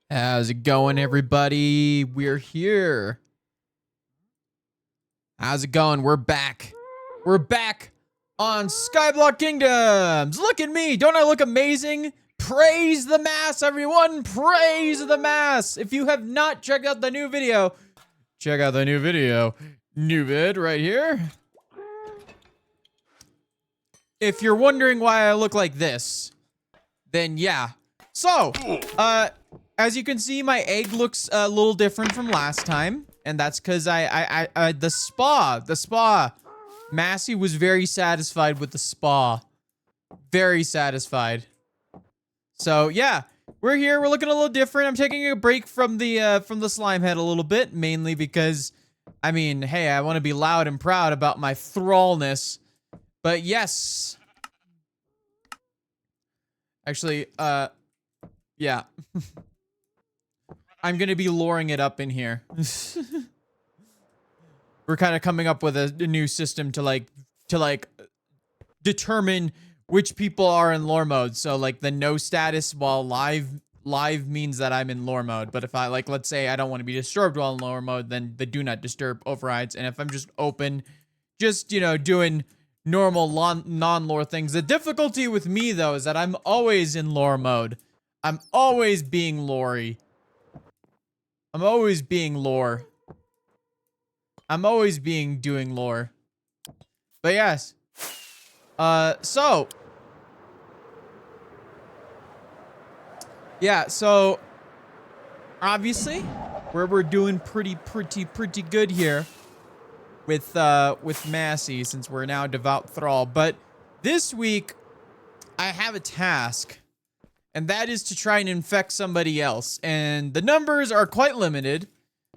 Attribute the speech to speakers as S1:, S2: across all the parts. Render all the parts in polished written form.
S1: How's it going, everybody? We're here. How's it going? We're back. We're back on Skyblock Kingdoms. Look at me. Don't I look amazing? Praise the mass, everyone. Praise the mass. If you have not checked out the new video, check out the new video. New vid right here. If you're wondering why I look like this, then yeah. So, as you can see, my egg looks a little different from last time, and that's because the spa. Massey was very satisfied with the spa. Very satisfied. So yeah, we're here. We're looking a little different. I'm taking a break from the slime head a little bit, mainly because, I mean, hey, I want to be loud and proud about my thrallness. But yes. Actually, yeah. I'm gonna be luring it up in here. We're kind of coming up with a new system to determine which people are in lore mode. So like the no status while live means that I'm in lore mode. But if I let's say I don't want to be disturbed while in lore mode, then the do not disturb overrides. And if I'm just open, just, you know, doing normal non-lore things. The difficulty with me though is that I'm always in lore mode. I'm always being lore-y. I'm always being lore. I'm always doing lore. But yes. So. Yeah, so. Obviously, we're doing pretty good here. With Massey, since we're now devout thrall. But this week, I have a task. And that is to try and infect somebody else. And the numbers are quite limited.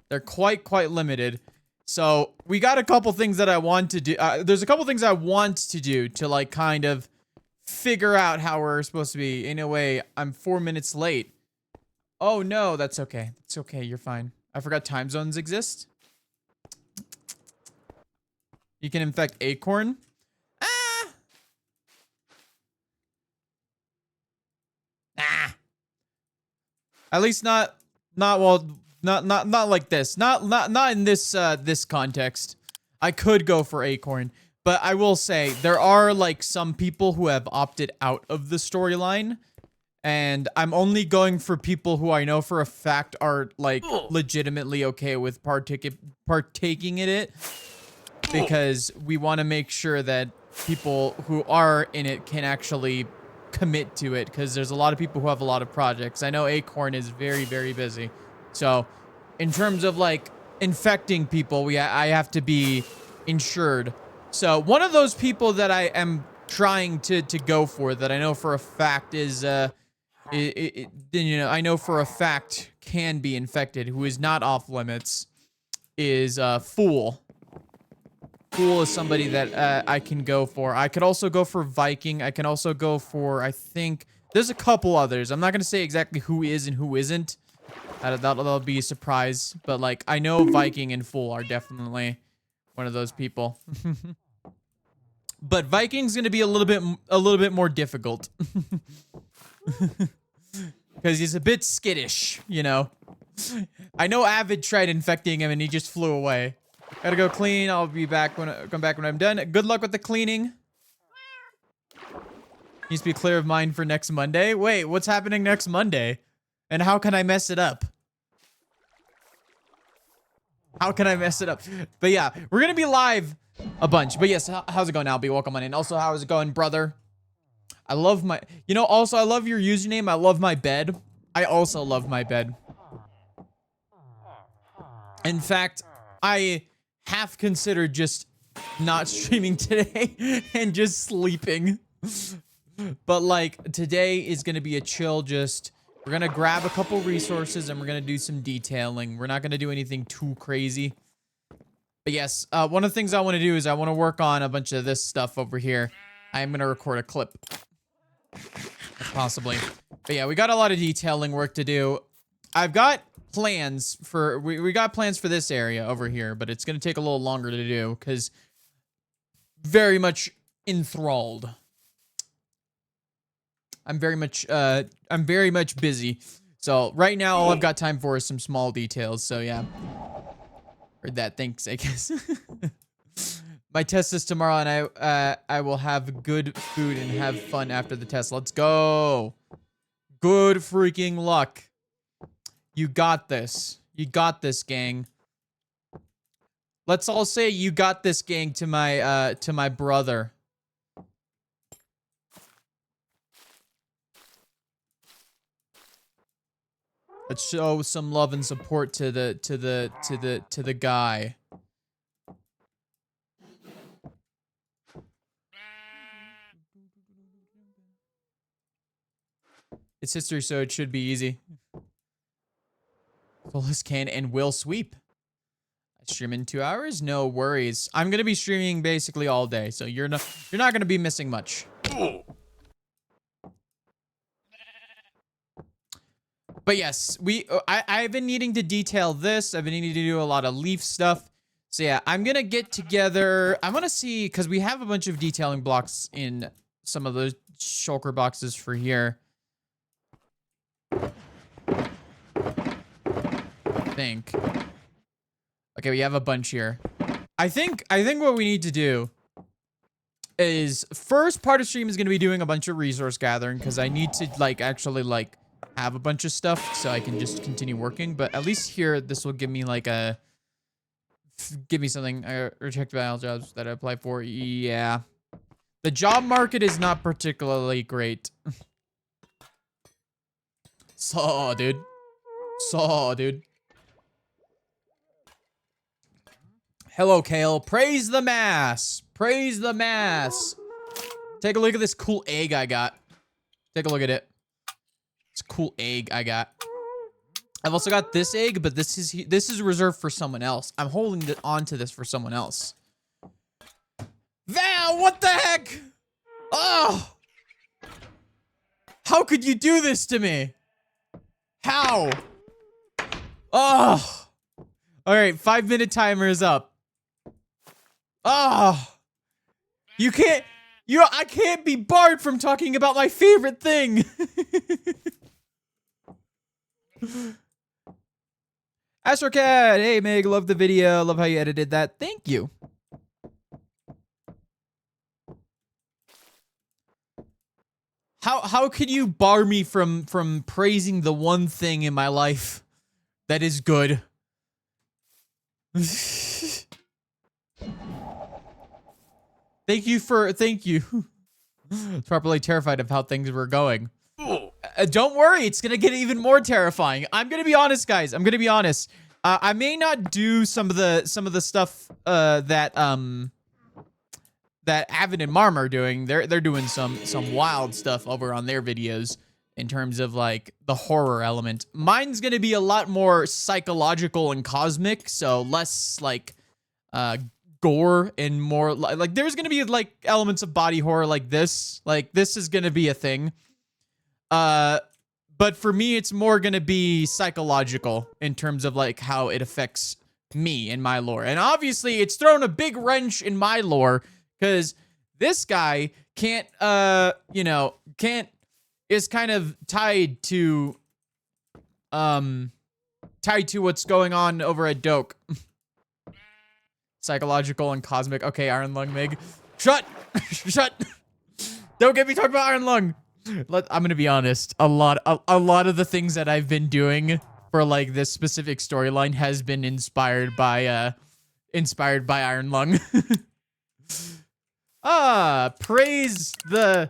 S1: They're quite limited. So we got a couple things that I want to do. There's a couple things I want to do to like kind of figure out how we're supposed to be. In a way, I'm 4 minutes late. Oh no, that's okay. It's okay, you're fine. I forgot time zones exist. You can infect Acorn. At least not like this. Not in this this context. I could go for Acorn, but I will say there are like some people who have opted out of the storyline, and I'm only going for people who I know for a fact are like legitimately okay with partaking in it, because we want to make sure that people who are in it can actually commit to it, because there's a lot of people who have a lot of projects. I know Acorn is very busy, so in terms of like infecting people, I have to be insured. So one of those people that I am trying to go for, that I know for a fact is you know, I know for a fact can be infected, who is not off limits, is Fool. Fool is somebody that I can go for. I could also go for Viking. I can also go for, I think, there's a couple others. I'm not going to say exactly who is and who isn't. That'll be a surprise. But, like, I know Viking and Fool are definitely one of those people. But Viking's going to be a little bit more difficult. Because he's a bit skittish, you know. I know Avid tried infecting him and he just flew away. Gotta go clean. I'll be back come back when I'm done. Good luck with the cleaning. Needs to be clear of mind for next Monday. Wait, what's happening next Monday? And how can I mess it up? How can I mess it up? But yeah, we're gonna be live a bunch. But yes, how's it going, Albie? Welcome on in. Also, how's it going, brother? I love my... You know, also, I love your username. I love my bed. I also love my bed. In fact, I half considered just not streaming today and just sleeping. But like today is going to be a chill, just we're going to grab a couple resources and we're going to do some detailing. We're not going to do anything too crazy. But yes, one of the things I want to do is I want to work on a bunch of this stuff over here. I am going to record a clip. Possibly. But yeah, we got a lot of detailing work to do. I've got plans for we got plans for this area over here, but it's gonna take a little longer to do because very much enthralled. I'm very much busy. So right now, all I've got time for is some small details. So yeah. Or that, thanks, I guess. My test is tomorrow, and I will have good food and have fun after the test. Let's go. Good freaking luck. You got this. You got this, gang. Let's all say you got this, gang, to my brother. Let's show some love and support to the guy. It's history, so it should be easy. Fullest can and will sweep. I stream in 2 hours? No worries. I'm gonna be streaming basically all day, so you're not gonna be missing much. But yes, I've been needing to detail this. I've been needing to do a lot of leaf stuff. So yeah, I'm gonna get together. I want to see, because we have a bunch of detailing blocks in some of those shulker boxes for here. I think. Okay, we have a bunch here. I think what we need to do is, first part of stream is going to be doing a bunch of resource gathering, because I need to actually have a bunch of stuff so I can just continue working. But at least here, this will give me give me something. Reject all jobs that I apply for. Yeah, the job market is not particularly great. Saw, dude. Saw, dude. Hello, Kale. Praise the mass. Praise the mass. Take a look at this cool egg I got. Take a look at it. It's a cool egg I got. I've also got this egg, but this is reserved for someone else. I'm holding on to this for someone else. Val, what the heck? Oh! How could you do this to me? How? Oh! Alright, 5-minute timer is up. Oh! You can't... I can't be barred from talking about my favorite thing! AstroCat! Hey, Meg, love the video. Love how you edited that. Thank you. How could you bar me from praising the one thing in my life that is good? Thank you. Properly terrified of how things were going. Don't worry, it's gonna get even more terrifying. I'm gonna be honest, guys. I'm gonna be honest. I may not do some of the stuff that Avid and Marm are doing. They're doing some wild stuff over on their videos in terms of the horror element. Mine's gonna be a lot more psychological and cosmic, so less gore and more there's gonna be elements of body horror like this. This is gonna be a thing. But for me, it's more gonna be psychological in terms of how it affects me and my lore. And obviously, it's thrown a big wrench in my lore because this guy can't, is kind of tied to what's going on over at Doke. Psychological and cosmic. Okay, Iron Lung Mig. Shut! Shut! Don't get me talking about Iron Lung. I'm gonna be honest. A lot of the things that I've been doing for this specific storyline has been inspired by Iron Lung. Praise the...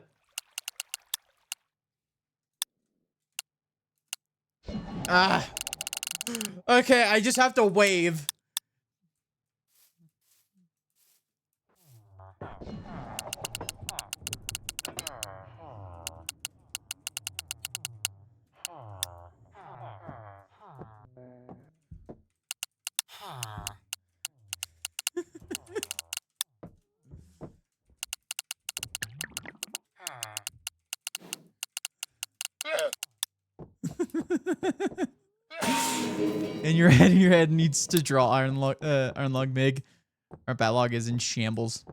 S1: Okay, I just have to wave. In your head needs to draw Iron Lung Mig. Our backlog is in shambles.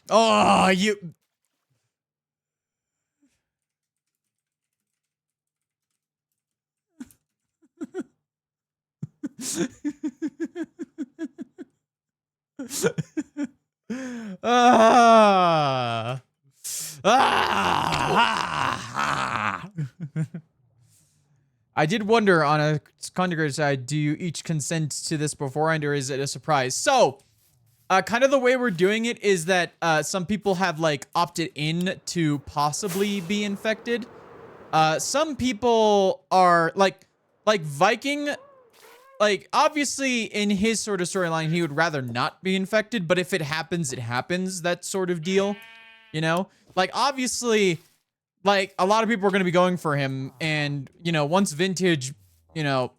S1: Oh, you... Ah. Ah. I did wonder on a conjugator side, do you each consent to this beforehand or is it a surprise? So, kind of the way we're doing it is that some people have like opted in to possibly be infected. Some people are like Viking, like obviously in his sort of storyline, he would rather not be infected, but if it happens, it happens, that sort of deal, you know? Like obviously, like a lot of people are going to be going for him, and you know, once Vintage, you know,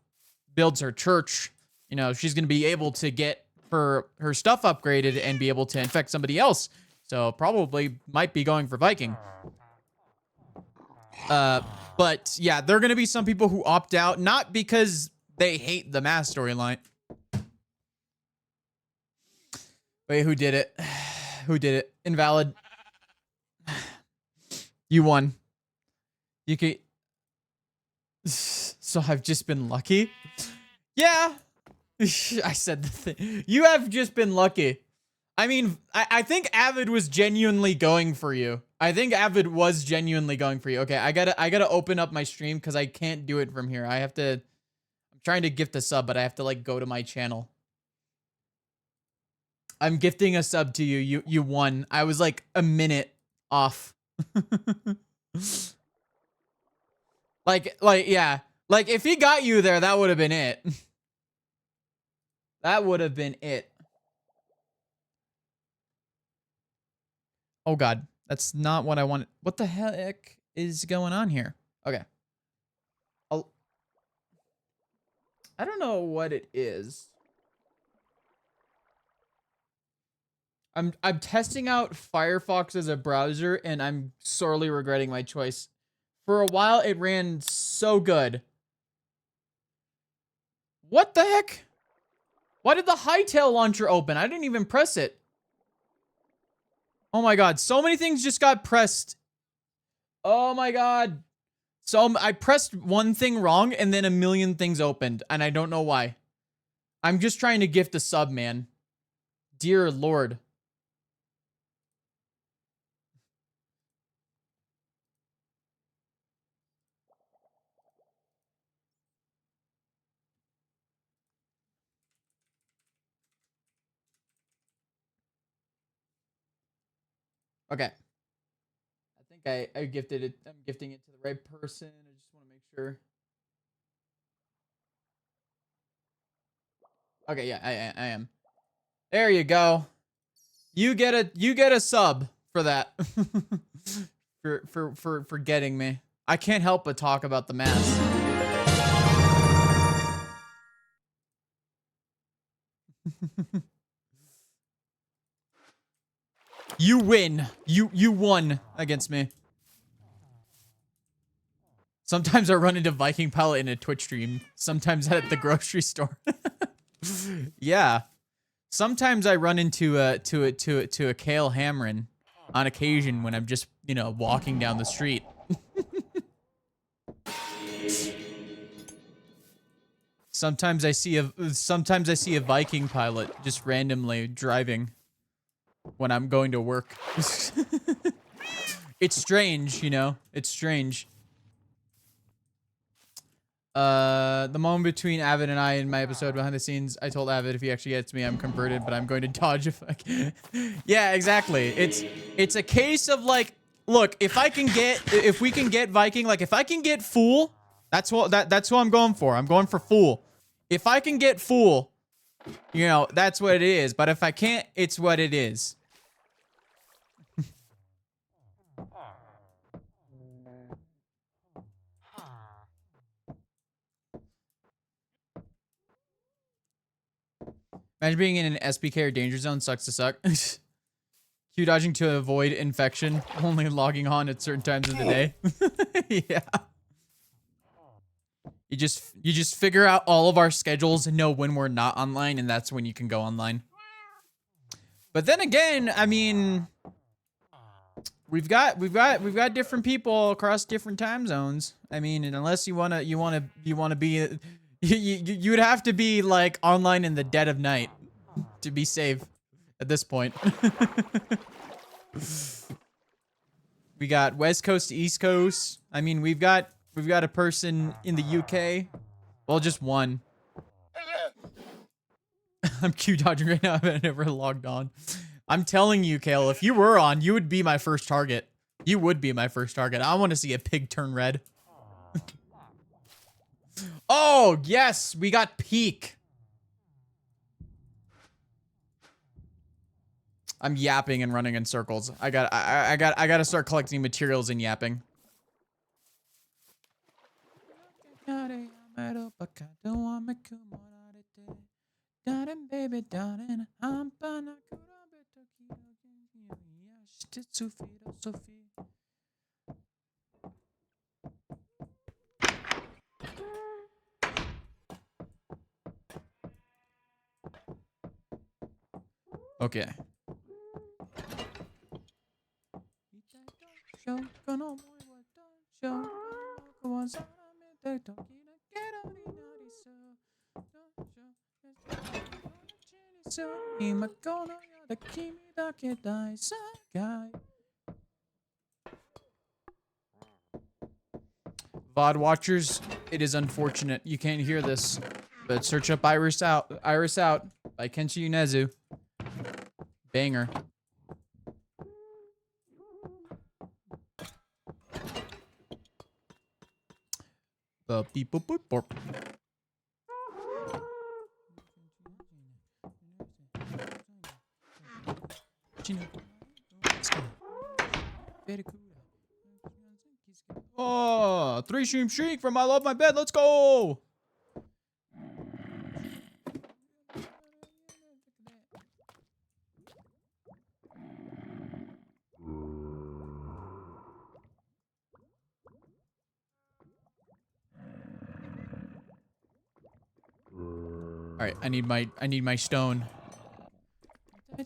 S1: builds her church, you know, she's going to be able to get her stuff upgraded and be able to infect somebody else. So probably might be going for Viking. But yeah, there are going to be some people who opt out, not because they hate the mass storyline. Wait, who did it? Who did it? Invalid. You won. You can. So I've just been lucky? Yeah. I said the thing. You have just been lucky. I mean, I think Avid was genuinely going for you. I think Avid was genuinely going for you. Okay, I gotta open up my stream because I can't do it from here. I have to. I'm trying to gift a sub, but I have to like go to my channel. I'm gifting a sub to you. You won. I was like a minute off. like yeah. Like if he got you there, that would have been it. That would have been it. Oh god, that's not what I wanted. What the heck is going on here? Okay. I don't know what it is. I'm testing out Firefox as a browser and I'm sorely regretting my choice. For a while it ran so good. What the heck? Why did the Hightail launcher open? I didn't even press it. Oh my god, so many things just got pressed. Oh my god. So I pressed one thing wrong and then a million things opened and I don't know why. I'm just trying to gift a sub, man. Dear Lord. Okay. I think I gifted it. I'm gifting it to the right person. I just want to make sure. Okay, yeah, I am. There you go. You get a sub for that. for getting me. I can't help but talk about the mass. You win. You won against me. Sometimes I run into Viking Pilot in a Twitch stream. Sometimes at the grocery store. Yeah. Sometimes I run into a Kale Hamrin on occasion when I'm just, you know, walking down the street. Sometimes I see a Viking Pilot just randomly driving when I'm going to work. It's strange, you know. It's strange. The moment between Avid and I in my episode behind the scenes, I told Avid if he actually gets me, I'm converted, but I'm going to dodge if I can. Yeah, exactly. It's a case of like, look, if we can get Viking, like if I can get Fool, that's who I'm going for. I'm going for Fool. If I can get Fool, you know, that's what it is. But if I can't, it's what it is. Imagine being in an SPK or danger zone sucks to suck. Q dodging to avoid infection. Only logging on at certain times of the day. Yeah. You just figure out all of our schedules and know when we're not online, and that's when you can go online. But then again, I mean, we've got different people across different time zones. I mean, and unless you wanna be You would have to be like online in the dead of night to be safe at this point. We got West Coast to East Coast. I mean, we've got a person in the UK. Well, just one. I'm Q dodging right now. I've never logged on. I'm telling you, Kale, if you were on, you would be my first target. You would be my first target. I want to see a pig turn red. Oh, yes, we got peak. I'm yapping and running in circles. I got to start collecting materials and yapping. Okay. VOD watchers, it is unfortunate you can't hear this, but search up Iris Out by Kenshi Unezu. Banger. Beep boop boop boop. Oh, 3-stream streak from I Love My Bed. Let's go. All right, I need my stone. Okay,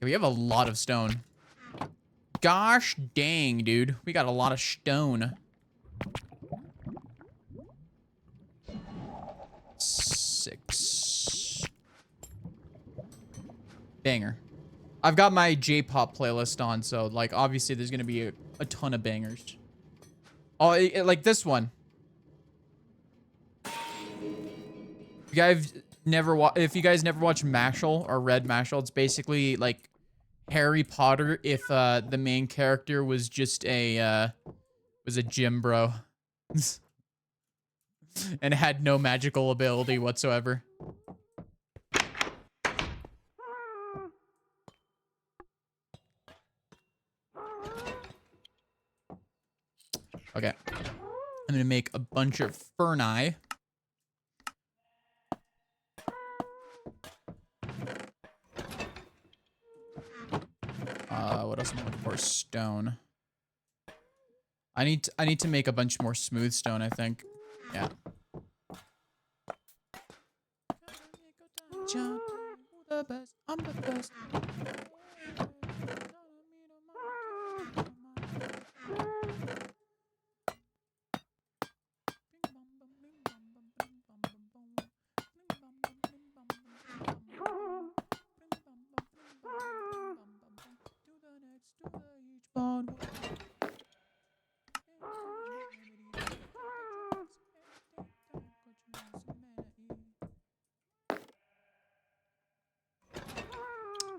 S1: we have a lot of stone. Gosh dang, dude. We got a lot of stone. 6. Banger. I've got my J-pop playlist on, so like obviously there's gonna be a ton of bangers. Oh, like this one. If you guys never watch Mashal or read Mashal, it's basically like Harry Potter if the main character was just a gym bro and had no magical ability whatsoever. Okay. I'm gonna make a bunch of ferni. What else am I looking for? Stone. I need to make a bunch more smooth stone, I think. Yeah. I'm the best.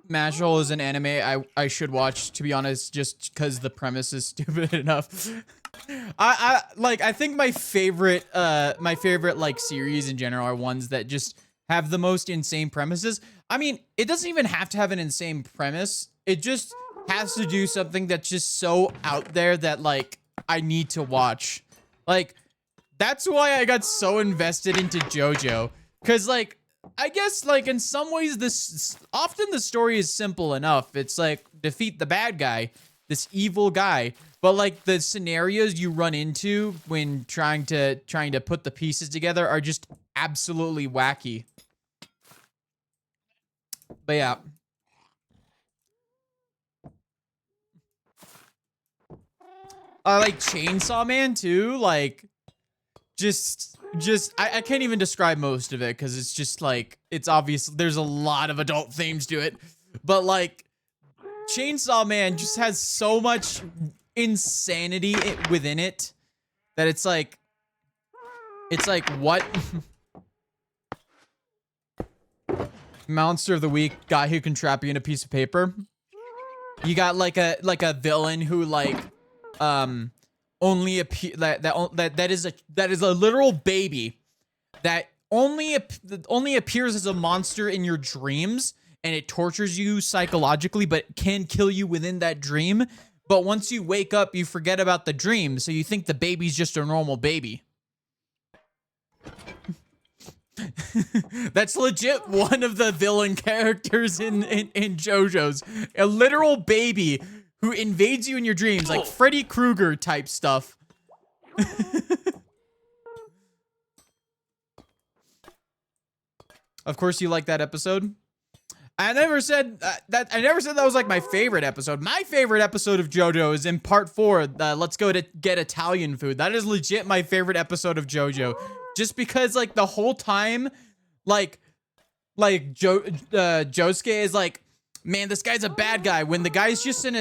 S1: Mashal is an anime I should watch, to be honest, just because the premise is stupid enough. I think my favorite like series in general are ones that just have the most insane premises. I mean, it doesn't even have to have an insane premise. It just has to do something that's just so out there that like I need to watch. Like that's why I got so invested into JoJo, cuz like I guess, like, in some ways, often the story is simple enough. It's like, defeat the bad guy, this evil guy. But, like, the scenarios you run into when trying to put the pieces together are just absolutely wacky. But yeah. I like Chainsaw Man too. Like, I can't even describe most of it because it's just like, it's obvious. There's a lot of adult themes to it. But like, Chainsaw Man just has so much insanity within it that it's like what? Monster of the week, guy who can trap you in a piece of paper. You got like a villain who like only that is a literal baby that only appears as a monster in your dreams, and it tortures you psychologically but can kill you within that dream. But once you wake up, you forget about the dream, so you think the baby's just a normal baby. That's legit one of the villain characters in JoJo's. A literal baby who invades you in your dreams, like Freddy Krueger type stuff. Of course you like that episode. I never said that was like my favorite episode. My favorite episode of JoJo is in part 4. Let's go to get Italian food. That is legit my favorite episode of JoJo. Just because like the whole time, like Josuke is like, man, this guy's a bad guy. When the guy's just an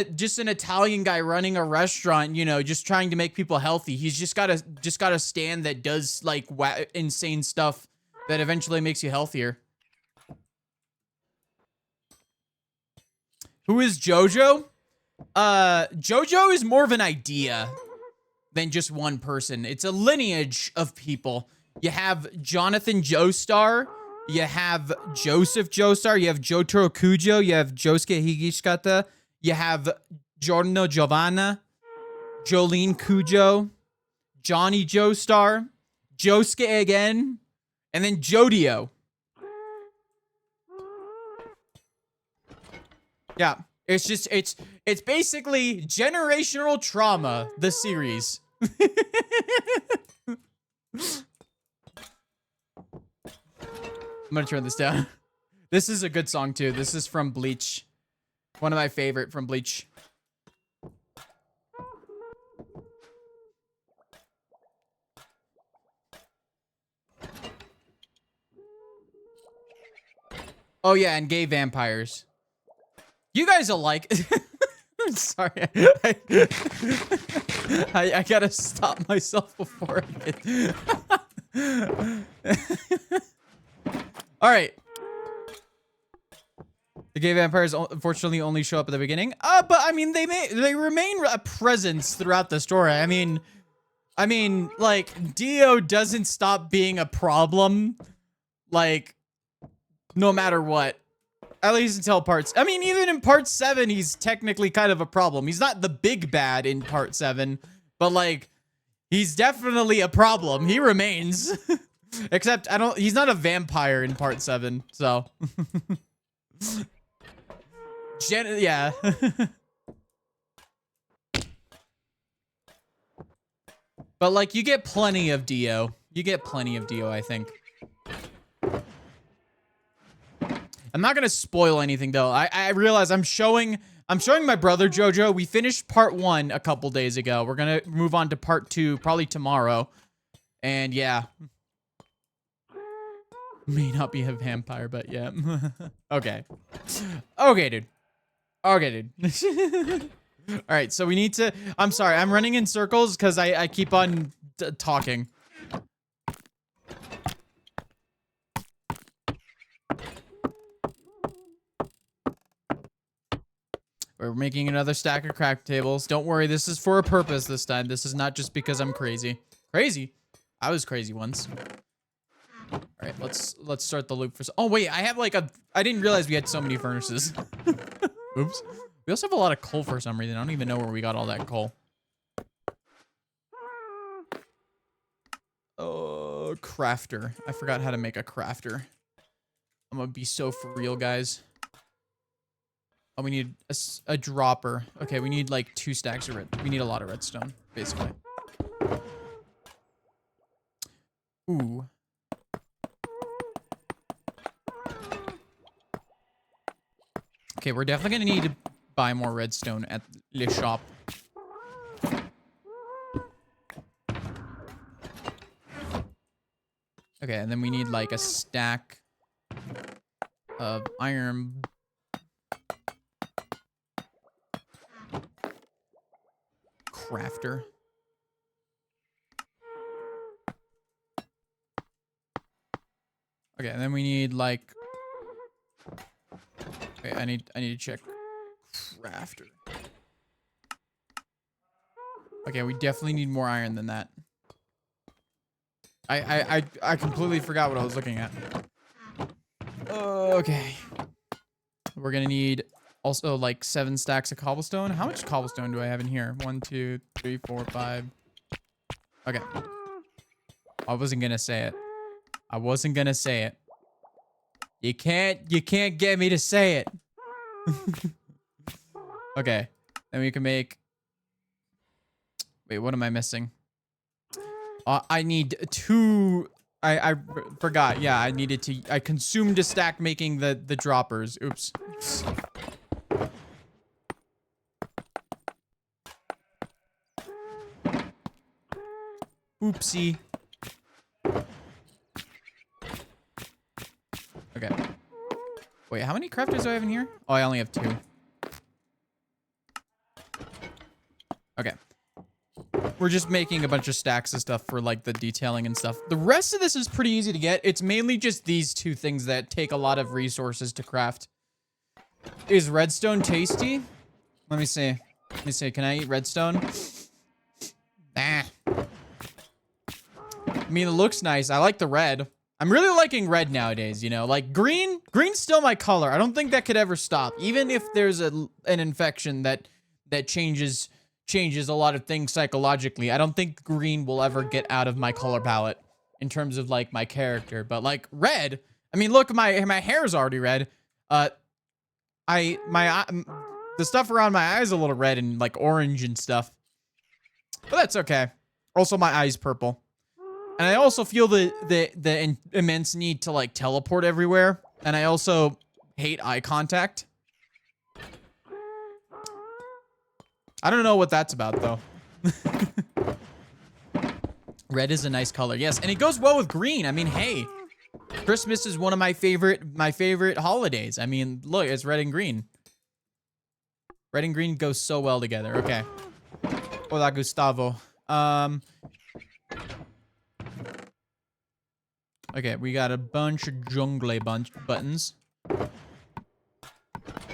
S1: Italian guy running a restaurant, you know, just trying to make people healthy. He's just got a stand that does like insane stuff that eventually makes you healthier. Who is JoJo? JoJo is more of an idea than just one person. It's a lineage of people. You have Jonathan Joestar. You have Joseph Joestar. You have Jotaro Kujo. You have Josuke Higashikata. You have Giorno Giovanna. Jolene Kujo. Johnny Joestar. Josuke again. And then Jodio. Yeah, it's just, it's basically generational trauma, the series. I'm gonna turn this down. This is a good song too. This is from Bleach. One of my favorite from Bleach. Oh yeah, and gay vampires. You guys are like, I'm sorry. I gotta stop myself before I get. All right. The gay vampires unfortunately only show up at the beginning. But I mean, they remain a presence throughout the story. I mean, like Dio doesn't stop being a problem, like no matter what. At least until parts. I mean, even in part 7, he's technically kind of a problem. He's not the big bad in part 7, but like, he's definitely a problem. He remains. Except he's not a vampire in part 7, so. Yeah. But like, you get plenty of Dio. You get plenty of Dio, I think. I'm not gonna spoil anything though. I realize I'm showing my brother JoJo. We finished part 1 a couple days ago. We're gonna move on to part 2 probably tomorrow. And yeah. May not be a vampire, but yeah. Okay. Okay, dude. Okay, dude. All right, so we need to, I'm sorry, I'm running in circles because I keep on talking. We're making another stack of craft tables. Don't worry, this is for a purpose this time. This is not just because I'm crazy. Crazy? I was crazy once. All right, let's start the loop for. Oh wait, I have like I didn't realize we had so many furnaces. Oops. We also have a lot of coal for some reason. I don't even know where we got all that coal. Oh, crafter. I forgot how to make a crafter. I'm gonna be so for real, guys. Oh, we need a dropper. Okay, we need like 2 stacks of we need a lot of redstone, basically. Ooh. Okay, we're definitely gonna need to buy more redstone at the shop. Okay, and then we need like a stack of iron. Crafter. Okay, and then we need like. Okay, I need to check crafter. Okay, we definitely need more iron than that. I completely forgot what I was looking at. Okay. We're gonna need also like 7 stacks of cobblestone. How much cobblestone do I have in here? 1, 2, 3, 4, 5. Okay. I wasn't gonna say it. I wasn't gonna say it. You can't get me to say it. Okay. Then we can make. Wait, what am I missing? I need 2. I forgot. Yeah, I needed to. I consumed a stack making the droppers. Oops. Oopsie. Okay. Wait, how many crafters do I have in here? Oh, I only have 2. Okay. We're just making a bunch of stacks of stuff for like the detailing and stuff. The rest of this is pretty easy to get. It's mainly just these 2 things that take a lot of resources to craft. Is redstone tasty? Let me see. Let me see. Can I eat redstone? Nah. I mean, it looks nice. I like the red. I'm really liking red nowadays, you know? Like green, green's still my color. I don't think that could ever stop. Even if there's an infection that changes a lot of things psychologically, I don't think green will ever get out of my color palette in terms of like my character. But like red, I mean, look, my hair's already red. The stuff around my eyes a little red and like orange and stuff. But that's okay. Also, my eye's purple. And I also feel the immense need to like teleport everywhere. And I also hate eye contact. I don't know what that's about though. Red is a nice color. Yes, and it goes well with green. I mean, hey, Christmas is one of my favorite holidays. I mean, look, it's red and green. Red and green go so well together. Okay. Hola, Gustavo. Okay, we got a bunch of jungle buttons.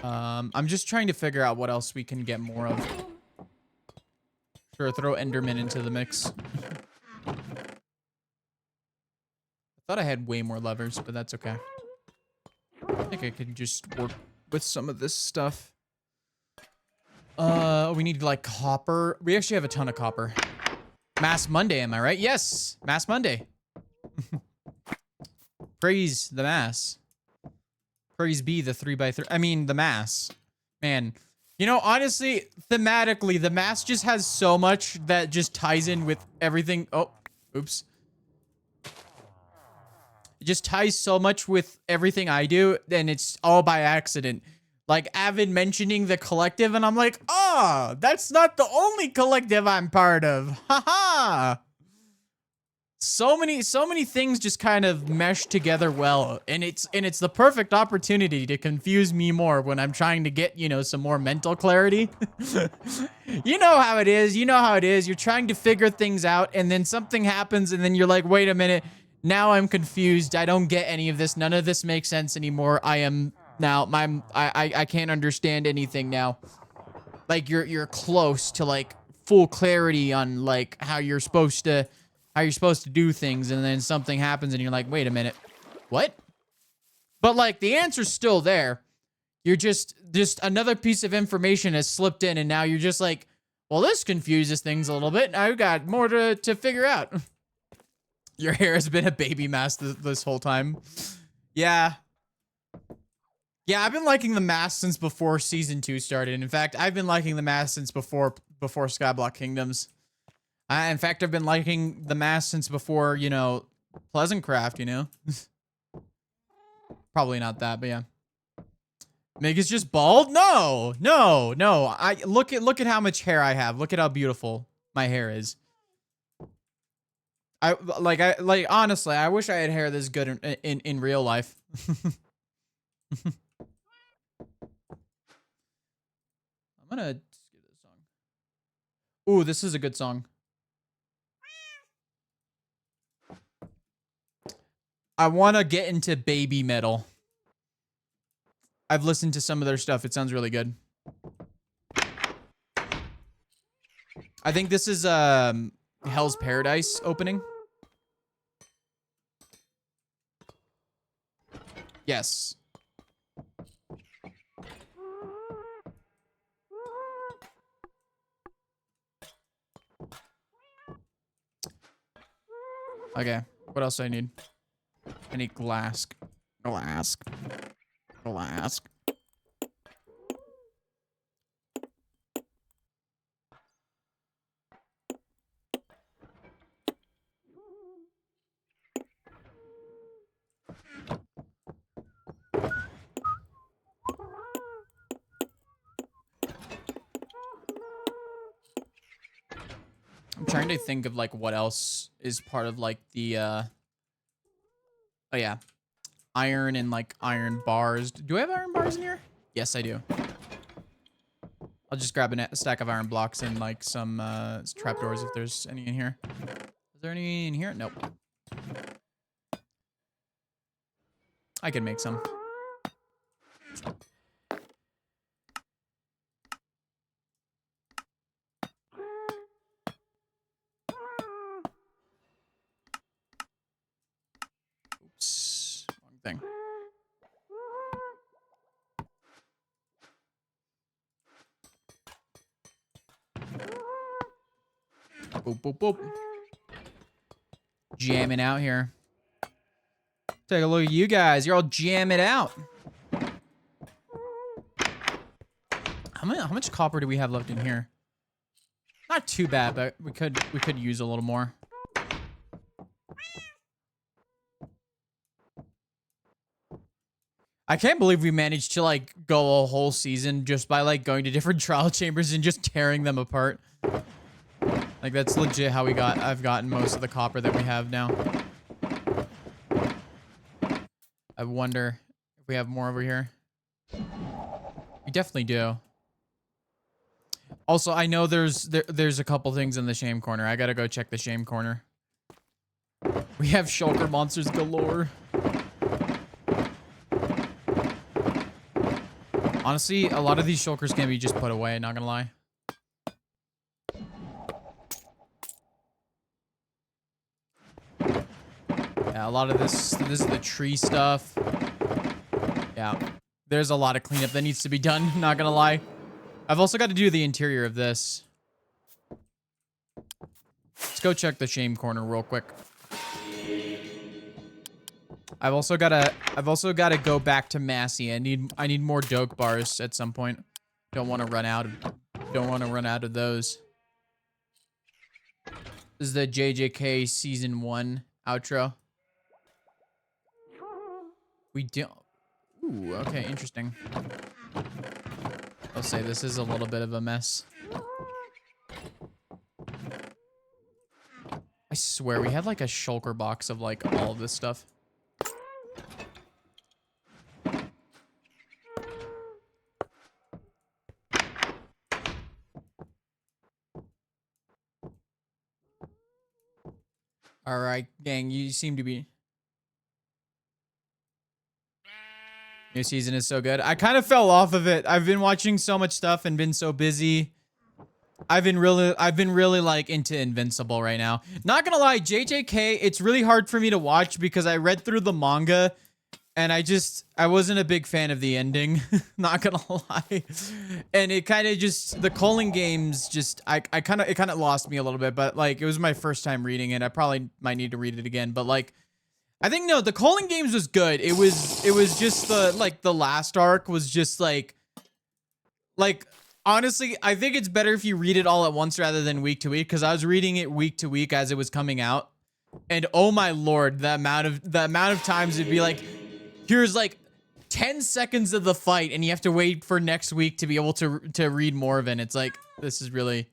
S1: I'm just trying to figure out what else we can get more of. Sure, throw Enderman into the mix. I thought I had way more levers, but that's okay. I think I could just work with some of this stuff. We need like copper. We actually have a ton of copper. Mass Monday, am I right? Yes, Mass Monday. Praise the mass. Praise be the 3x3. I mean, the mass. Man. You know, honestly, thematically, the mass just has so much that just ties in with everything. Oh, oops. It just ties so much with everything I do, and it's all by accident. Like, Avid mentioning the collective, and I'm like, oh, that's not the only collective I'm part of. Haha. So many things just kind of mesh together well, and it's the perfect opportunity to confuse me more when I'm trying to get, you know, some more mental clarity. You know how it is. You know how it is. You're trying to figure things out, and then something happens, and then you're like, wait a minute. Now I'm confused. I don't get any of this. None of this makes sense anymore. I can't understand anything now. Like you're close to like full clarity on like how you're supposed to do things, and then something happens and you're like, wait a minute, what? But like the answer's still there. You're just another piece of information has slipped in, and now you're just like, well, this confuses things a little bit. Now I've got more to figure out. Your hair has been a baby mask this whole time. Yeah. Yeah, I've been liking the mask since before season 2 started. In fact, I've been liking the mask since before Skyblock Kingdoms. In fact, I've been liking the mask since before, you know, Pleasant Craft, you know? Probably not that, but yeah. Mega's just bald? No, no, no. I look at how much hair I have. Look at how beautiful my hair is. I like honestly, I wish I had hair this good in real life. I'm gonna skip this song. Ooh, this is a good song. I want to get into baby metal. I've listened to some of their stuff. It sounds really good. I think this is Hell's Paradise opening. Yes. Okay. What else do I need? I need glass. Glass. Glass. I'm trying to think of like what else is part of like the oh yeah, iron and like iron bars. Do I have iron bars in here? Yes, I do. I'll just grab a stack of iron blocks and like some trapdoors if there's any in here. Is there any in here? Nope. I can make some. Oops, wrong thing. Boop, boop, boop. Jamming out here. Take a look at you guys. You're all jamming out. How much copper do we have left in here? Not too bad, but we could use a little more. I can't believe we managed to like go a whole season just by like going to different trial chambers and just tearing them apart. Like that's legit how I've gotten most of the copper that we have now. I wonder if we have more over here. We definitely do. Also, I know there's a couple things in the shame corner. I gotta go check the shame corner. We have shulker monsters galore. Honestly, a lot of these shulkers can be just put away, not gonna lie. Yeah, a lot of this is the tree stuff. Yeah, there's a lot of cleanup that needs to be done, not gonna lie. I've also got to do the interior of this. Let's go check the shame corner real quick. I've also got to go back to Massey. I need more doke bars at some point. Don't want to run out of those. This is the JJK season 1 outro. We don't. Ooh, okay, interesting. I'll say this is a little bit of a mess. I swear we had like a shulker box of like all of this stuff. All right, gang, you seem to be... New season is so good. I kind of fell off of it. I've been watching so much stuff and been so busy. I've been really like into Invincible right now. Not gonna lie, JJK, it's really hard for me to watch because I read through the manga and I wasn't a big fan of the ending. Not gonna lie. And it kind of just, the Calling Games just, it kind of lost me a little bit, but like it was my first time reading it. I probably might need to read it again, but like, I think no, the Calling Games was good. It was just the last arc was just like honestly, I think it's better if you read it all at once rather than week to week, because I was reading it week to week as it was coming out, and oh my lord, the amount of times it'd be like, here's like 10 seconds of the fight, and you have to wait for next week to be able to read more of it. It's like, this is really...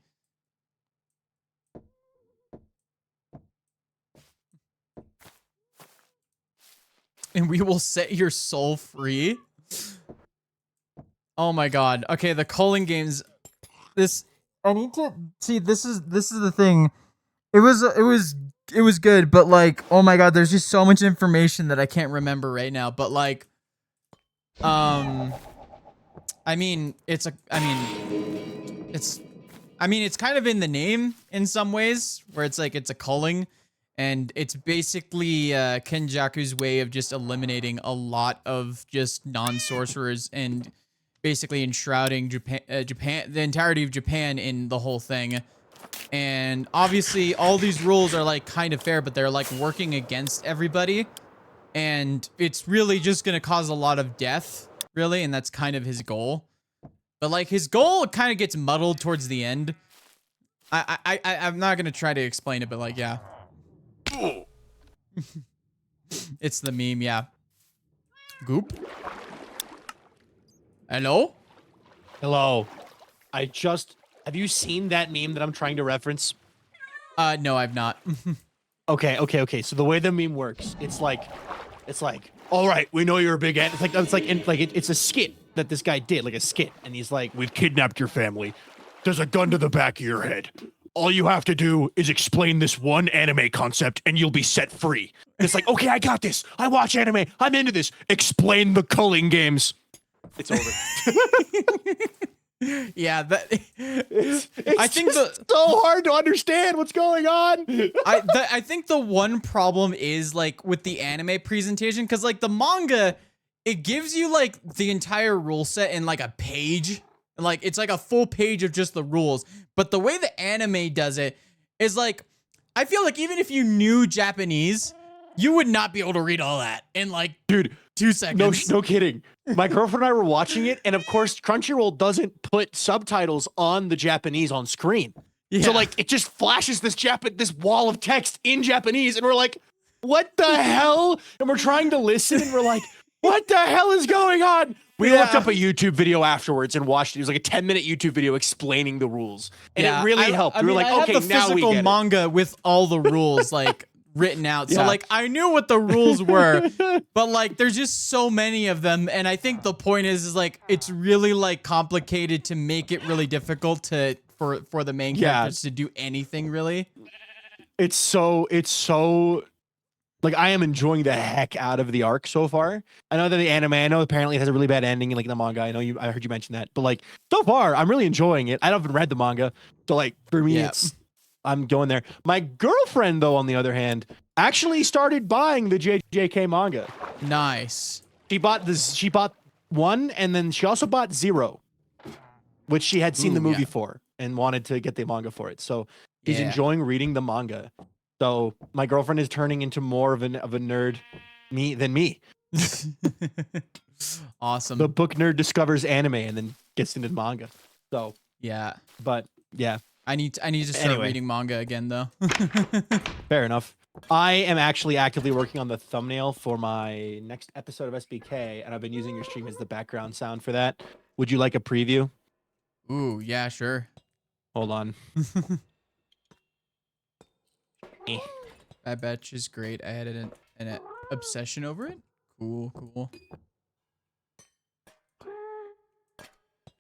S1: And we will set your soul free. Oh my god. Okay, the culling games. This I need to see. This is the thing. It was good, but like, oh my god, there's just so much information that I can't remember right now. But like, I mean, it's kind of in the name in some ways, where it's like it's a culling. And it's basically Kenjaku's way of just eliminating a lot of just non-sorcerers and basically enshrouding Japan, the entirety of Japan in the whole thing. And obviously all these rules are like kind of fair, but they're like working against everybody. And it's really just going to cause a lot of death, really. And that's kind of his goal. But like his goal kind of gets muddled towards the end. I'm not going to try to explain it, but like, yeah. It's the meme, yeah. Goop. Hello?
S2: Hello. Have you seen that meme that I'm trying to reference?
S1: No, I've not.
S2: Okay. So the way the meme works, it's like, all right, we know you're a big ant. It's a skit that this guy did, like a skit, and he's like, we've kidnapped your family. There's a gun to the back of your head. All you have to do is explain this one anime concept and you'll be set free. It's like, okay, I got this. I watch anime. I'm into this. Explain the culling games. It's over.
S1: Yeah,
S2: it's I think so hard to understand what's going on.
S1: I think the one problem is like with the anime presentation, because like the manga, it gives you like the entire rule set in like a page. Like, it's like a full page of just the rules. But the way the anime does it is like, I feel like even if you knew Japanese, you would not be able to read all that in like, dude, 2 seconds.
S2: No kidding. My girlfriend and I were watching it, and of course, Crunchyroll doesn't put subtitles on the Japanese on screen. Yeah. So like, it just flashes this wall of text in Japanese, and we're like, what the hell? And we're trying to listen, and we're like, what the hell is going on? We looked up a YouTube video afterwards and watched it. It was like a 10-minute YouTube video explaining the rules. And it really helped. We were like, okay, now we get it. I have the physical manga
S1: with all the rules like written out. So like I knew what the rules were, but like there's just so many of them. And I think the point is like it's really like complicated to make it really difficult for the main characters to do anything really.
S2: It's so like, I am enjoying the heck out of the arc so far. I know that the anime, I know apparently it has a really bad ending, like in the manga. I heard you mention that, but like so far, I'm really enjoying it. I haven't read the manga, so like for me, I'm going there. My girlfriend, though, on the other hand, actually started buying the JJK manga.
S1: Nice.
S2: She bought 1, and then she also bought 0, which she had seen the movie for and wanted to get the manga for it. So she's enjoying reading the manga. So my girlfriend is turning into more of a nerd than me.
S1: Awesome.
S2: The book nerd discovers anime and then gets into manga. So
S1: yeah,
S2: but yeah,
S1: I need to start reading manga again though.
S2: Fair enough. I am actually actively working on the thumbnail for my next episode of SBK, and I've been using your stream as the background sound for that. Would you like a preview?
S1: Ooh, yeah, sure.
S2: Hold on.
S1: Bad Batch is great. I had an obsession over it. Cool.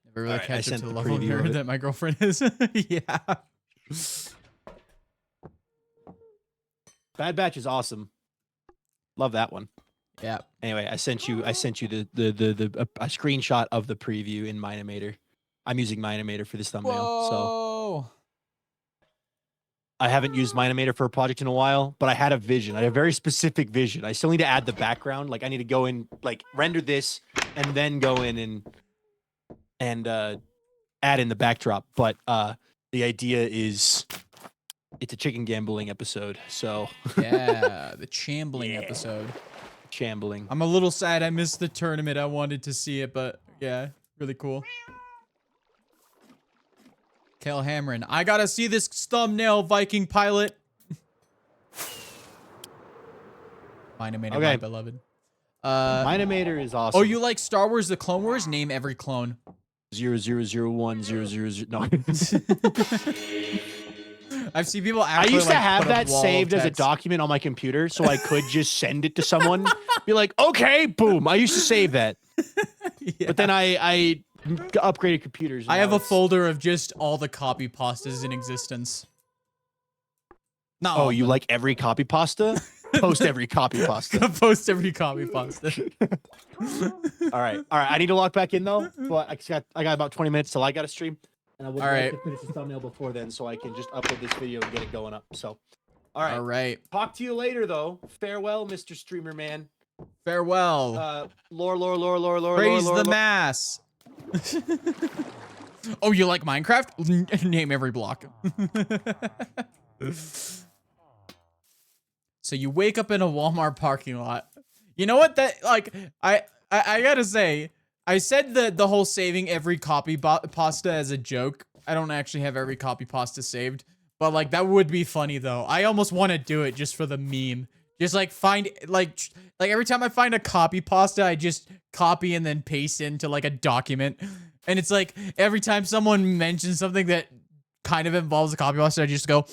S1: Never really catch up to the level of nerd that my girlfriend is. Yeah.
S2: Bad Batch is awesome. Love that one.
S1: Yeah.
S2: Anyway, I sent you a screenshot of the preview in Minimator. I'm using Minimator for this thumbnail.
S1: Whoa.
S2: So I haven't used Minimator for a project in a while, but I had a vision. I had a very specific vision. I still need to add the background. Like I need to go in, like render this, and then go in and add in the backdrop. But the idea is it's a chicken gambling episode. So
S1: yeah, the chambling episode.
S2: Chambling.
S1: I'm a little sad I missed the tournament. I wanted to see it, but yeah, really cool. Kale Hamron. I gotta see this thumbnail, Viking pilot. Mine made it, my beloved.
S2: Minomator is awesome.
S1: Oh, you like Star Wars: The Clone Wars? Name every clone.
S2: 0001 No.
S1: I've seen people
S2: I
S1: actually
S2: used to
S1: like,
S2: have
S1: put a
S2: that
S1: wall of
S2: saved as a
S1: text.
S2: document on my computer, so I could just send it to someone. Be like, okay, boom. I used to save that,
S1: Yeah.
S2: but then I upgraded computers. and
S1: I have
S2: now
S1: a
S2: it's-
S1: folder of just all the copy pastas in existence. Not all
S2: Oh,
S1: of
S2: you
S1: them.
S2: like every copy pasta? Post every copy pasta.
S1: Gonna post every copy pasta.
S2: All right. I need to log back in though. But I got about 20 minutes till I got to stream, and I would
S1: All
S2: like
S1: right.
S2: to finish this thumbnail before then, so I can just upload this video and get it going up. So, all right.
S1: All right.
S2: Talk to you later though. Farewell, Mr. Streamer Man.
S1: Farewell.
S2: Lore.
S1: Praise the mass. Oh, you like Minecraft? Name every block. So you wake up in a Walmart parking lot. You know what? That like I gotta say, I said the whole saving every copy pasta as a joke. I don't actually have every copy pasta saved, but like that would be funny though. I almost want to do it just for the meme. Just like find like every time I find a copy pasta, I just copy and then paste into like a document. And it's like every time someone mentions something that kind of involves a copy pasta, I just go,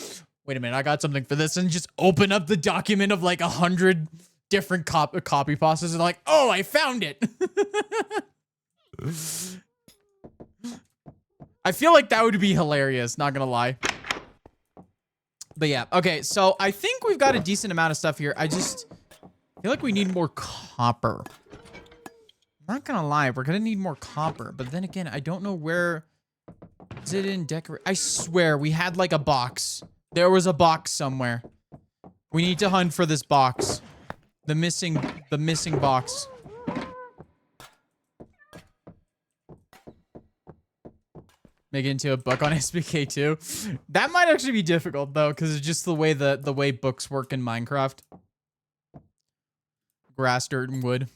S1: wait a minute, I got something for this, and just open up the document of like 100 different copy pastas and like, oh, I found it. I feel like that would be hilarious, not gonna lie. But yeah, okay, so I think we've got a decent amount of stuff here. I just feel like we need more copper. I'm not gonna lie, we're gonna need more copper, but then again, I don't know where. Is it in decorate? I swear we had like a box. There was a box somewhere. We need to hunt for this box. The missing box. Make it into a book on SBK2. That might actually be difficult though, because it's just the way books work in Minecraft. Grass, dirt, and wood.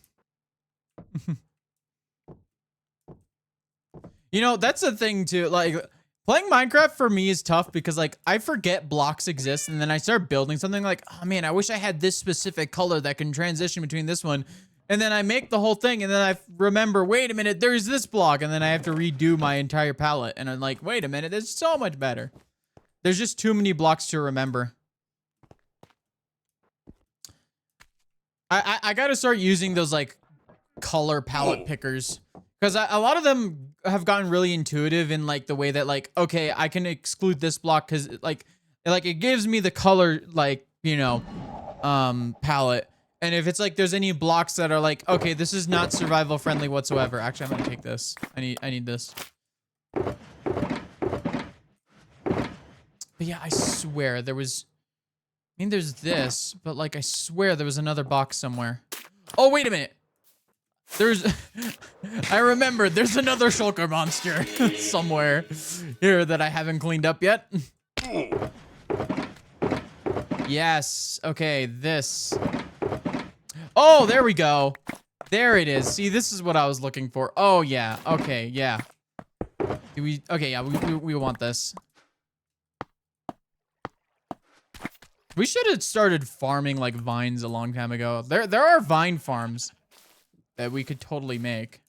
S1: You know, that's the thing too. Like, playing Minecraft for me is tough because like I forget blocks exist, and then I start building something like, oh man, I wish I had this specific color that can transition between this one. And then I make the whole thing, and then I remember, wait a minute, there's this block, and then I have to redo my entire palette. And I'm like, wait a minute, it's so much better. There's just too many blocks to remember. I gotta start using those like color palette pickers, because a lot of them have gotten really intuitive in like the way that like, okay, I can exclude this block because like it gives me the color like, you know, palette. And if it's like there's any blocks that are like, okay, this is not survival friendly whatsoever. Actually, I'm gonna take this. I need this. But yeah, I swear there was. I mean, there's this, but like I swear there was another box somewhere. Oh, wait a minute. There's. I remember there's another shulker monster somewhere here that I haven't cleaned up yet. Yes. Okay, this. Oh, there we go. There it is. See, this is what I was looking for. Oh, yeah. Okay, yeah. Do we... Okay, yeah, we want this. We should have started farming, like, vines a long time ago. There are vine farms that we could totally make.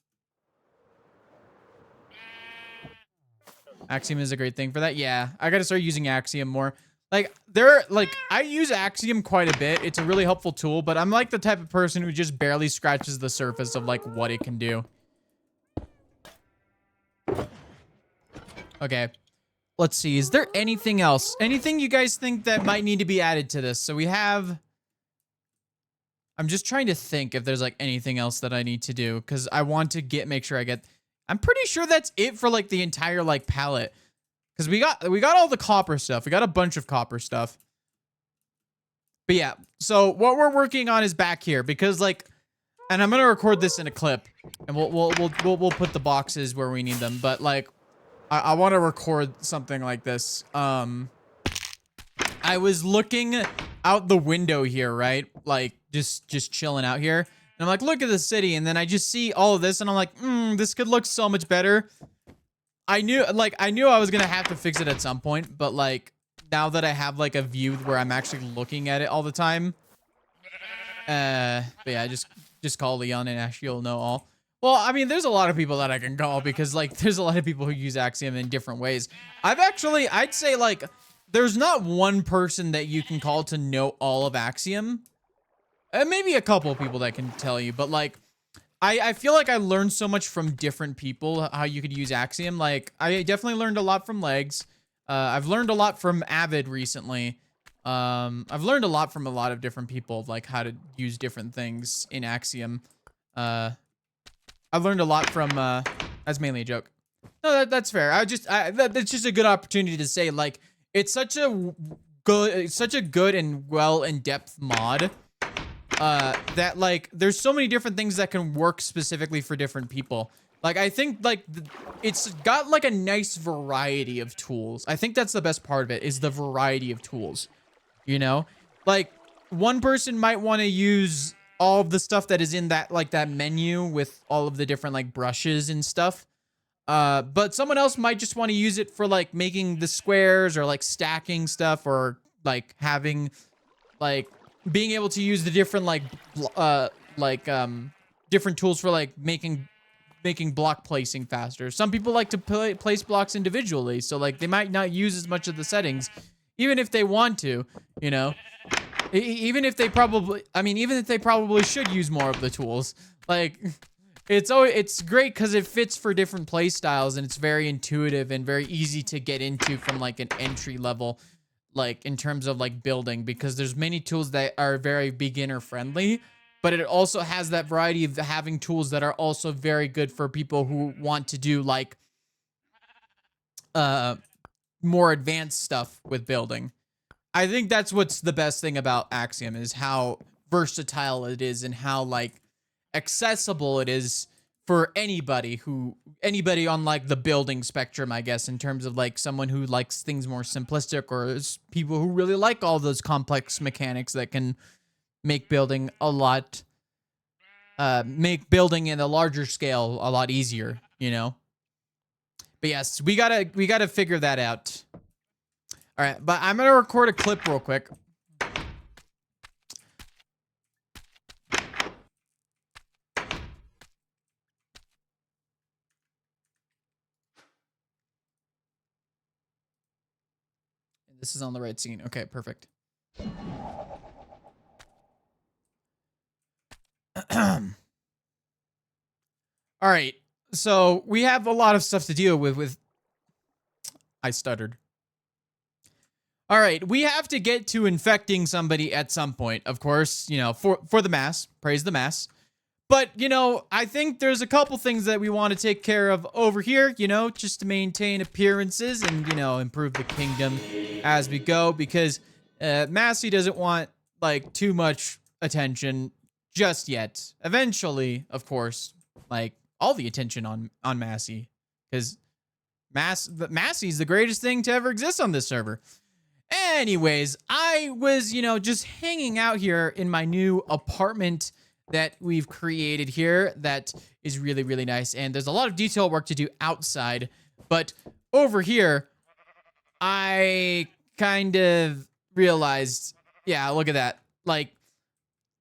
S1: Axiom is a great thing for that. Yeah, I gotta start using Axiom more. Like, I use Axiom quite a bit. It's a really helpful tool, but I'm like the type of person who just barely scratches the surface of like what it can do. Okay. Let's see. Is there anything else? Anything you guys think that might need to be added to this? So we have... I'm just trying to think if there's like anything else that I need to do, because I want to make sure I get... I'm pretty sure that's it for like the entire like palette. Because we got all the copper stuff. We got a bunch of copper stuff. But yeah, so what we're working on is back here, because like, and I'm gonna record this in a clip, and we'll put the boxes where we need them. But like, I want to record something like this. I was looking out the window here, right? Like just chilling out here, and I'm like, look at the city, and then I just see all of this, and I'm like, this could look so much better. I knew I was gonna have to fix it at some point, but like now that I have like a view where I'm actually looking at it all the time, but yeah, I just just call Leon and Ashley will know all. Well, I mean, there's a lot of people that I can call because, like, there's a lot of people who use Axiom in different ways. I'd say, like, there's not one person that you can call to know all of Axiom. Maybe a couple of people that can tell you, but, like, I feel like I learned so much from different people how you could use Axiom. Like, I definitely learned a lot from Legs. I've learned a lot from Avid recently. I've learned a lot from a lot of different people, like, how to use different things in Axiom. I've learned a lot from, that's mainly a joke. No, that's fair. That's just a good opportunity to say, like, it's such a good and well in-depth mod, that, like, there's so many different things that can work specifically for different people. Like, I think, like, it's got, like, a nice variety of tools. I think that's the best part of it, is the variety of tools, you know? Like, one person might want to use all of the stuff that is in that, like, that menu with all of the different, like, brushes and stuff. But someone else might just want to use it for, like, making the squares or, like, stacking stuff or, like, having, like, being able to use the different, like, different tools for, like, making block placing faster. Some people like to place blocks individually, so, like, they might not use as much of the settings, even if they want to, you know? Even if they probably should use more of the tools. Like, it's great because it fits for different play styles, and it's very intuitive and very easy to get into from, like, an entry level, like, in terms of, like, building, because there's many tools that are very beginner friendly, but it also has that variety of having tools that are also very good for people who want to do, like, more advanced stuff with building. I think that's what's the best thing about Axiom, is how versatile it is and how, like, accessible it is for anybody on, like, the building spectrum, I guess, in terms of, like, someone who likes things more simplistic, or people who really like all those complex mechanics that can make building in a larger scale a lot easier, you know? But yes, we gotta figure that out. All right, but I'm gonna record a clip real quick. This is on the right scene. Okay, perfect. All right, so we have a lot of stuff to deal with. I stuttered. All right, we have to get to infecting somebody at some point, of course, you know, for the mass. Praise the mass. But, you know, I think there's a couple things that we want to take care of over here, you know, just to maintain appearances and, you know, improve the kingdom as we go, because Massey doesn't want, like, too much attention just yet. Eventually, of course, like, all the attention on Massey, because Massey's the greatest thing to ever exist on this server. Anyways, I was, you know, just hanging out here in my new apartment that we've created here that is really, really nice. And there's a lot of detail work to do outside. But over here, I kind of realized, yeah, look at that. Like,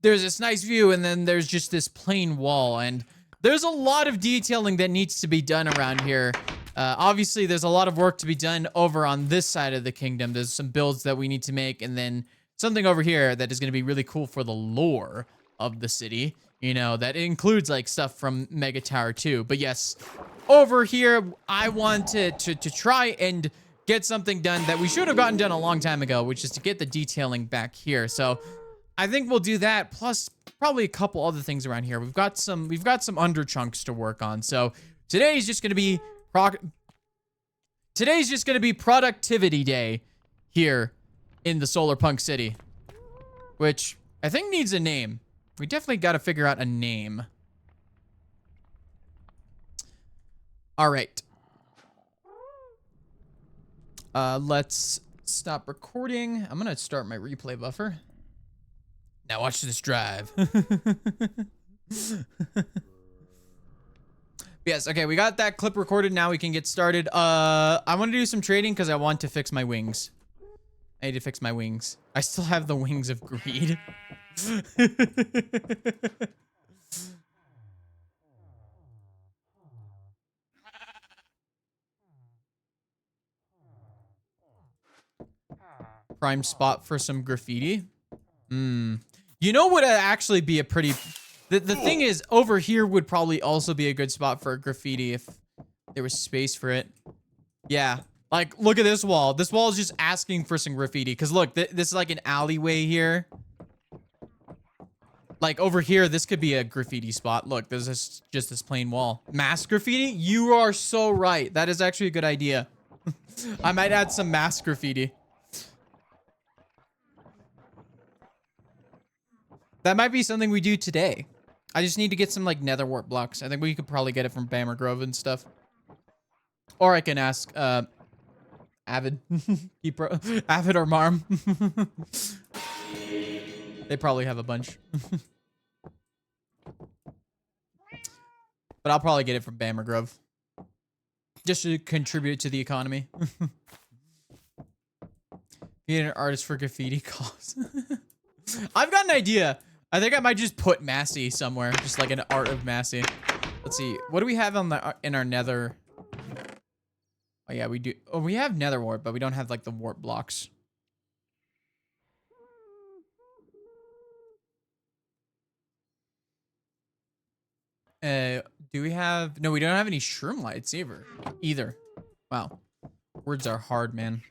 S1: there's this nice view, and then there's just this plain wall. And there's a lot of detailing that needs to be done around here. Obviously, there's a lot of work to be done over on this side of the kingdom. There's some builds that we need to make, and then something over here that is going to be really cool for the lore of the city. You know, that includes, like, stuff from Mega Tower 2. But yes, over here, I wanted to try and get something done that we should have gotten done a long time ago, which is to get the detailing back here. So I think we'll do that, plus probably a couple other things around here. We've got some under chunks to work on. So today's just going to be productivity day here in the Solar Punk City, which I think needs a name. We definitely got to figure out a name. All right. Let's stop recording. I'm going to start my replay buffer. Now watch this drive. Yes, okay, we got that clip recorded. Now we can get started. I want to do some trading because I want to fix my wings. I need to fix my wings. I still have the wings of greed. Prime spot for some graffiti. You know what would actually be a pretty... The thing is, over here would probably also be a good spot for a graffiti if there was space for it. Yeah. Like, look at this wall. This wall is just asking for some graffiti. Because look, this is like an alleyway here. Like, over here, this could be a graffiti spot. Look, there's just this plain wall. Mass graffiti? You are so right. That is actually a good idea. I might add some mass graffiti. That might be something we do today. I just need to get some, like, nether wart blocks. I think we could probably get it from Bammer Grove and stuff. Or I can ask, Avid. Avid or Marm. They probably have a bunch. But I'll probably get it from Bammer Grove. Just to contribute to the economy. Need an artist for graffiti calls. I've got an idea. I think I might just put Massey somewhere. Just like an art of Massey. Let's see. What do we have on the in our nether? Oh yeah, we do. Oh, we have nether wart, but we don't have like the wart blocks. Do we have... No, we don't have any shroom lights either. Wow. Words are hard, man.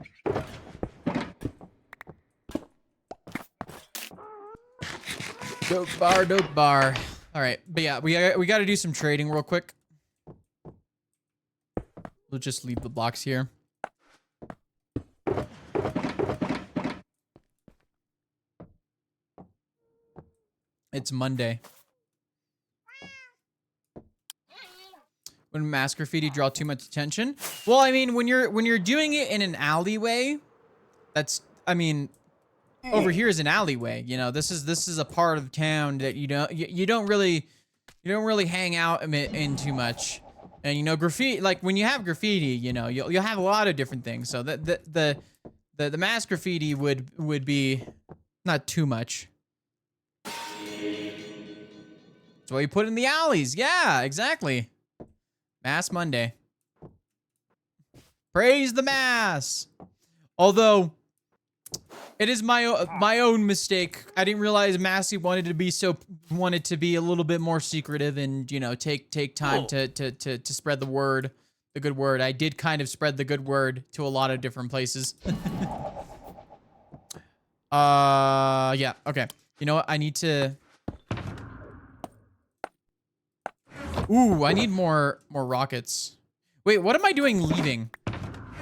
S1: Dope bar, dope bar. All right, but yeah, we got to do some trading real quick. We'll just leave the blocks here. It's Monday. When mass graffiti draw too much attention? Well, I mean, when you're doing it in an alleyway, that's... I mean... Over here is an alleyway, you know. This is a part of town that you don't really hang out in too much. And you know, graffiti, like when you have graffiti, you know, you'll have a lot of different things. So the mass graffiti would be not too much. That's why you put in the alleys. Yeah, exactly. Mass Monday. Praise the mass. Although it is my own mistake. I didn't realize Massey wanted to be a little bit more secretive and, you know, take time to spread the word, the good word. I did kind of spread the good word to a lot of different places. Yeah, okay. You know what? I need to... Ooh, I need more rockets. Wait, what am I doing leaving?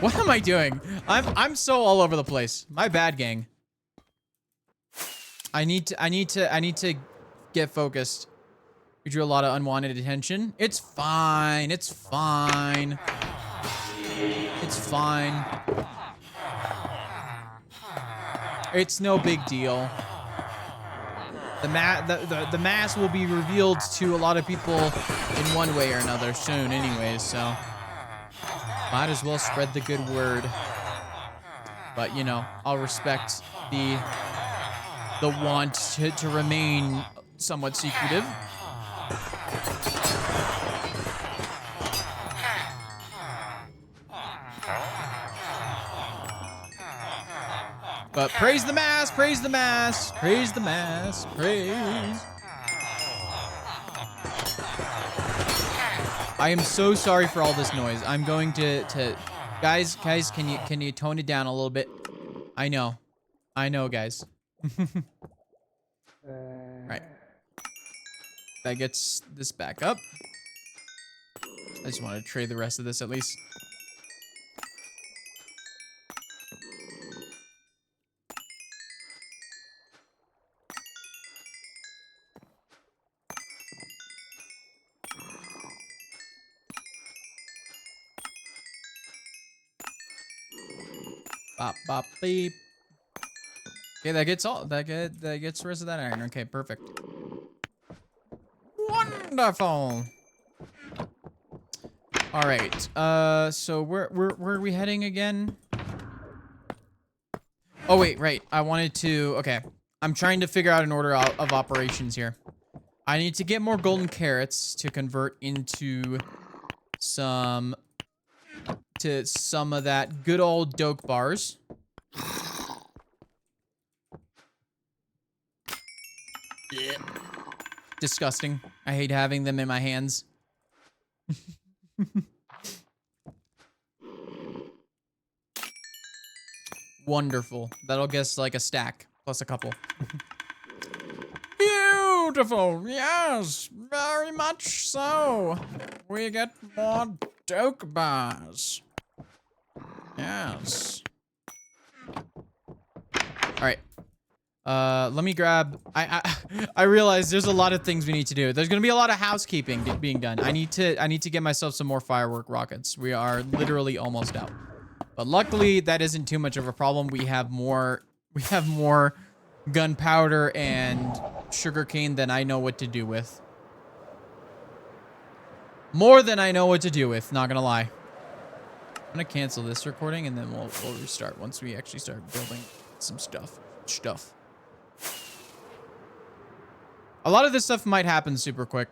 S1: What am I doing? I'm so all over the place. My bad, gang. I need to get focused. We drew a lot of unwanted attention. It's fine. It's fine. It's fine. It's no big deal. The mass will be revealed to a lot of people in one way or another soon anyways, so might as well spread the good word. But, you know, I'll respect the want to remain somewhat secretive. But praise the mass, praise the mass, praise the mass, praise. I am so sorry for all this noise. I'm going to guys, can you tone it down a little bit? I know, guys. Right. That gets this back up. I just want to trade the rest of this at least. Bop, bop, beep. Okay, that gets the rest of that iron. Okay, perfect. Wonderful. All right. So where are we heading again? Oh wait, right. I wanted to. Okay, I'm trying to figure out an order of operations here. I need to get more golden carrots to convert into some of that good old doke bars. Disgusting. I hate having them in my hands. Wonderful. That'll get us like a stack plus a couple. Beautiful. Yes, very much so. We get more doke bars. Yes. All right. Let me grab. I realize there's a lot of things we need to do. There's gonna be a lot of housekeeping being done. I need to get myself some more firework rockets. We are literally almost out. But luckily, that isn't too much of a problem. We have more gunpowder and sugarcane than I know what to do with. More than I know what to do with, not gonna lie. I'm gonna cancel this recording and then we'll restart once we actually start building some stuff. A lot of this stuff might happen super quick.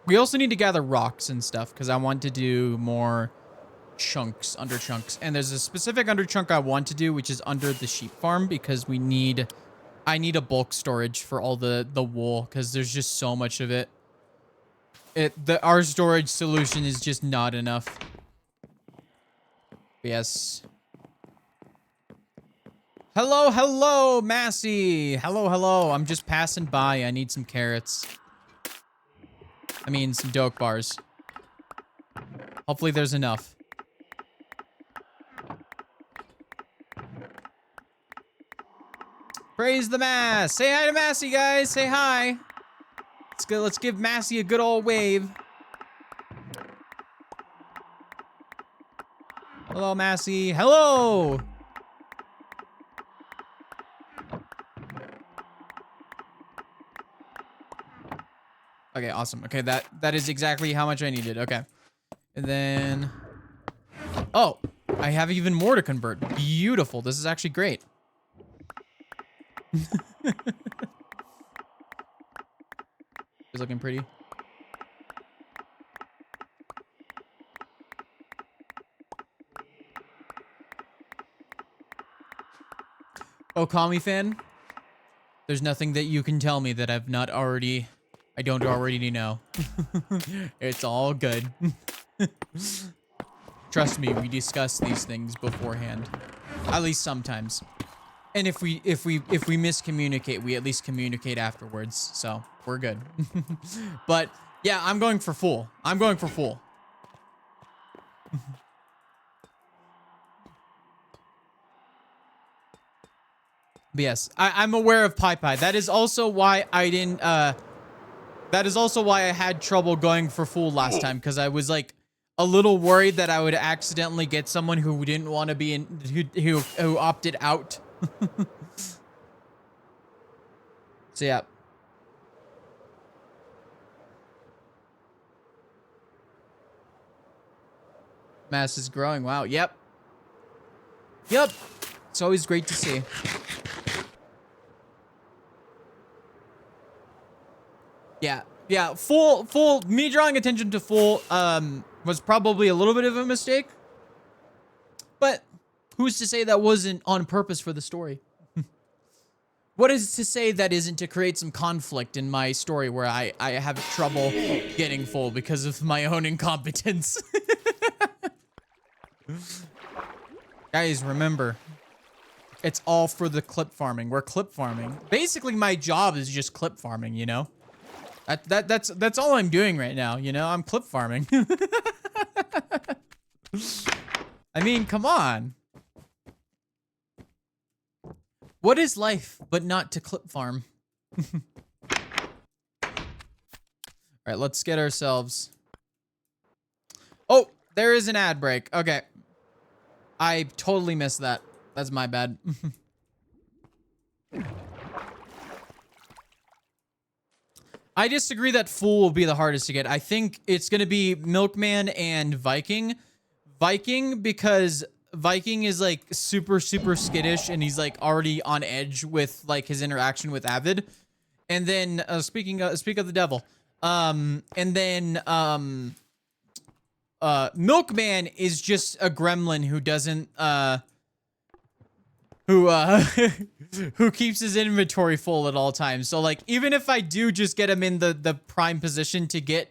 S1: We also need to gather rocks and stuff because I want to do more chunks, under chunks. And there's a specific under chunk I want to do, which is under the sheep farm because I need a bulk storage for all the wool because there's just so much of it. Our storage solution is just not enough. Yes. Hello, Massey. Hello. I'm just passing by. I need some carrots. I mean, some doke bars. Hopefully there's enough. Praise the Mass. Say hi to Massey, guys. Say hi. Let's give Massey a good old wave. Hello, Massey. Hello. Okay, awesome. Okay, that is exactly how much I needed. Okay. And then... Oh, I have even more to convert. Beautiful. This is actually great. It's looking pretty. Okami fan, there's nothing that you can tell me that I don't already know. It's all good. Trust me, we discuss these things beforehand. At least sometimes. And if we miscommunicate, we at least communicate afterwards. So we're good. But yeah, I'm going for full. But yes, I'm aware of Pai. That is also why I didn't, that is also why I had trouble going for full last time, because I was like a little worried that I would accidentally get someone who didn't want to be in, who opted out. So yeah. Mass is growing. Wow. Yep. It's always great to see. Yeah, full, me drawing attention to full, was probably a little bit of a mistake. But who's to say that wasn't on purpose for the story? What is to say that isn't to create some conflict in my story where I have trouble getting full because of my own incompetence? Guys, remember, it's all for the clip farming. We're clip farming. Basically, my job is just clip farming, you know? That's all I'm doing right now, you know? I'm clip farming. I mean, come on. What is life but not to clip farm? All right, let's get ourselves... Oh, there is an ad break. Okay. I totally missed that. That's my bad. I disagree that Fool will be the hardest to get. I think it's going to be Milkman and Viking. Viking, because Viking is like super skittish and he's like already on edge with like his interaction with Avid. And then speak of the devil. And then Milkman is just a gremlin who who who keeps his inventory full at all times. So like even if I do just get him in the prime position to get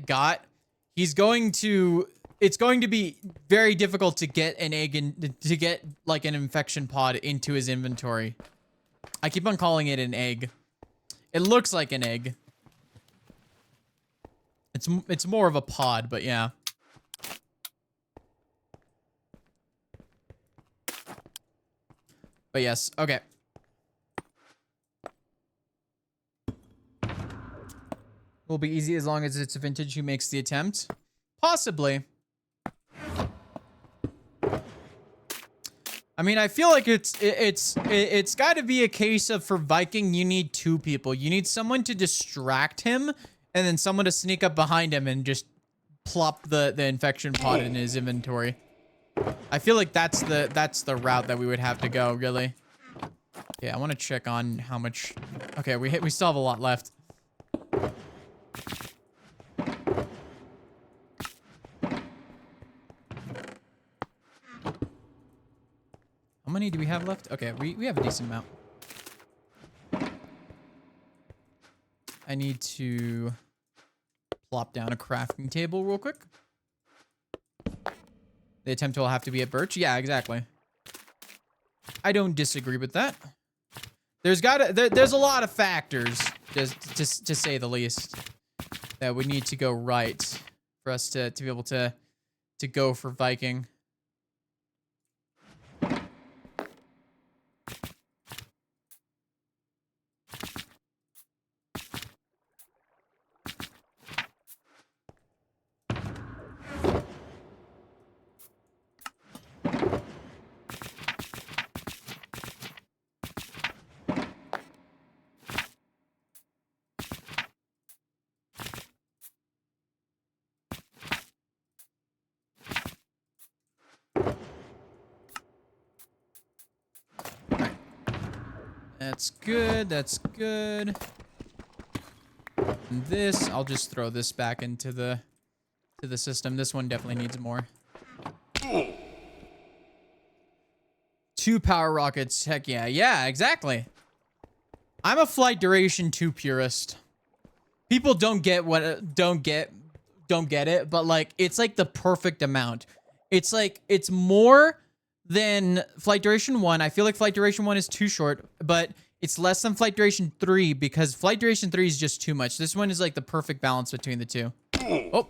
S1: got, it's going to be very difficult to get an egg and to get like an infection pod into his inventory. I keep on calling it an egg. It looks like an egg. It's more of a pod, but yeah. But yes, okay. Will be easy as long as it's a vintage who makes the attempt. Possibly. I mean, I feel like it's got to be a case of for Viking, you need two people. You need someone to distract him, and then someone to sneak up behind him and just plop the infection pod in his inventory. I feel like that's the route that we would have to go, really. Yeah, I want to check on how much. Okay, we still have a lot left. How many do we have left? Okay, we have a decent amount. I need to plop down a crafting table real quick. The attempt will have to be at birch. Yeah, exactly. I don't disagree with that. There's a lot of factors, just to say the least, that would need to go right for us to be able to go for Viking. That's good. That's good. And this, I'll just throw this back into the system. This one definitely needs more. 2 power rockets. Heck yeah. Yeah, exactly. I'm a flight duration 2 purist. People don't get it, but like it's like the perfect amount. It's like it's more than flight duration 1. I feel like flight duration 1 is too short, but it's less than flight duration 3 because flight duration 3 is just too much. This one is like the perfect balance between the two. Oh.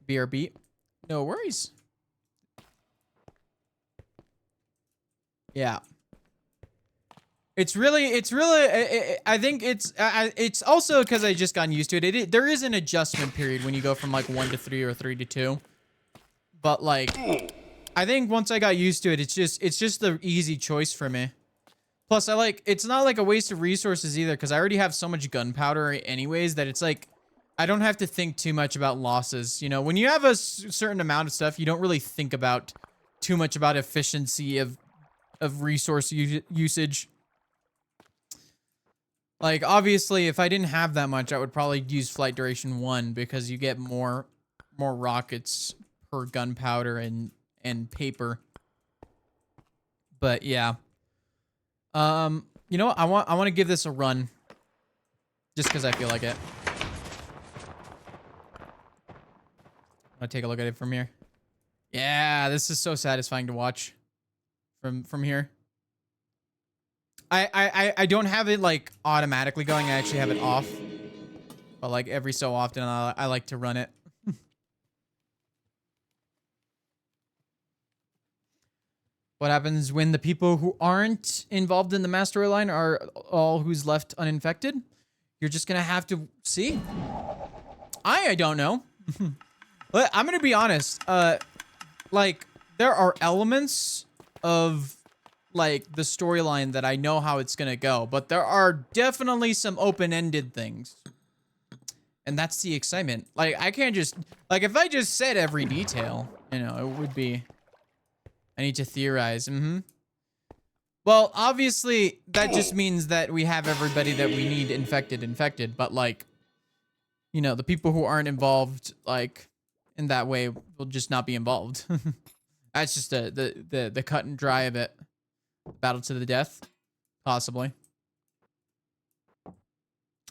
S1: BRB. No worries. Yeah. It's really, I think it's also because I just gotten used to it. There is an adjustment period when you go from like 1 to 3 or 3 to 2. But like, I think once I got used to it, it's just the easy choice for me. Plus, it's not like a waste of resources either, because I already have so much gunpowder anyways that it's like, I don't have to think too much about losses. You know, when you have a certain amount of stuff, you don't really think about too much about efficiency of resource usage. Like, obviously, if I didn't have that much, I would probably use flight duration 1 because you get more rockets per gunpowder and paper. But yeah. You know what? I want to give this a run just because I feel like it. I'll take a look at it from here. Yeah, this is so satisfying to watch from here. I don't have it like automatically going. I actually have it off. But like every so often I like to run it. What happens when the people who aren't involved in the mass storyline are all who's left uninfected? You're just gonna have to see. I don't know. But I'm gonna be honest. Like there are elements of like the storyline that I know how it's gonna go, but there are definitely some open-ended things. And that's the excitement. Like I can't just like if I just said every detail, you know, it would be I need to theorize. Well, obviously that just means that we have everybody that we need infected, but like, you know, the people who aren't involved, like, in that way will just not be involved. That's just the cut and dry of it. Battle to the death, possibly.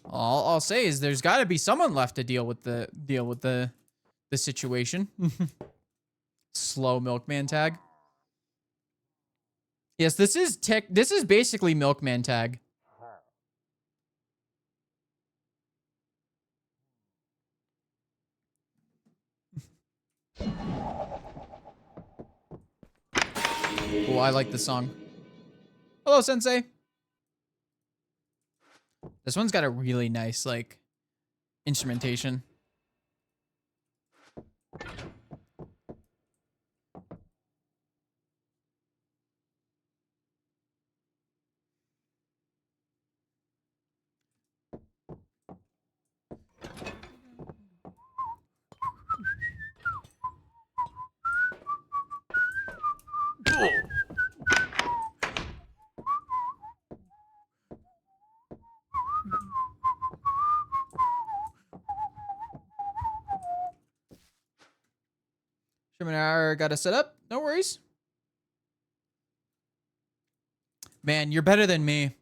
S1: All I'll say is there's got to be someone left to deal with the situation. Slow milkman tag. Yes, this is basically milkman tag. Oh, I like the song. Hello, Sensei. This one's got a really nice, like, instrumentation. Seminar got to set up. No worries. Man, you're better than me.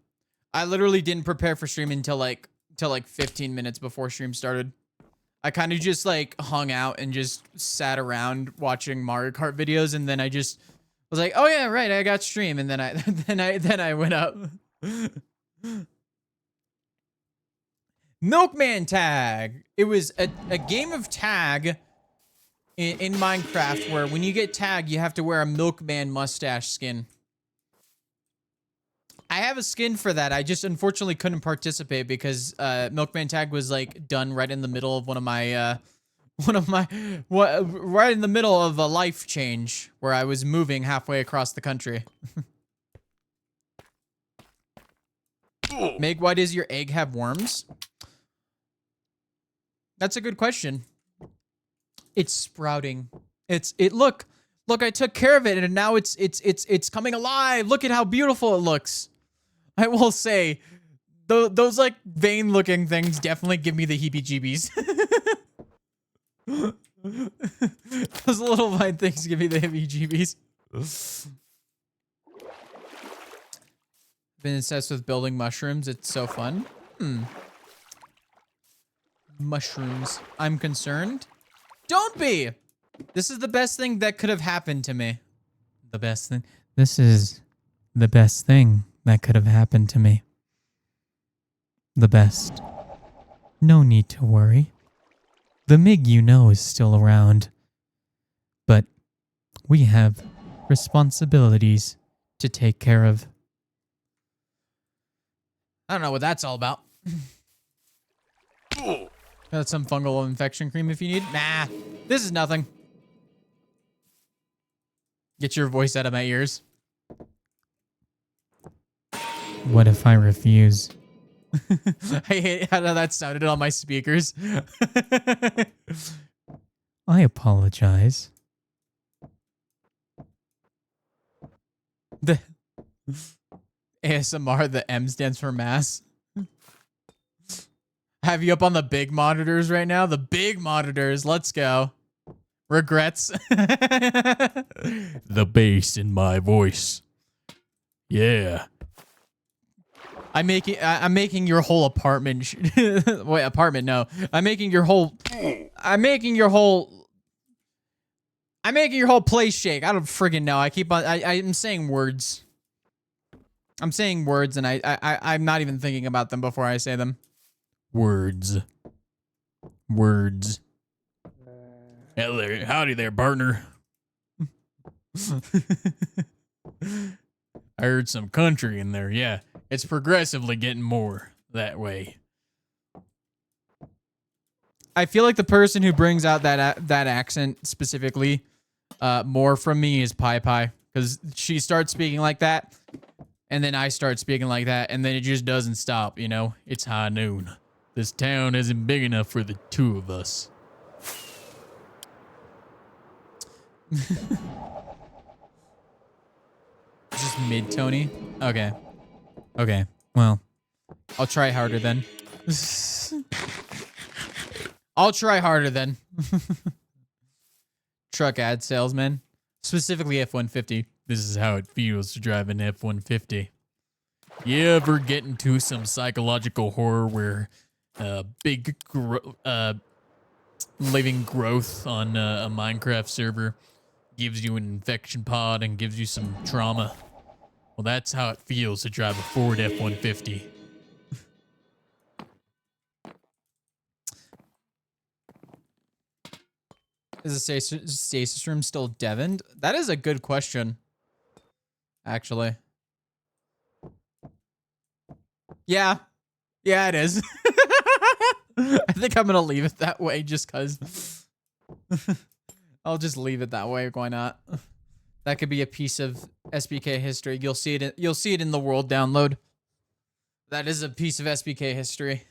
S1: I literally didn't prepare for stream until like 15 minutes before stream started. I kind of just like hung out and just sat around watching Mario Kart videos, and then I just was like, "Oh yeah, right, I got stream," and then I went up. Milkman tag. It was a game of tag in Minecraft where when you get tagged, you have to wear a milkman mustache skin. I have a skin for that. I just unfortunately couldn't participate because milkman tag was like done right in the middle of right in the middle of a life change where I was moving halfway across the country. Meg, why does your egg have worms? That's a good question. It's sprouting. Look, I took care of it and now it's coming alive. Look at how beautiful it looks. I will say, those like vein looking things definitely give me the heebie-jeebies. Those little vine things give me the heebie-jeebies. Been obsessed with building mushrooms. It's so fun. Mushrooms. I'm concerned. Don't be! This is the best thing that could have happened to me. The best thing. This is the best thing that could have happened to me. The best. No need to worry. The Mig you know is still around. But we have responsibilities to take care of. I don't know what that's all about. Got some fungal infection cream if you need. Nah, this is nothing. Get your voice out of my ears. What if I refuse? I hate how that sounded on my speakers. I apologize. The ASMR, the M stands for mass. Have you up on the big monitors right now? The big monitors. Let's go. Regrets. The bass in my voice. Yeah. I'm making your whole apartment. Wait, apartment? No. I'm making your whole place shake. I don't friggin' know. I'm saying words. I'm saying words, and I'm not even thinking about them before I say them. Words. Hello, howdy there, partner. I heard some country in there. Yeah, it's progressively getting more that way. I feel like the person who brings out that accent specifically more from me is Pi Pi, because she starts speaking like that, and then I start speaking like that, and then it just doesn't stop. You know, it's high noon. This town isn't big enough for the two of us. Just mid-tony? Okay. Okay. Well, I'll try harder then. I'll try harder then. truck ad salesman, specifically F-150. This is how it feels to drive an F-150. You ever get into some psychological horror where big living growth on a Minecraft server gives you an infection pod and gives you some trauma? Well, that's how it feels to drive a Ford F-150. Is the stasis room still deadened? That is a good question, actually. Yeah. Yeah, it is. I think I'm gonna leave it that way just cause. I'll just leave it that way. Why not? That could be a piece of SBK history. You'll see it in the world download. That is a piece of SBK history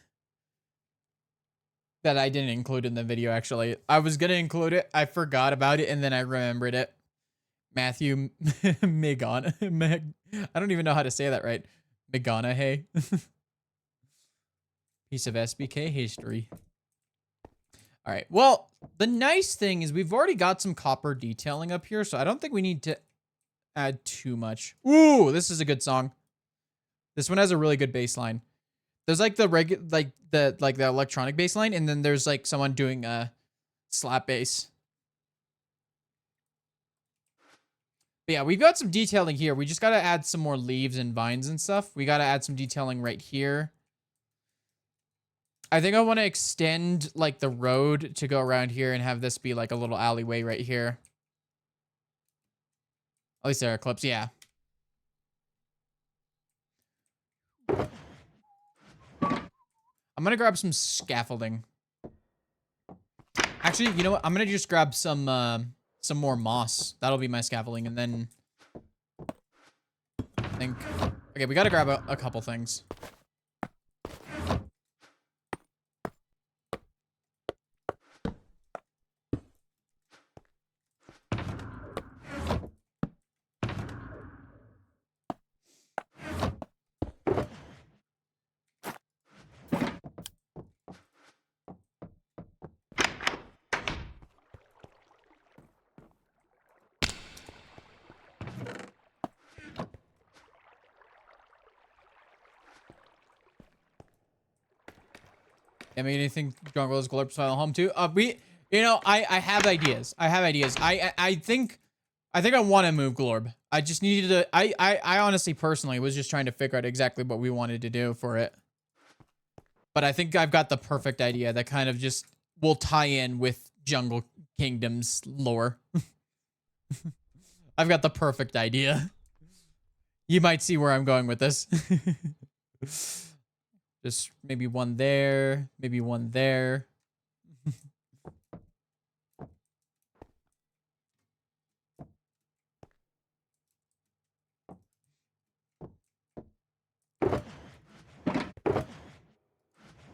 S1: that I didn't include in the video, actually. I was gonna include it. I forgot about it, and then I remembered it. Matthew Megan. I don't even know how to say that right. McGonaghy. Piece of SBK history. All right. Well, the nice thing is we've already got some copper detailing up here, so I don't think we need to add too much. Ooh, this is a good song. This one has a really good bass line. There's like the the electronic bass line, and then there's like someone doing a slap bass. But yeah, we've got some detailing here. We just got to add some more leaves and vines and stuff. We got to add some detailing right here. I think I want to extend like the road to go around here and have this be like a little alleyway right here. At least there are clips, yeah. I'm gonna grab some scaffolding. Actually, you know what? I'm gonna just grab some more moss. That'll be my scaffolding, and then I think. Okay, we gotta grab a couple things. I mean, anything Jungle's Glorp style home too? I have ideas. I think I want to move Glorb. I just needed to. I honestly, personally, was just trying to figure out exactly what we wanted to do for it. But I think I've got the perfect idea that kind of just will tie in with Jungle Kingdom's lore. I've got the perfect idea. You might see where I'm going with this. Just maybe one there, maybe one there.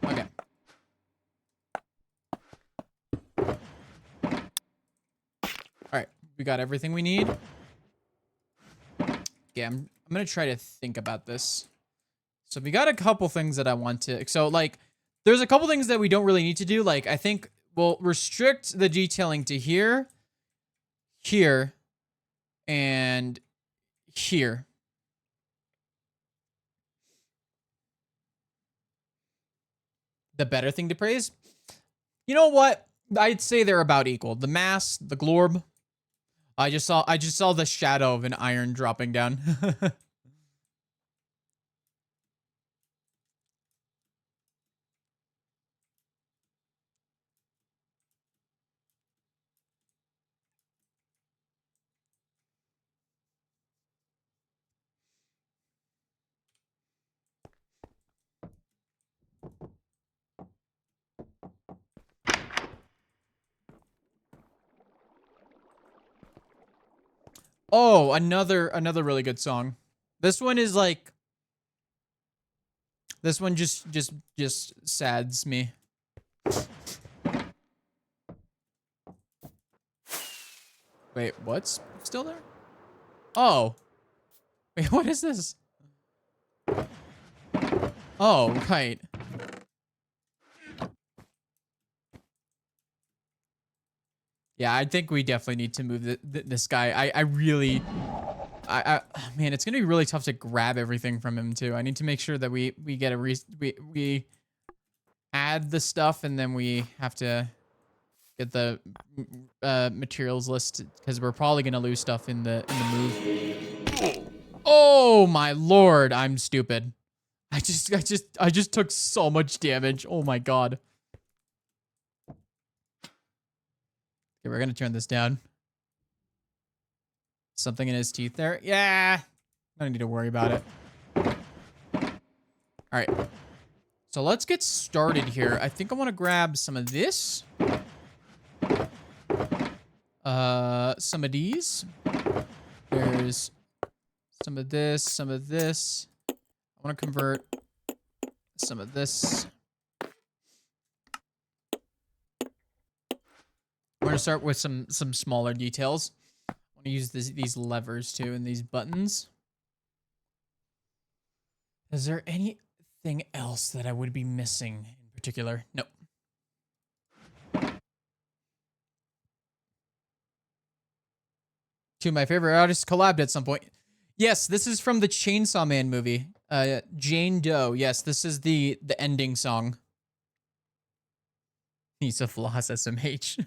S1: Okay. All right, we got everything we need. Yeah, I'm gonna try to think about this. So we got a couple things that I want to. So like, there's a couple things that we don't really need to do. Like, I think we'll restrict the detailing to here, here, and here. The better thing to praise? You know what? I'd say they're about equal. The mass, the glorb. I just saw the shadow of an iron dropping down. Oh, another really good song. This one is like, this one just sads me. Wait, what's still there? Oh. Wait, what is this? Oh, right. Yeah, I think we definitely need to move this guy. I really, man, it's gonna be really tough to grab everything from him too. I need to make sure that we get a we add the stuff, and then we have to get the materials list because we're probably gonna lose stuff in the move. Oh my lord, I'm stupid. I just took so much damage. Oh my god. Okay, we're gonna turn this down. Something in his teeth there. Yeah. I don't need to worry about it. All right. So let's get started here. I think I want to grab some of this. Some of these. There's some of this, some of this. I want to convert some of this. We're gonna start with some smaller details. I want to use these levers too and these buttons. Is there anything else that I would be missing in particular? Nope. Two of my favorite artists collabed at some point. Yes, this is from the Chainsaw Man movie. Jane Doe. Yes, this is the ending song. He's a floss SMH.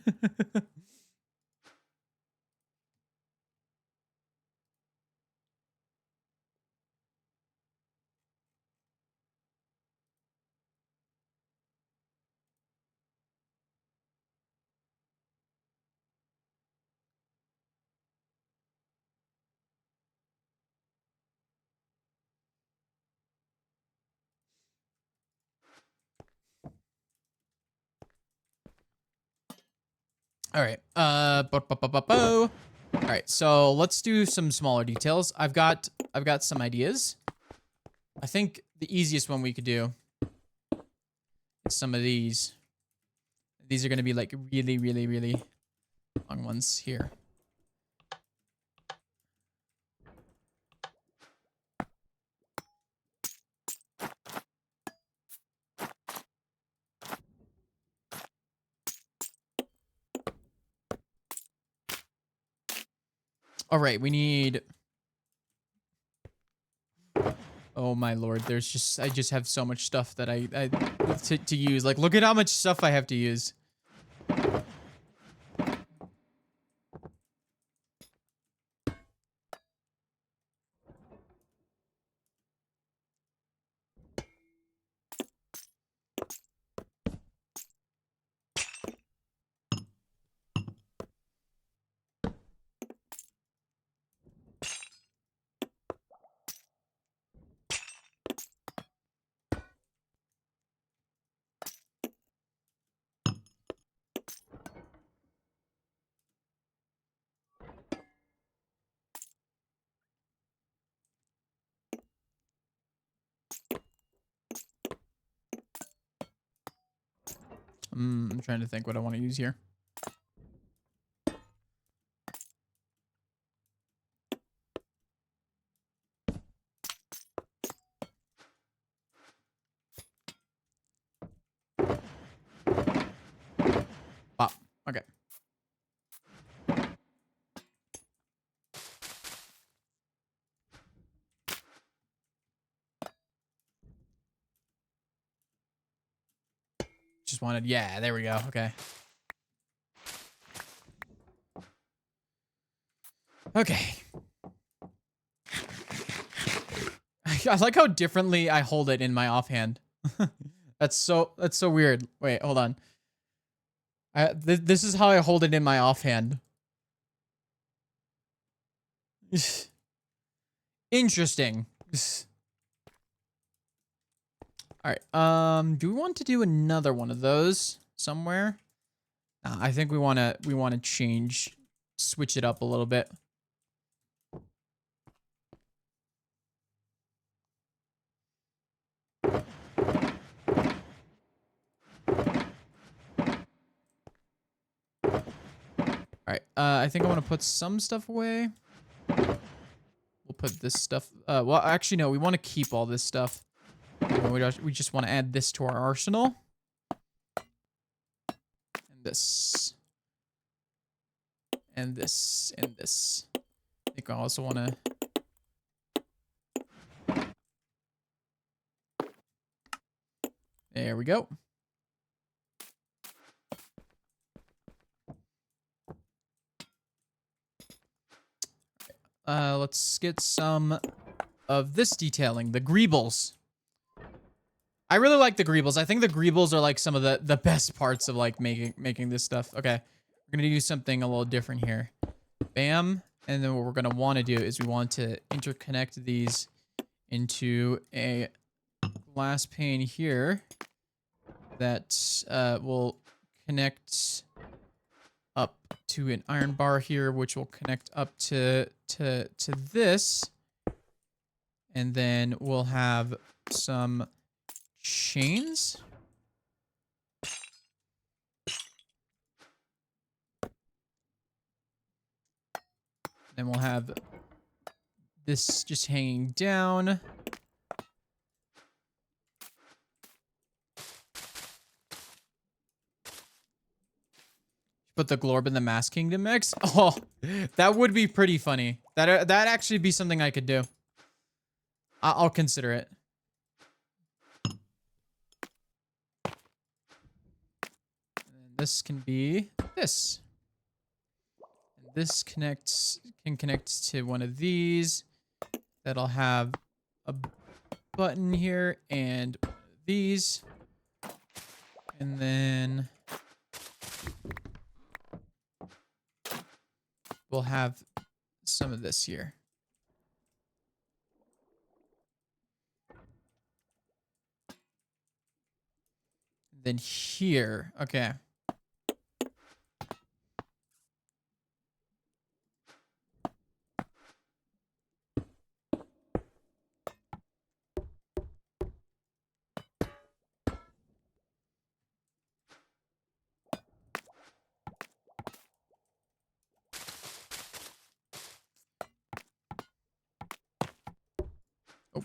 S1: All right. All right. So let's do some smaller details. I've got some ideas. I think the easiest one we could do is some of these. These are going to be like really, really, really long ones here. All right, we need. Oh my lord, I just have so much stuff that I to use. Like, look at how much stuff I have to use. I'm trying to think what I want to use here. Wow. Okay. Just wanted, yeah, there we go. Okay. Okay. I like how differently I hold it in my offhand. That's so weird. Wait, hold on. This is how I hold it in my offhand. Interesting. All right. Do we want to do another one of those somewhere? I think we want to switch it up a little bit. All right. I think I want to put some stuff away. We'll put this stuff. Well, actually, no. We want to keep all this stuff. We just want to add this to our arsenal. And this. and this, and this. I think I also want to... There we go. Let's get some of this detailing. The greebles. I really like the greebles. I think the greebles are like some of the best parts of like making this stuff. Okay. We're going to do something a little different here. Bam. And then what we're going to want to do is we want to interconnect these into a glass pane here that will connect up to an iron bar here, which will connect up to this. And then we'll have some chains. Then we'll have this just hanging down. Put the Glorb in the Mass Kingdom mix. Oh, that would be pretty funny. That'd actually be something I could do. I'll consider it. And this can be this. And this can connect to one of these. That'll have a button here and these. And then we'll have some of this here. Then here, okay. Oh.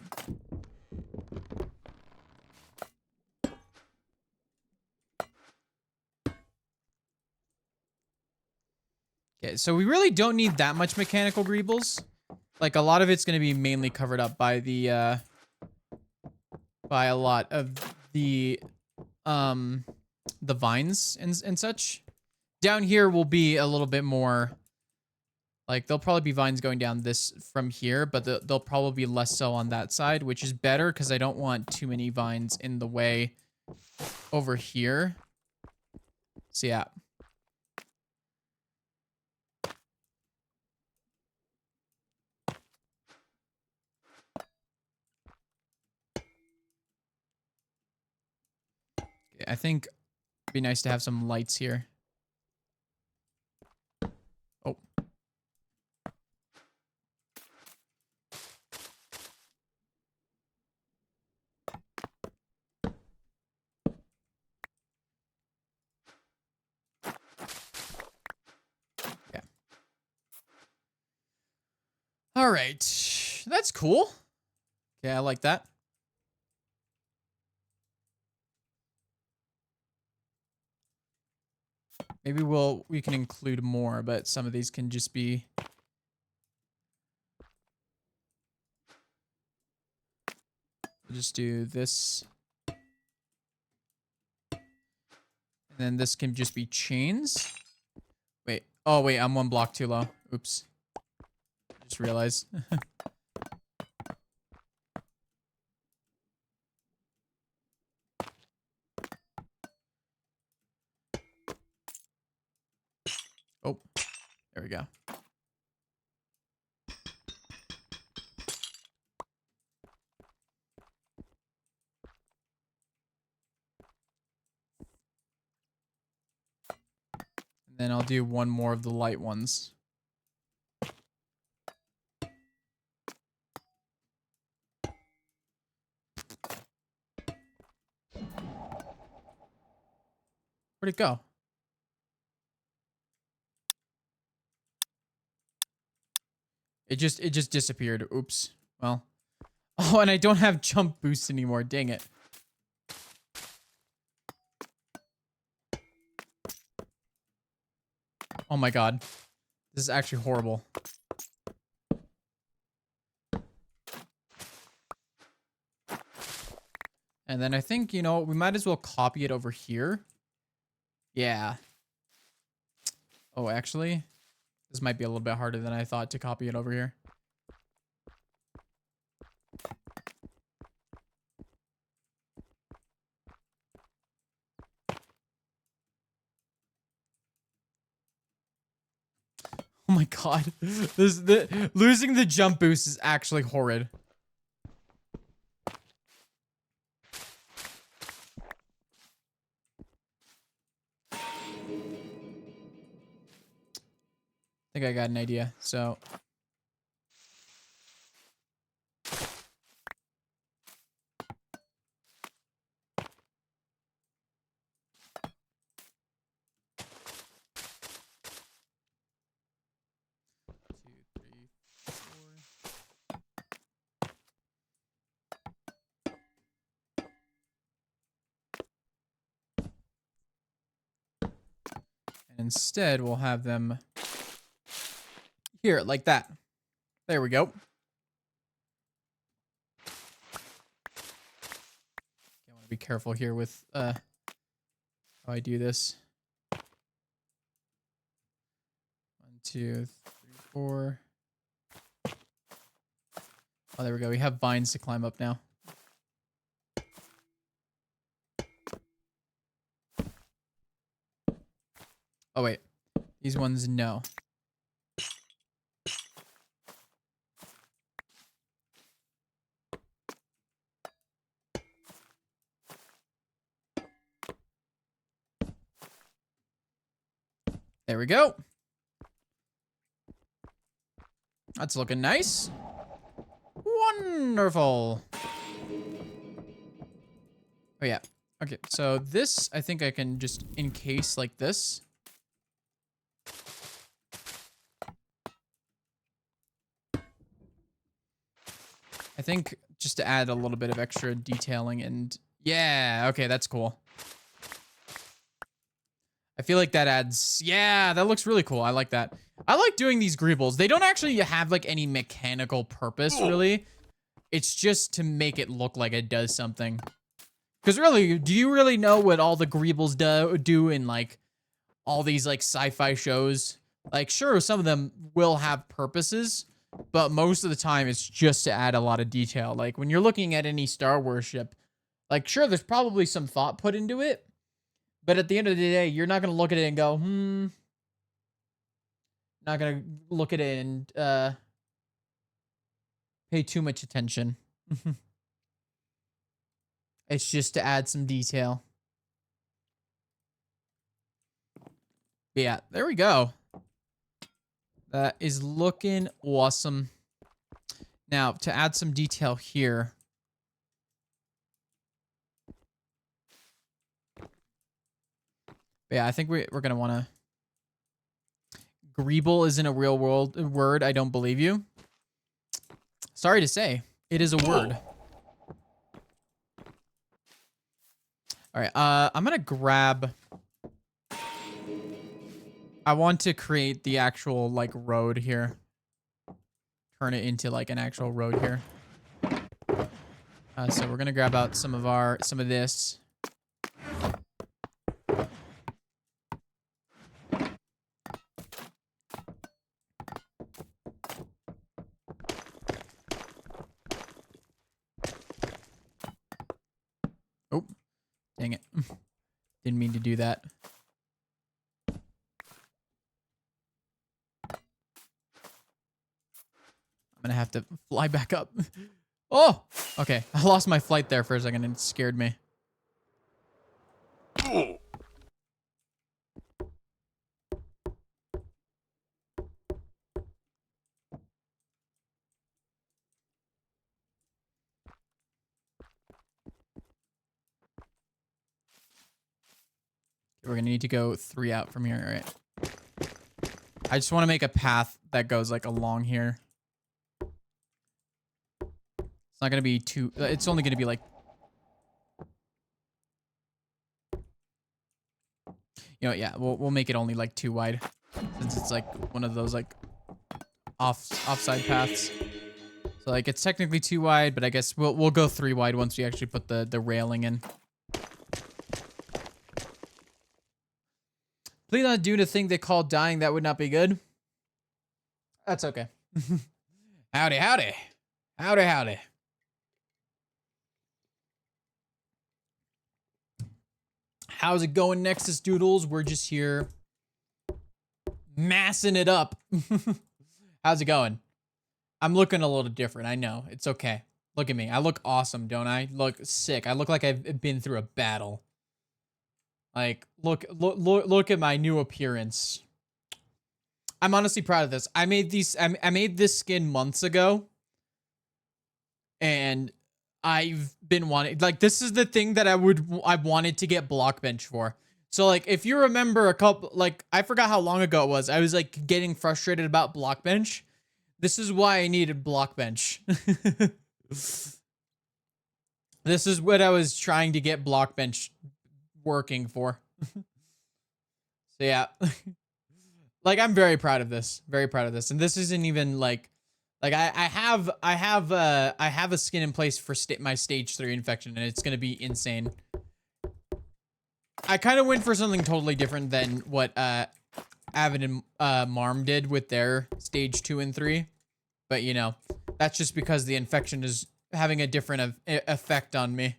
S1: Okay, so we really don't need that much mechanical greebles. Like, a lot of it's going to be mainly covered up by the, by a lot of the vines and such. Down here will be a little bit more, like, there'll probably be vines going down this from here, but they'll probably be less so on that side, which is better because I don't want too many vines in the way over here. So, yeah. I think it'd be nice to have some lights here. Oh. Yeah. All right. That's cool. Okay, I like that. Maybe we can include more, but some of these can just be... We'll just do this. And then this can just be chains. Wait. Oh, wait. I'm one block too low. Oops. Just realized. Oh. There we go. And then I'll do one more of the light ones. Where'd it go? It just disappeared. Oops. Well. Oh, and I don't have jump boost anymore. Dang it. Oh my god. This is actually horrible. And then I think, you know, we might as well copy it over here. Yeah. Oh, actually, this might be a little bit harder than I thought to copy it over here. Oh my god. Losing the jump boost is actually horrid. I think I got an idea. So instead, we'll have them here, like that. There we go. I want to be careful here with how I do this. 1, 2, 3, 4. Oh, there we go. We have vines to climb up now. Oh, wait. These ones, no. There we go. That's looking nice. Wonderful. Oh, yeah. Okay, so this, I think I can just encase like this. I think just to add a little bit of extra detailing and yeah, okay, that's cool. I feel like that adds, yeah, that looks really cool. I like that. I like doing these greebles. They don't actually have like any mechanical purpose really. It's just to make it look like it does something. Because really, do you really know what all the greebles do in like all these like sci-fi shows? Like sure, some of them will have purposes, but most of the time it's just to add a lot of detail. Like when you're looking at any Star Wars ship, like sure, there's probably some thought put into it, but at the end of the day, you're not going to look at it and go, not going to look at it and pay too much attention. It's just to add some detail. But yeah, there we go. That is looking awesome. Now, to add some detail here. But yeah, I think we're going to want to... Greeble isn't a real word. I don't believe you. Sorry to say. It is a word. All right. I'm going to grab... I want to create the actual, like, road here. Turn it into, like, an actual road here. So we're going to grab out some of this. Oh, dang it. Didn't mean to do that. I'm gonna have to fly back up. Oh, okay. I lost my flight there for a second and it scared me. We're gonna need to go 3 out from here, all right? I just want to make a path that goes like along here. It's not gonna be too. It's only gonna be like, you know, yeah. We'll make it only like 2 wide. since it's like one of those like offside paths. So like it's technically 2 wide, but I guess we'll go 3 wide once we actually put the railing in. Please not do the thing they call dying. That would not be good. That's okay. Howdy, howdy. Howdy, howdy. How's it going, Nexus Doodles? We're just here massing it up. How's it going? I'm looking a little different. I know. It's okay. Look at me. I look awesome, don't I? Look sick. I look like I've been through a battle. Like, look at my new appearance. I'm honestly proud of this. I made this skin months ago. And I've been wanting, like, this is the thing that I wanted to get Blockbench for. So, like, if you remember a couple, like, I forgot how long ago it was. I was, like, getting frustrated about Blockbench. This is why I needed Blockbench. This is what I was trying to get Blockbench working for. So, yeah. Like, I'm very proud of this. Very proud of this. And this isn't even, like I have a skin in place for my stage 3 infection, and it's gonna be insane. I kind of went for something totally different than what Avid and Marm did with their stage 2 and 3, but you know, that's just because the infection is having a different effect on me.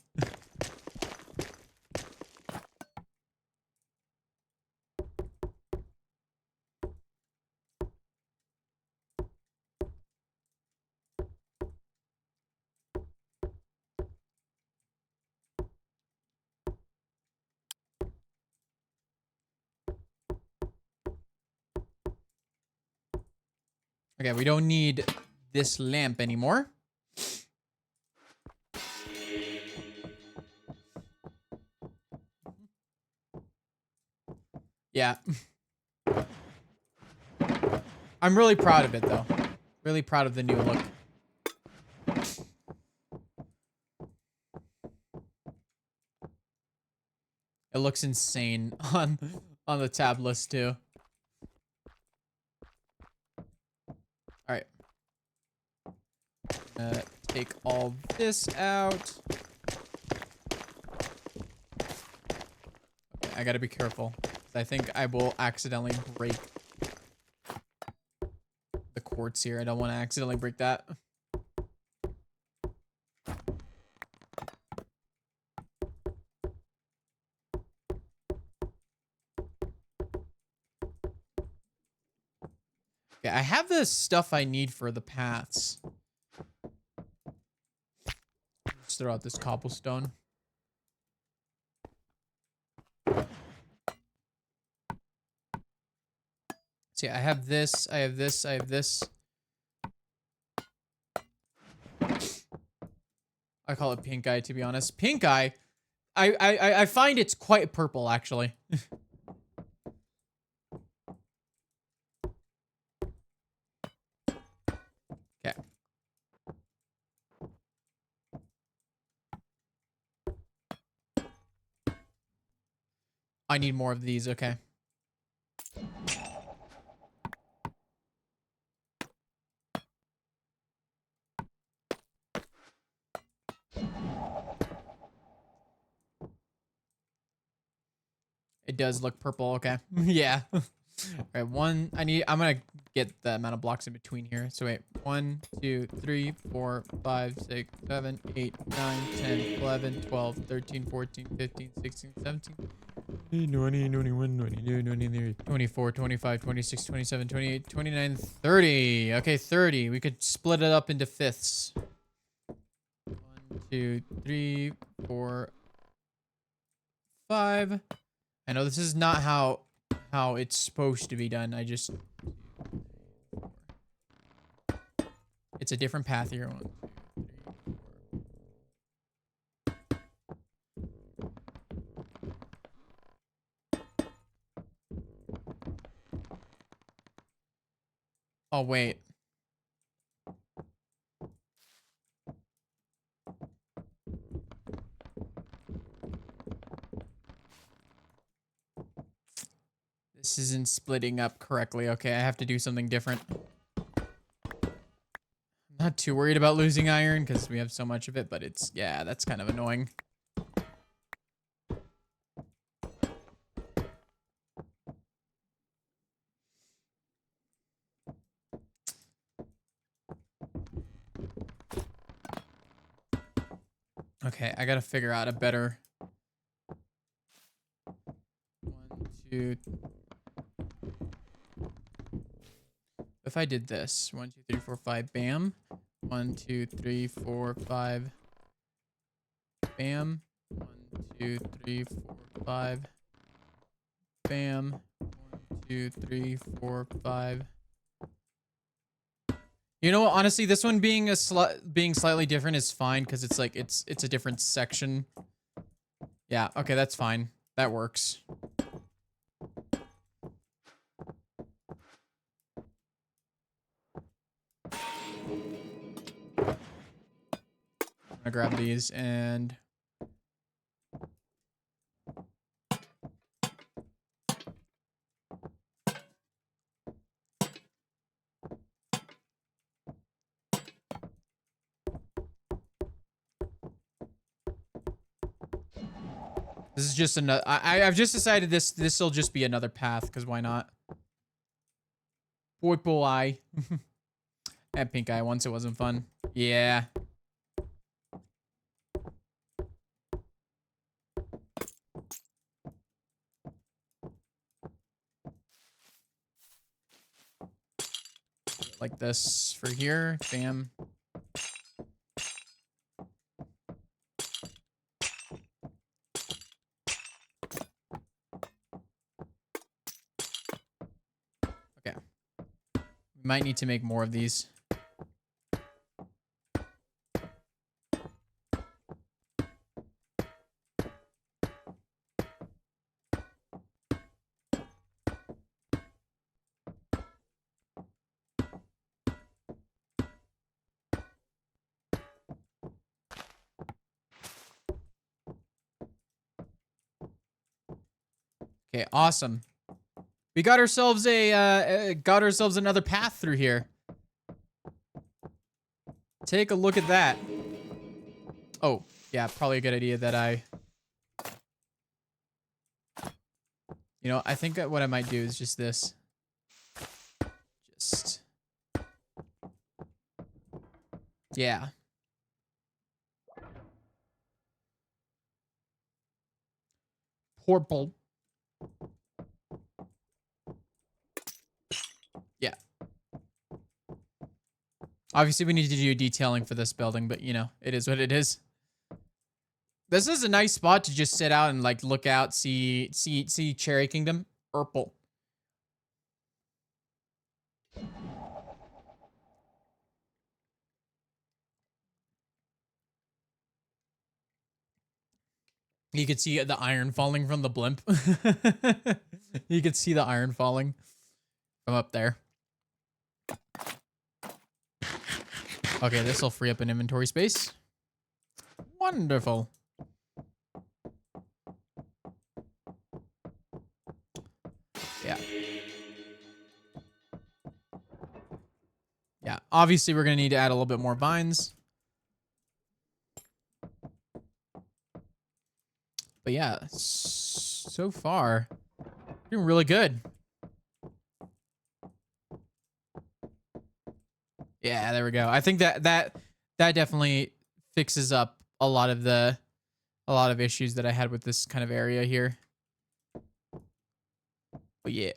S1: Okay, we don't need this lamp anymore. Yeah. I'm really proud of it, though. Really proud of the new look. It looks insane on the tab list, too. Alright. Take all this out. Okay, I gotta be careful. I think I will accidentally break the quartz here. I don't want to accidentally break that. Okay, I have the stuff I need for the paths. Just throw out this cobblestone. See, I have this, I have this, I have this. I call it pink eye, to be honest. Pink eye, I find it's quite purple, actually. Okay. I need more of these, okay. It does look purple, okay. Yeah. Alright, I'm gonna get the amount of blocks in between here. So wait, 1, 2, 3, 4, 5, 6, 7, 8, 9, 10, 11, 12, 13, 14, 15, 16, 17, 20, 21, 22, 23, 24, 25, 26, 27, 28, 29, 30. Okay, 30. We could split it up into fifths. 1, 2, 3, 4, 5. I know this is not how it's supposed to be done. It's a different path here. 1, 2, 3, 4. Oh, wait. This this isn't splitting up correctly. Okay, I have to do something different. I'm not too worried about losing iron because we have so much of it, but it's, yeah, that's kind of annoying. Okay, I gotta figure out a better... 1, 2... If I did this, 1, 2, 3, 4, 5, bam. 1, 2, 3, 4, 5, bam. 1, 2, 3, 4, 5, bam. 1, 2, 3, 4, 5. You know what? Honestly, this one being being slightly different is fine because it's like it's a different section. Yeah. Okay, that's fine. That works. I'm gonna grab these and... This is just another... I've just decided this'll just be another path, because why not? Purple eye. I had pink eye once, it wasn't fun. Yeah. Like this for here. Bam. Okay. We might need to make more of these. Okay, awesome. We got ourselves another path through here. Take a look at that. Oh, yeah, probably a good idea that I... You know, I think that what I might do is just this. Just... Yeah. Purple. Yeah. Obviously, we need to do detailing for this building, but, you know, it is what it is. This is a nice spot to just sit out and, like, look out, see Cherry Kingdom. Purple. You could see the iron falling from the blimp. You could see the iron falling from up there. Okay, this will free up an inventory space. Wonderful. Yeah. Yeah, obviously we're going to need to add a little bit more vines. But yeah, so far, doing really good. Yeah, there we go. I think that definitely fixes up a lot of issues that I had with this kind of area here. But yeah.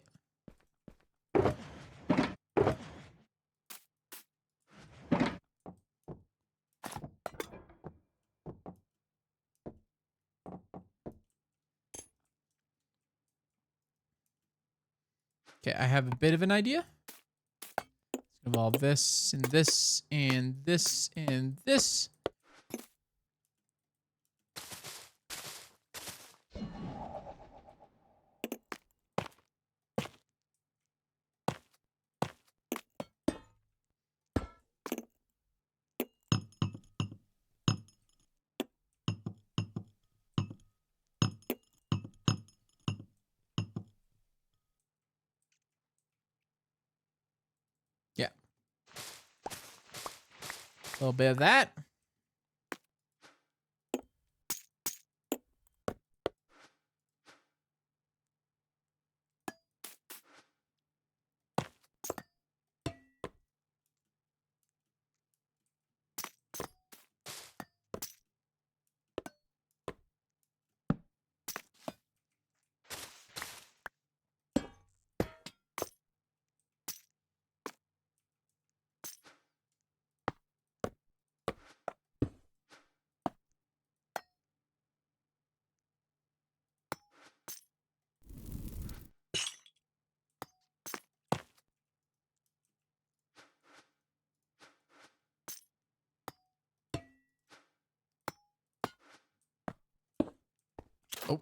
S1: Okay, I have a bit of an idea. Let's involve this and this and this and this. A little bit of that. Oh.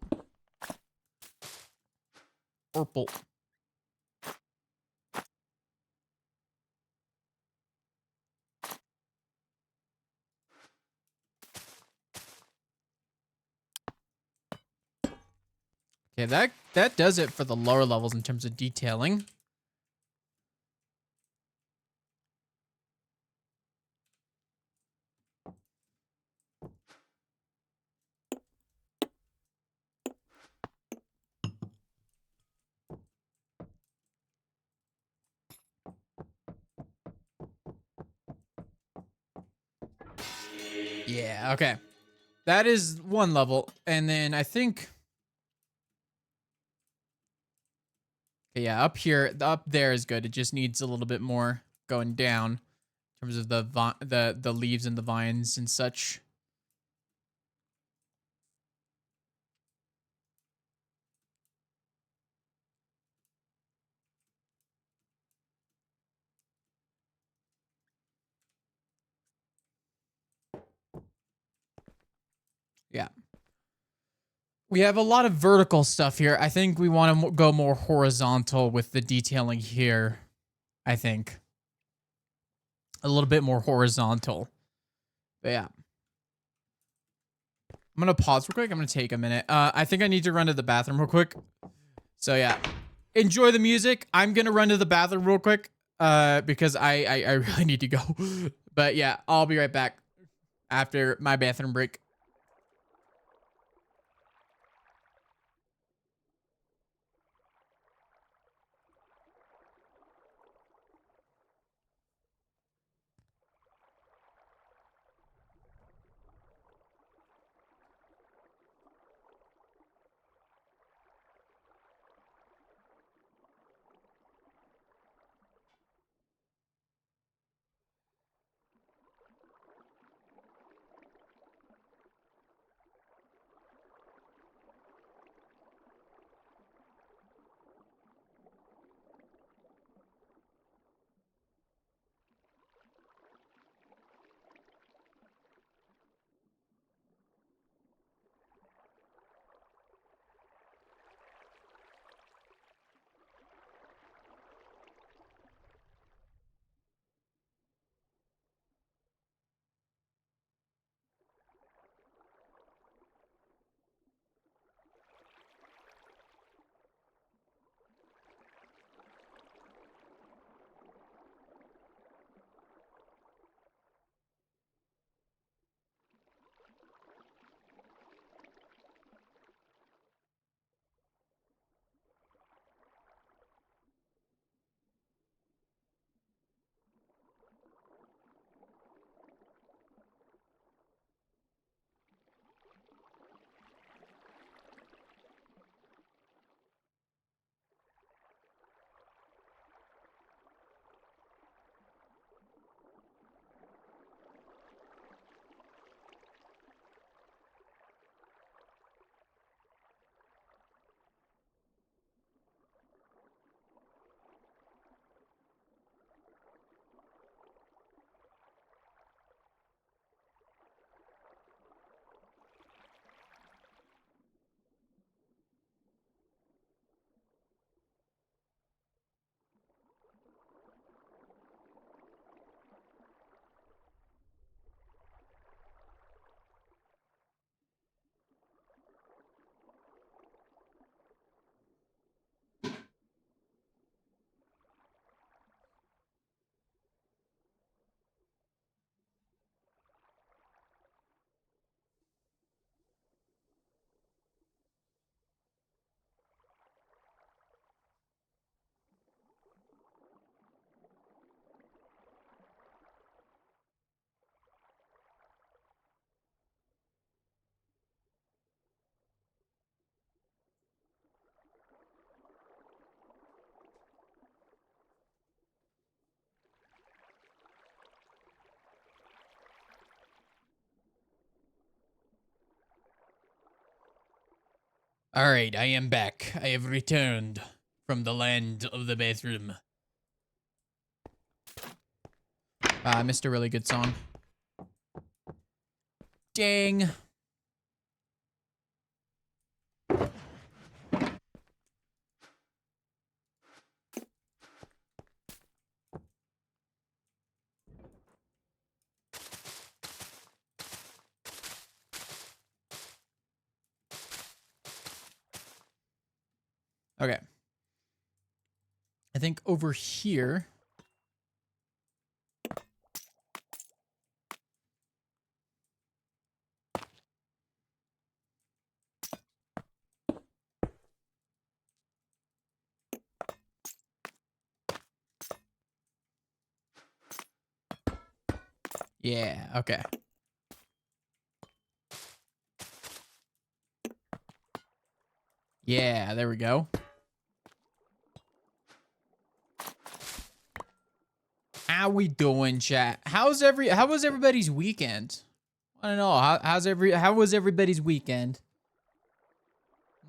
S1: Purple. Okay, that does it for the lower levels in terms of detailing. Yeah, okay. That is one level. And then I think... Okay, yeah, up here, up there is good. It just needs a little bit more going down in terms of the leaves and the vines and such. Yeah. We have a lot of vertical stuff here. I think we want to go more horizontal with the detailing here. I think. A little bit more horizontal. But yeah. I'm going to pause real quick. I'm going to take a minute. I think I need to run to the bathroom real quick. So yeah. Enjoy the music. I'm going to run to the bathroom real quick. Because I really need to go. But yeah, I'll be right back after my bathroom break. All right, I am back. I have returned from the land of the bathroom. I missed a really good song. Dang. Okay. I think over here. Yeah, okay. Yeah, there we go. How we doing, chat? How was everybody's weekend? I don't know. How was everybody's weekend?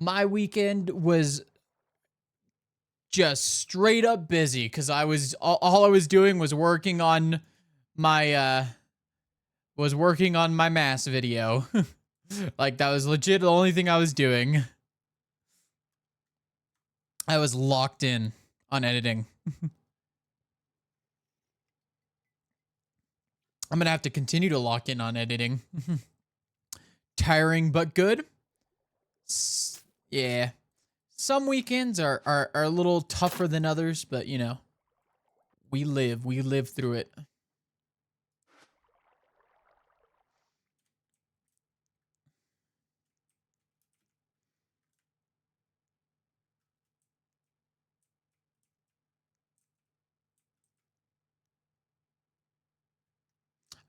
S1: My weekend was just straight up busy because I was all I was doing was working on my mass video. Like that was legit the only thing I was doing. I was locked in on editing. I'm gonna have to continue to lock in on editing. Tiring but good. Yeah. Some weekends are a little tougher than others, but you know, we live through it.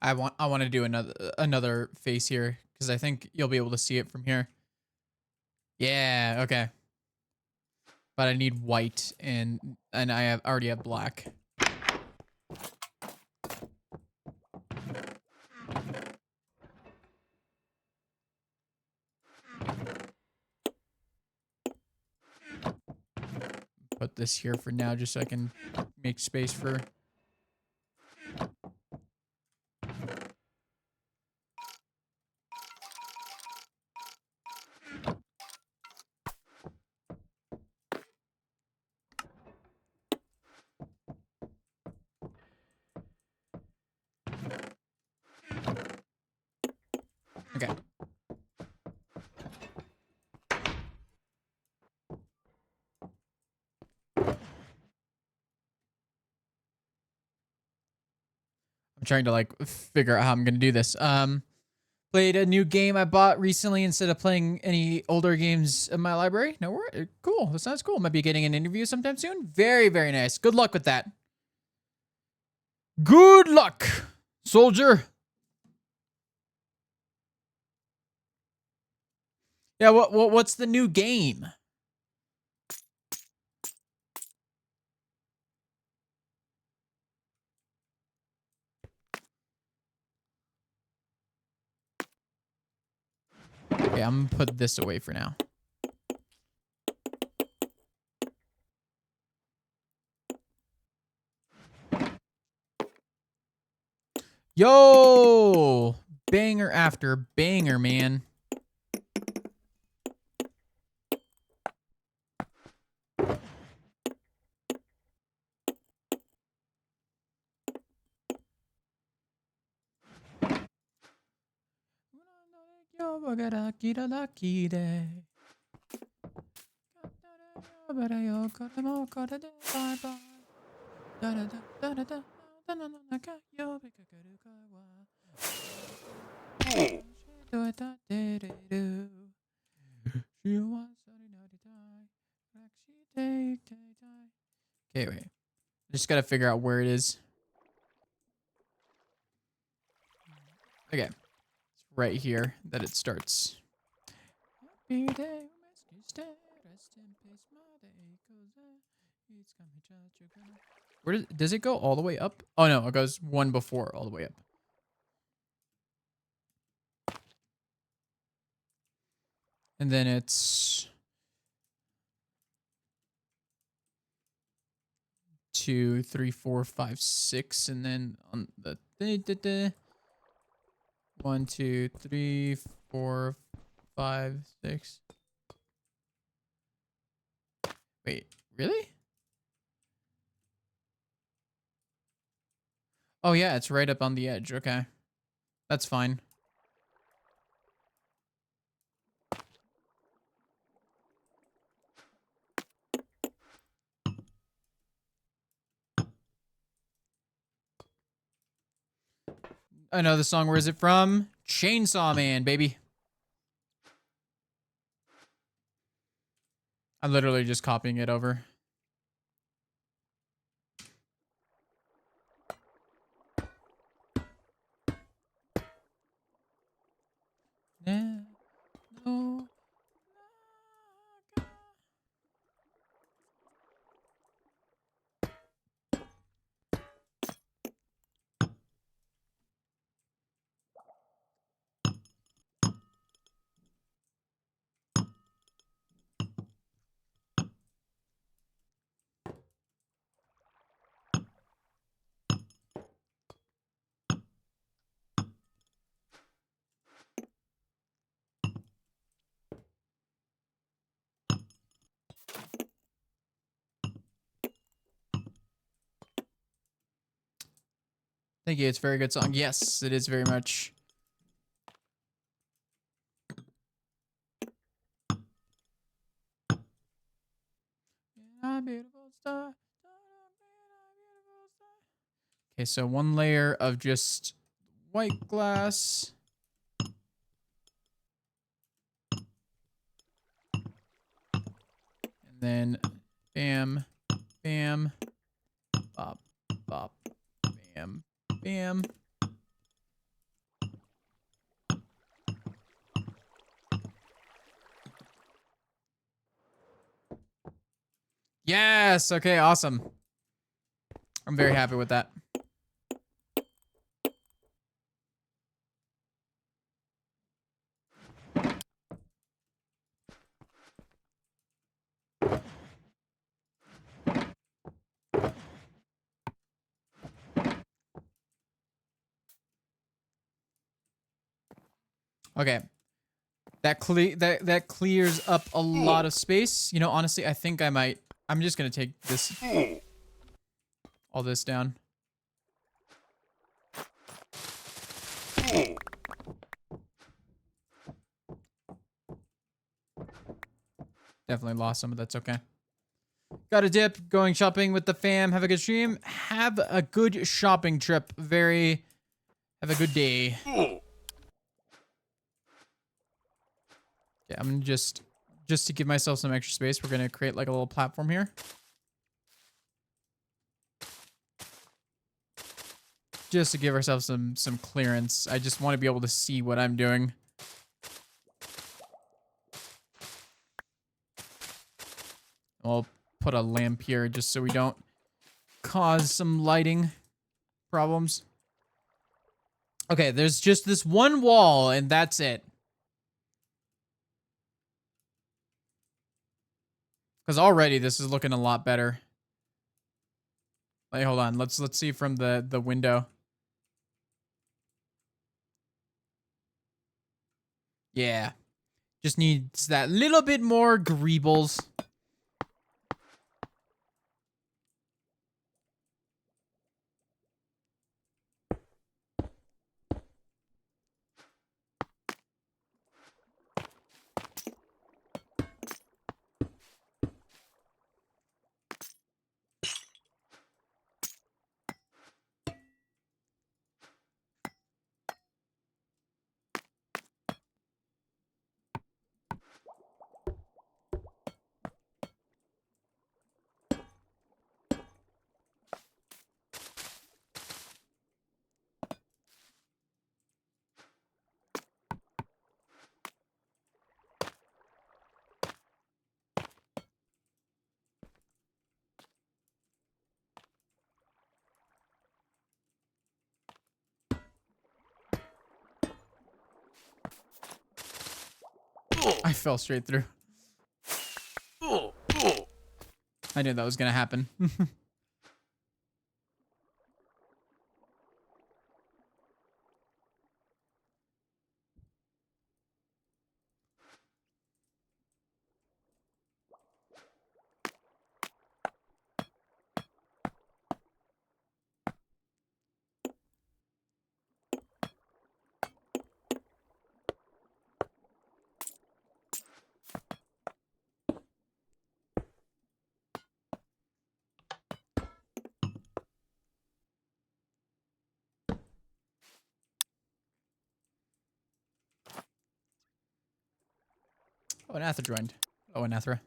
S1: I want to do another face here because I think you'll be able to see it from here. Yeah, okay. But I need white and I already have black. Put this here for now just so I can make space for. Okay. I'm trying to like figure out how I'm gonna do this. Played a new game I bought recently instead of playing any older games in my library. No worries. Cool. That sounds cool. Might be getting an interview sometime soon. Very, very nice. Good luck with that. Good luck, soldier. Yeah, what's the new game? Okay, I'm gonna put this away for now. Yo! Banger after banger, man. Okay, wait. I just gotta figure out where it is. Okay. It's right here that it starts. Where does it go all the way up? Oh no, it goes one before all the way up. And then it's 2, 3, 4, 5, 6, and then on the 1, 2, 3, 4, 5, 6. Wait, really? Oh yeah, it's right up on the edge. Okay, that's fine. I know the song. Where is it from? Chainsaw Man, baby. I'm literally just copying it over. Yeah, no. Thank you. It's a very good song. Yes, it is very much. Okay, so one layer of just white glass. And then bam, bam, bop, bop, bam, bam. Yes, okay, awesome. I'm very happy with that. Okay. That clears up a lot of space. You know, honestly, I think I'm just gonna take this all this down. Definitely lost some, but that's okay. Got a dip, going shopping with the fam. Have a good stream. Have a good shopping trip. Have a good day. Yeah, I'm gonna just to give myself some extra space, we're gonna create like a little platform here. Just to give ourselves some clearance. I just want to be able to see what I'm doing. I'll put a lamp here just so we don't cause some lighting problems. Okay, there's just this one wall and that's it. Because already this is looking a lot better. Wait, hold on. Let's see from the window. Yeah. Just needs that little bit more greebles. I fell straight through. I knew that was gonna happen. Oh, Anathra joined. Oh, Anathra.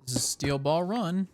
S1: This is Steel Ball Run.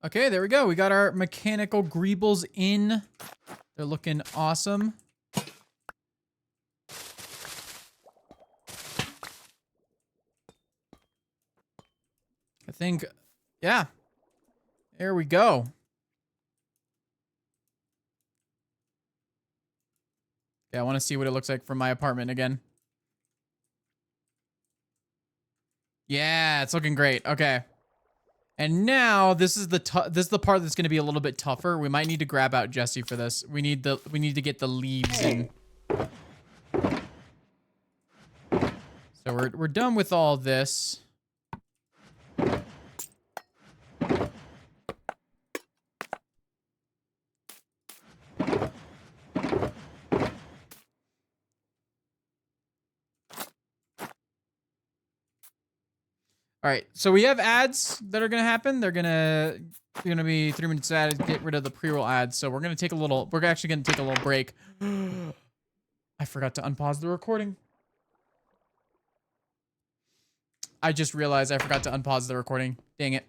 S1: Okay, there we go. We got our mechanical greebles in. They're looking awesome. I think, yeah. There we go. Yeah, I want to see what it looks like from my apartment again. Yeah, it's looking great. Okay. And now this is the part that's going to be a little bit tougher. We might need to grab out Jesse for this. We need to get the leaves in. So we're done with all this. All right, so we have ads that are gonna happen. They're gonna be 3 minutes ads. Get rid of the pre-roll ads. So we're gonna take a little. We're actually gonna take a little break. I forgot to unpause the recording. I just realized I forgot to unpause the recording. Dang it.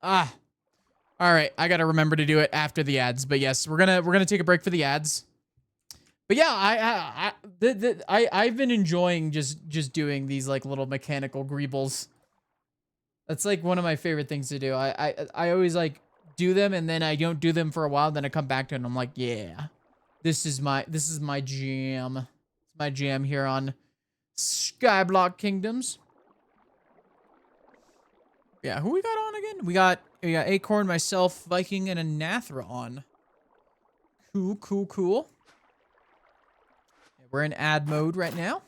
S1: Ah. All right, I gotta remember to do it after the ads. But yes, we're gonna take a break for the ads. But yeah, I've been enjoying just doing these like little mechanical greebles. That's like one of my favorite things to do. I always like do them and then I don't do them for a while. Then I come back to it and I'm like, yeah, this is my jam. It's my jam here on Skyblock Kingdoms. Yeah, who we got on again? We got Acorn, myself, Viking, and Anathra on. Cool. Yeah, we're in ad mode right now.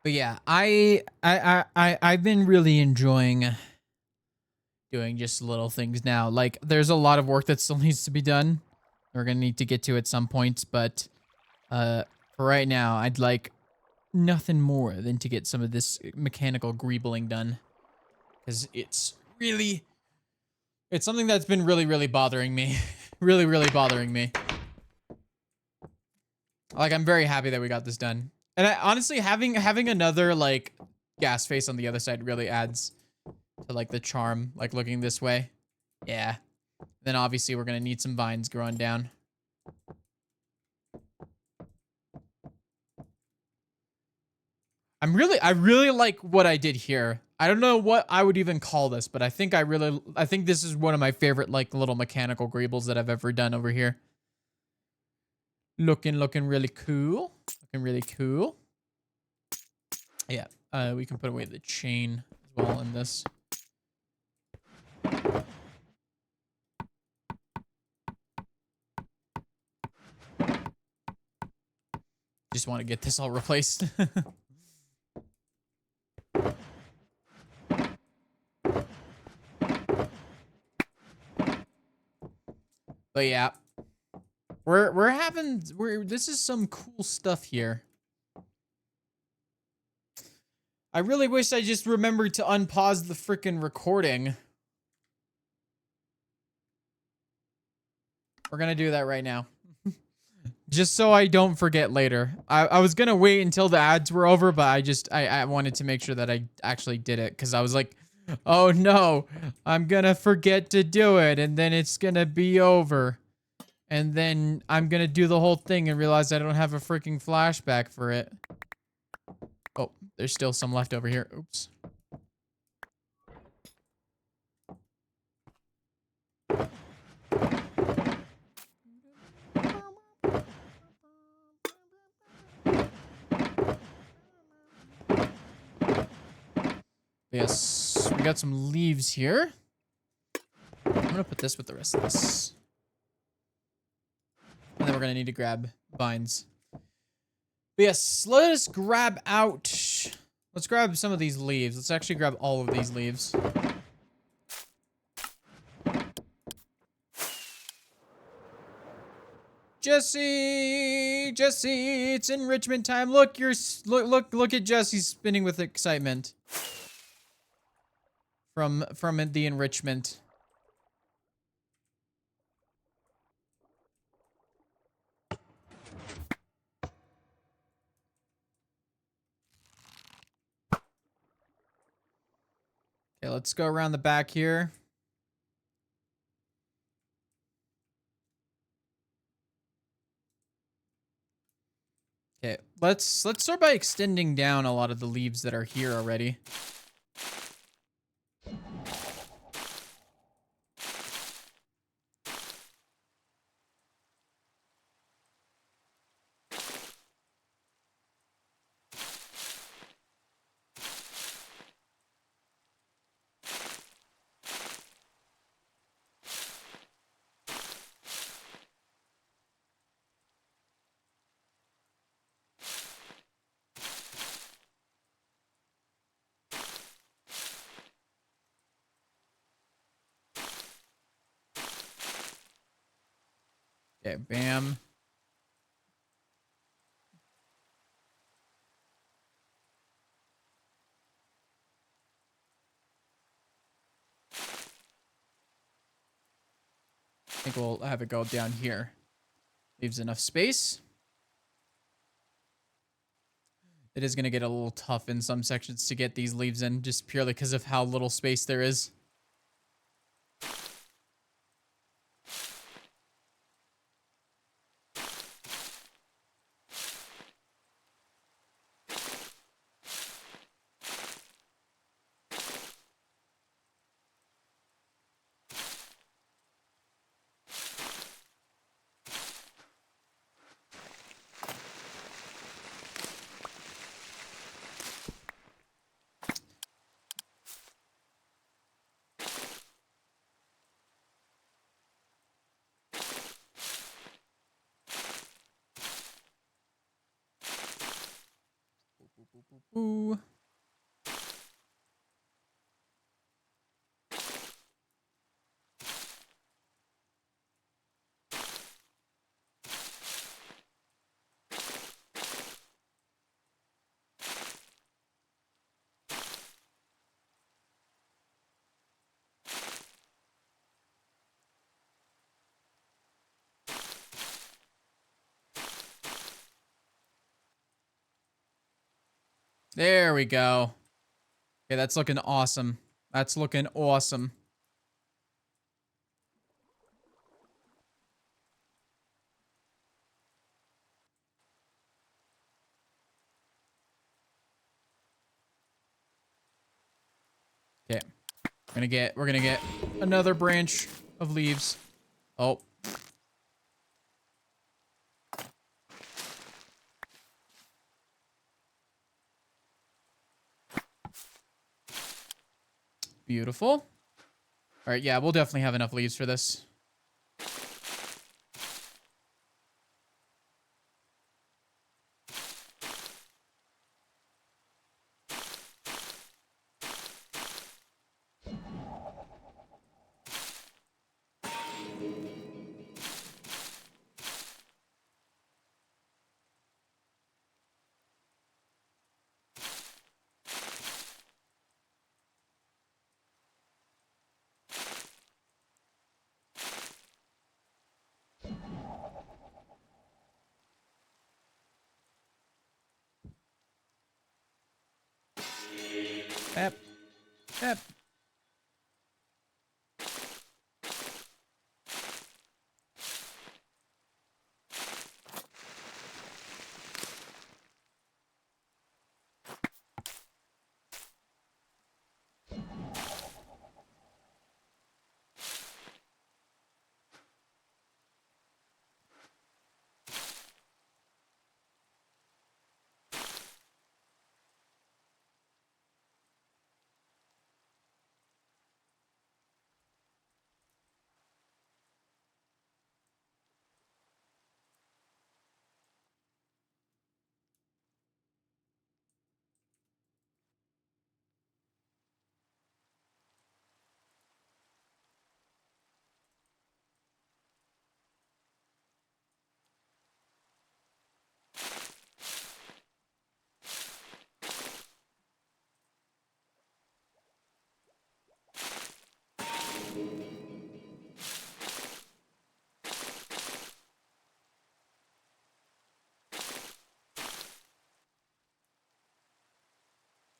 S1: But yeah, I've been really enjoying doing just little things now. Like, there's a lot of work that still needs to be done. We're gonna need to get to at some point, but for right now, I'd like nothing more than to get some of this mechanical greebling done, because it's something that's been really bothering me, really bothering me. Like, I'm very happy that we got this done. And honestly, having another like gas face on the other side really adds to like the charm, like looking this way. Yeah. Then obviously we're gonna need some vines growing down. I really like what I did here. I don't know what I would even call this, but I think this is one of my favorite like little mechanical greebles that I've ever done over here. Looking really cool. Looking really cool. Yeah, we can put away the chain as well in this. Just want to get this all replaced. But yeah. This is some cool stuff here. I really wish I just remembered to unpause the freaking recording. We're gonna do that right now. Just so I don't forget later. I was gonna wait until the ads were over, but I wanted to make sure that I actually did it, because I was like, oh no, I'm gonna forget to do it, and then it's gonna be over. And then I'm gonna do the whole thing and realize I don't have a freaking flashback for it. Oh, there's still some left over here. Oops. Yes, we got some leaves here. I'm gonna put this with the rest of this. And then we're gonna need to grab vines. But yes, let us grab out. Let's grab some of these leaves. Let's actually grab all of these leaves. Jesse, it's enrichment time. Look, look at Jesse spinning with excitement. From the enrichment. Okay, let's go around the back here. Okay, let's start by extending down a lot of the leaves that are here already. Okay, bam. I think we'll have it go down here. Leaves enough space. It is going to get a little tough in some sections to get these leaves in, just purely because of how little space there is. Ooh. There we go. Okay, that's looking awesome. That's looking awesome. Okay. We're gonna get another branch of leaves. Oh. Beautiful. All right, yeah, we'll definitely have enough leaves for this. Yep. Yep.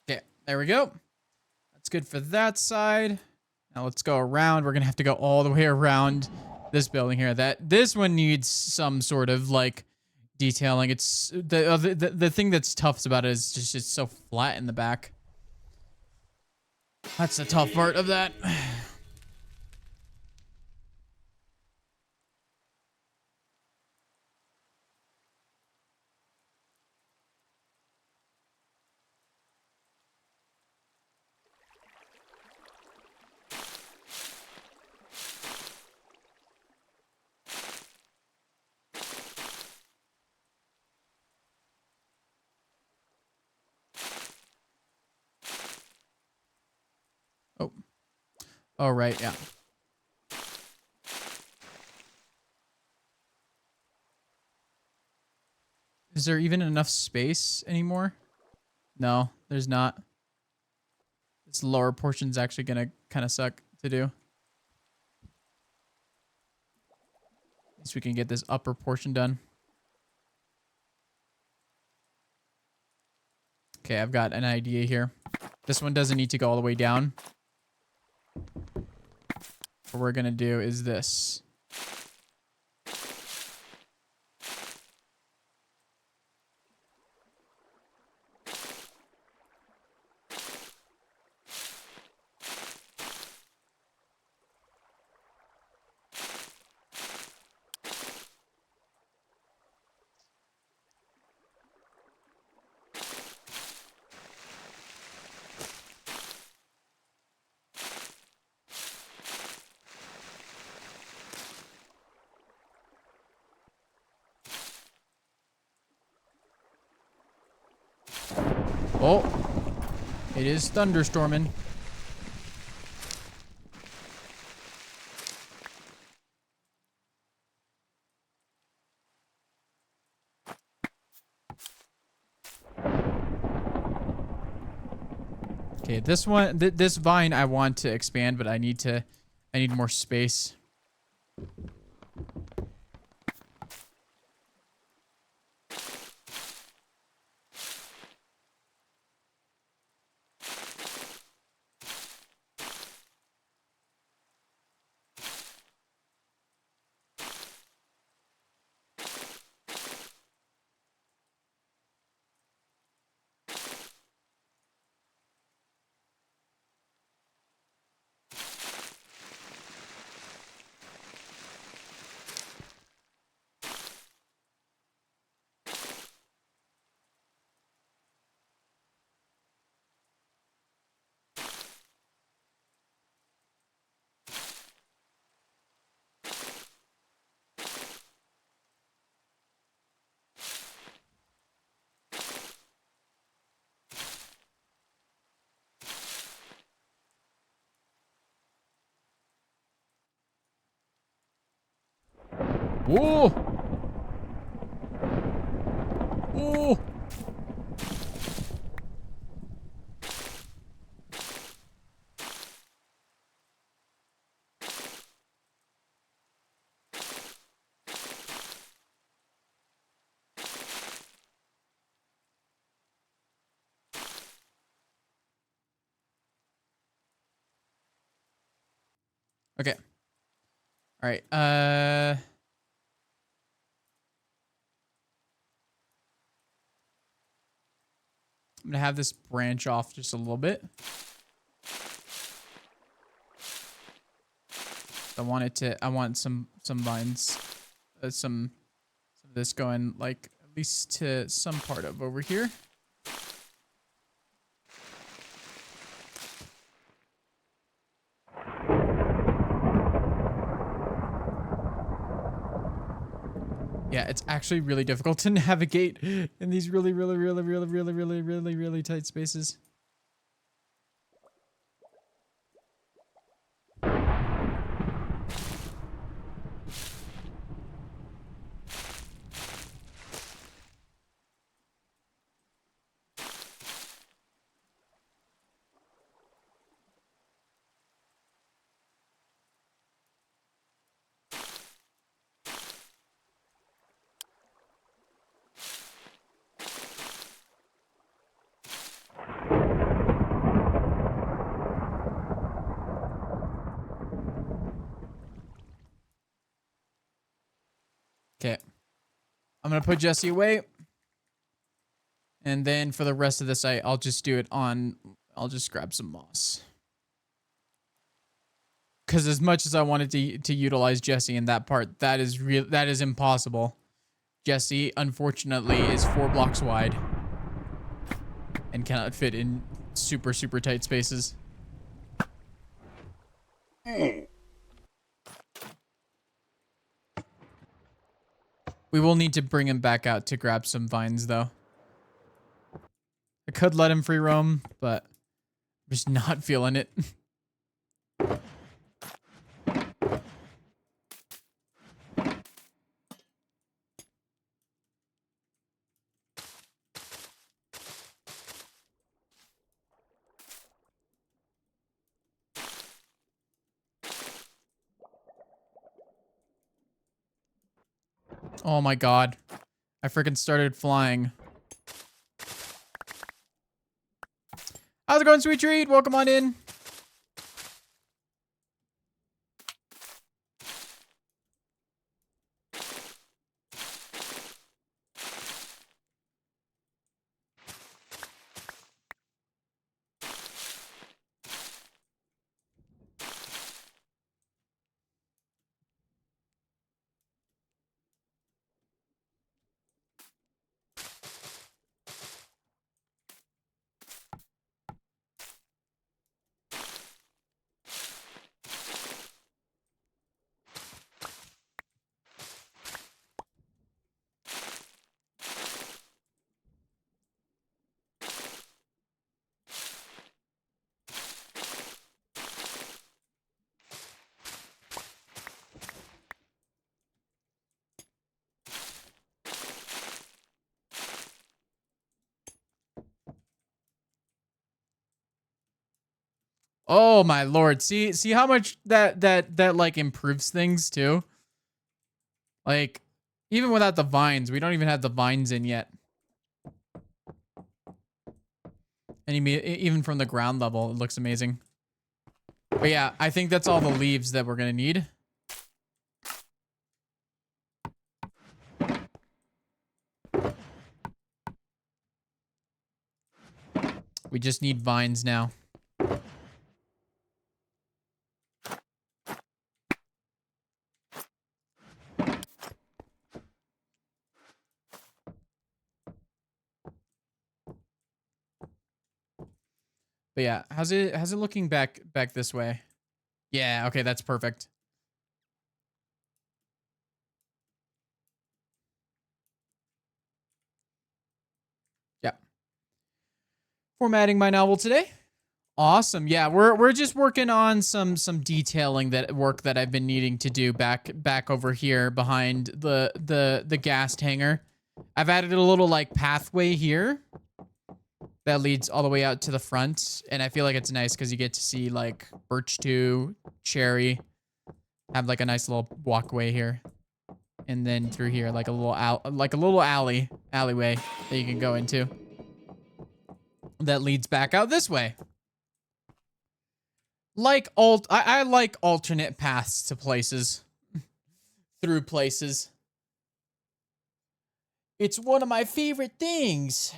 S1: Okay, there we go. That's good for that side. Now let's go around. We're gonna have to go all the way around this building here. This one needs some sort of like detailing. It's the thing that's tough about it is just it's so flat in the back. That's the tough part of that. Oh. Oh, right, yeah. Is there even enough space anymore? No, there's not. This lower portion's actually gonna kind of suck to do. At least we can get this upper portion done. Okay, I've got an idea here. This one doesn't need to go all the way down. What we're gonna do is this. Oh, it is thunderstorming. Okay, this one, this vine I want to expand, but I need more space. Whoa! Whoa! Okay. All right. I'm gonna have this branch off just a little bit. I want some vines, some of this going like at least to some part of over here. Yeah, it's actually really difficult to navigate in these really tight spaces. Okay. I'm going to put Jesse away. And then for the rest of this, I'll just do it on, I'll just grab some moss. Because as much as I wanted to utilize Jesse in that part, that is impossible. Jesse, unfortunately, is 4 blocks wide. And cannot fit in super tight spaces. We will need to bring him back out to grab some vines, though. I could let him free roam, but I'm just not feeling it. Oh my god. I freaking started flying. How's it going, Sweet Treat? Welcome on in. Oh my lord. See how much that like improves things too? Like, even without the vines, we don't even have the vines in yet. And even from the ground level, it looks amazing. But yeah, I think that's all the leaves that we're gonna need. We just need vines now. But yeah, how's it looking back this way? Yeah, okay, that's perfect. Yeah. Formatting my novel today. Awesome. Yeah, we're just working on some detailing work that I've been needing to do back over here behind the ghast hangar. I've added a little like pathway here that leads all the way out to the front, and I feel like it's nice because you get to see like birch 2, cherry, have like a nice little walkway here, and then through here like a little alleyway that you can go into that leads back out this way. I like alternate paths to places. Through places. It's one of my favorite things.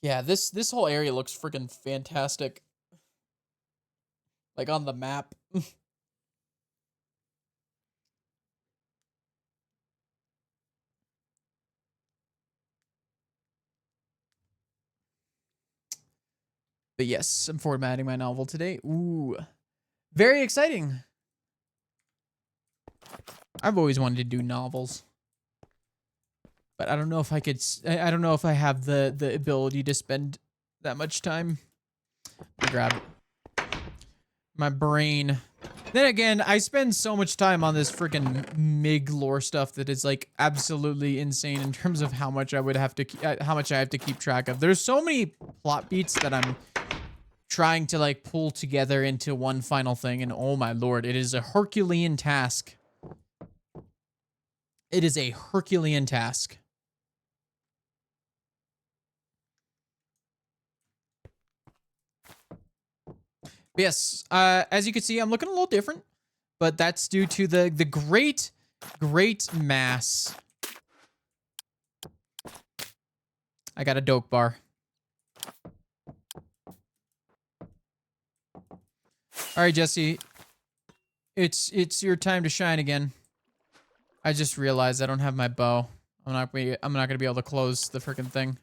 S1: Yeah, this whole area looks freaking fantastic. Like on the map. But yes, I'm formatting my novel today. Ooh. Very exciting. I've always wanted to do novels. But I don't know if I could I don't know if I have the ability to spend that much time. I grab my brain. Then again, I spend so much time on this freaking MIG lore stuff that is like absolutely insane in terms of how much I would have to how much I have to keep track of. There's so many plot beats that I'm trying to like pull together into one final thing, and oh my lord, it is a Herculean task. It is a Herculean task. But yes, as you can see, I'm looking a little different, but that's due to the great mass. I got a dope bar. All right, Jesse, it's your time to shine again. I just realized I don't have my bow. I'm not gonna be able to close the freaking thing.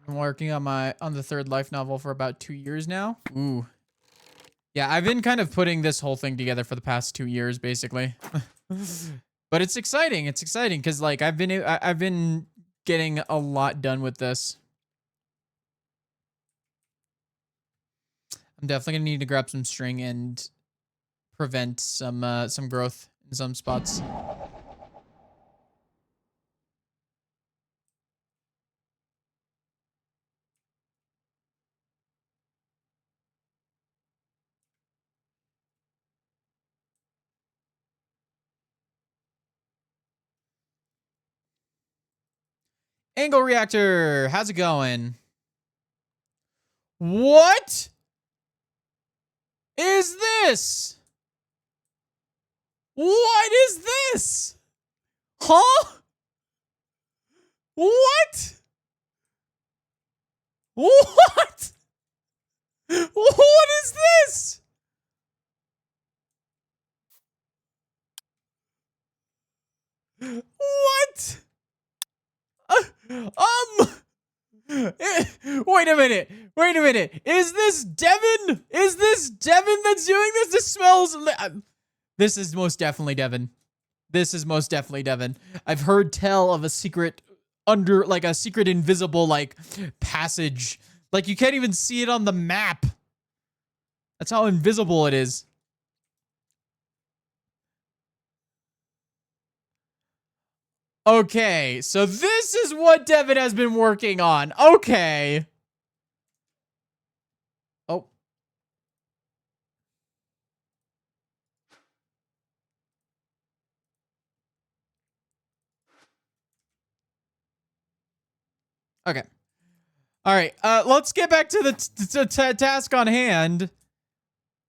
S1: I'm working on the third life novel for about 2 years now. Ooh. Yeah, I've been kind of putting this whole thing together for the past 2 years, basically. But it's exciting. It's exciting because like I've been getting a lot done with this. I'm definitely gonna need to grab some string and prevent some growth in some spots. Angle reactor, how's it going? What is this? What is this? Huh? What? What? What is this? What? Wait a minute. Wait a minute. Is this Devin? Is this Devin that's doing this? This smells. This is most definitely Devin. This is most definitely Devin. I've heard tell of a secret like a secret invisible like passage. Like you can't even see it on the map. That's how invisible it is. Okay, so this is what Devin has been working on. Okay. Oh. Okay. All right. Let's get back to the task on hand.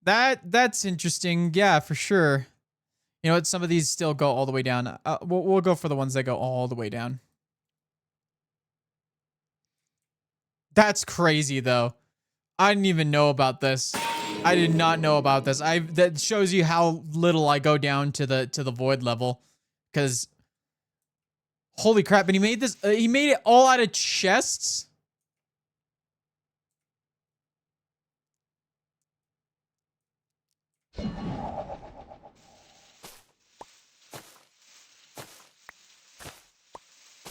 S1: That's interesting. Yeah, for sure. You know what? Some of these still go all the way down. We'll go for the ones that go all the way down. That's crazy though. I didn't even know about this. I did not know about this. That shows you how little I go down to the void level, because holy crap! And he made this. He made it all out of chests.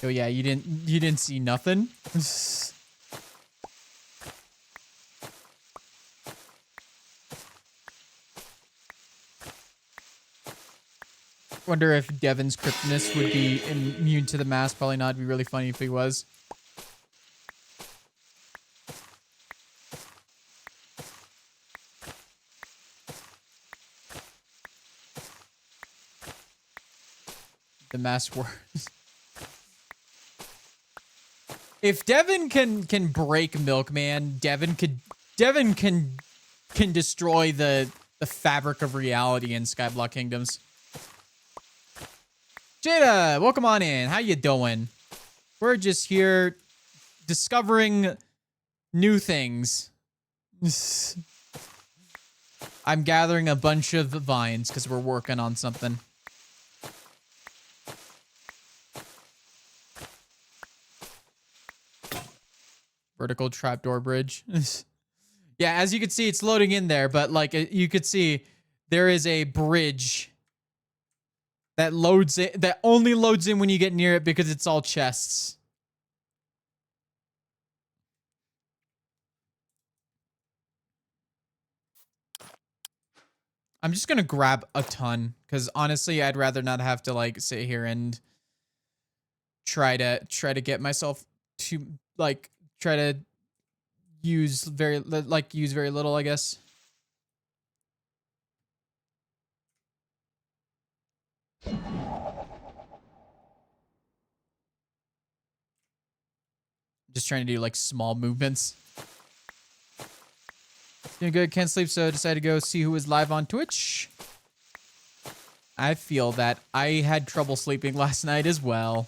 S1: Oh yeah, you didn't see nothing. Wonder if Devin's cryptness would be immune to the mask. Probably not. It'd be really funny if he was. The mask works. If Devin can break Milkman, Devin can destroy the fabric of reality in Skyblock Kingdoms. Jada, welcome on in. How you doing? We're just here discovering new things. I'm gathering a bunch of vines because we're working on something. Vertical trapdoor bridge. Yeah, as you can see, it's loading in there, but like you could see, there is a bridge that loads it, that only loads in when you get near it because it's all chests. I'm just gonna grab a ton because honestly, I'd rather not have to like sit here and try to get myself to like try to use very little, I guess. Just trying to do like small movements. Doing good, can't sleep, so I decided to go see who was live on Twitch. I feel that I had trouble sleeping last night as well.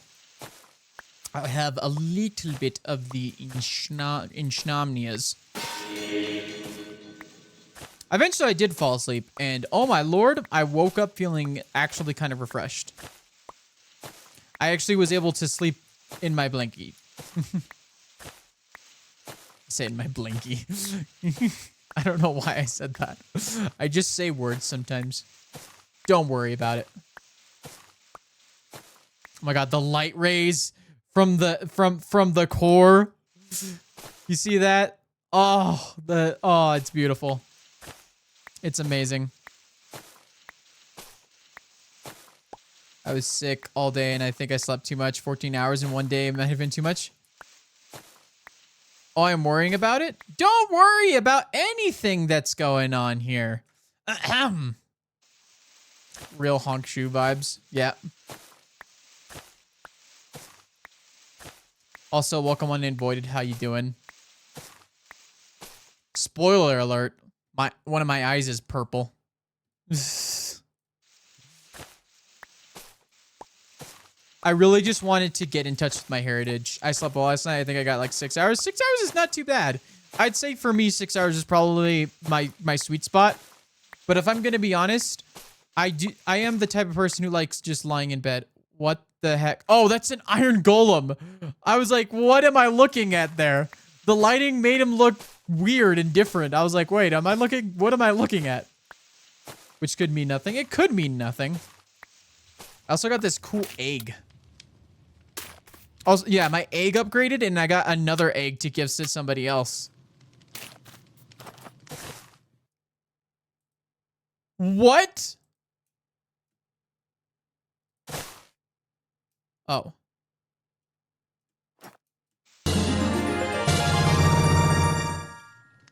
S1: I have a little bit of the insomnias. Eventually I did fall asleep, and oh my lord, I woke up feeling actually kind of refreshed. I actually was able to sleep in my blankie. Say in my blankie. I don't know why I said that. I just say words sometimes. Don't worry about it. Oh my god, the light rays from the core. You see that? Oh, it's beautiful. It's amazing. I was sick all day and I think I slept too much. 14 hours in one day might have been too much. Oh, I'm worrying about it? Don't worry about anything that's going on here. Ahem. Real honk shoe vibes. Yeah. Also, welcome on in, Voided. How you doing? Spoiler alert. One of my eyes is purple. I really just wanted to get in touch with my heritage. I slept well last night. I think I got like 6 hours. 6 hours is not too bad. I'd say for me, 6 hours is probably my sweet spot. But if I'm gonna be honest, I am the type of person who likes just lying in bed. What the heck? Oh, that's an iron golem. I was like, what am I looking at there? The lighting made him look weird and different. I was like, wait, what am I looking at? Which could mean nothing. It could mean nothing. I also got this cool egg. Also, yeah, my egg upgraded and I got another egg to give to somebody else. What? Oh.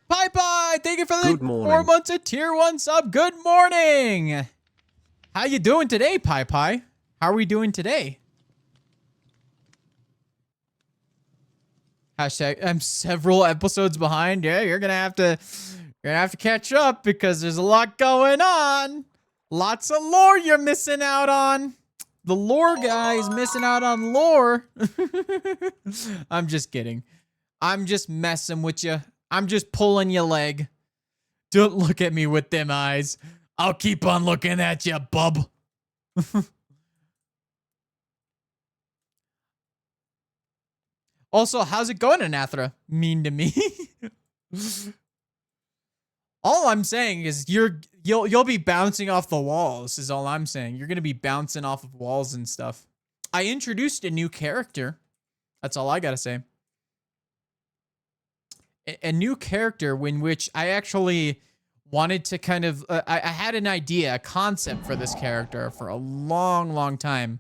S1: Bye-bye! Thank you for the 4 months of tier 1 sub. Good morning! How you doing today, Pie Pie? How are we doing today? Hashtag, I'm several episodes behind. Yeah, you're gonna have to catch up because there's a lot going on. Lots of lore you're missing out on. The lore guy's missing out on lore. I'm just kidding. I'm just messing with you. I'm just pulling your leg. Don't look at me with them eyes. I'll keep on looking at you, bub. Also, how's it going, Anathra? Mean to me. All I'm saying is you'll be bouncing off the walls is all I'm saying. You're going to be bouncing off of walls and stuff. I introduced a new character. That's all I got to say. A new character in which I actually wanted to kind of I had an idea, a concept for this character for a long time.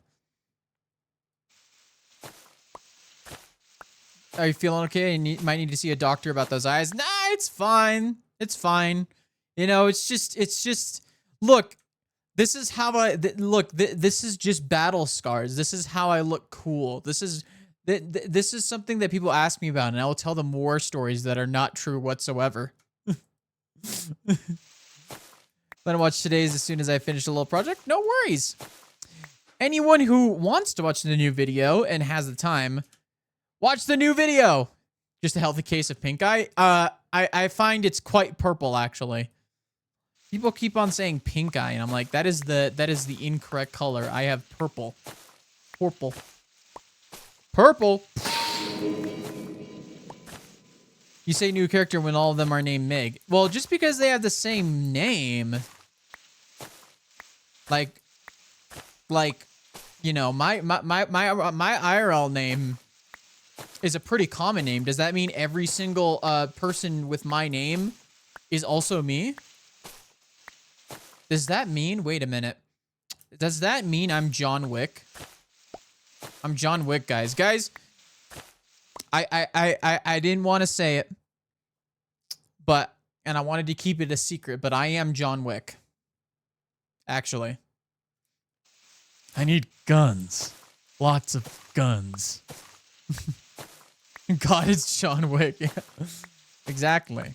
S1: Are you feeling okay? You might need to see a doctor about those eyes. Nah, it's fine. It's fine. You know, it's just, look, This is how look. This is just battle scars. This is how I look cool. This is something that people ask me about, and I will tell them war stories that are not true whatsoever. Gonna watch today's as soon as I finish a little project. No worries. Anyone who wants to watch the new video and has the time, watch the new video. Just a healthy case of pink eye. I find it's quite purple actually. People keep on saying pink eye, and I'm like, that is the incorrect color. I have purple. Purple. Purple. You say new character when all of them are named Meg. Well, just because they have the same name, like, you know, my IRL name is a pretty common name. Does that mean every single person with my name is also me? Does that mean, wait a minute. Does that mean I'm John Wick? I'm John Wick, guys. Guys, I didn't want to say it, and I wanted to keep it a secret, but I am John Wick. Actually. I need guns. Lots of guns. God, it's John Wick. Yeah. Exactly.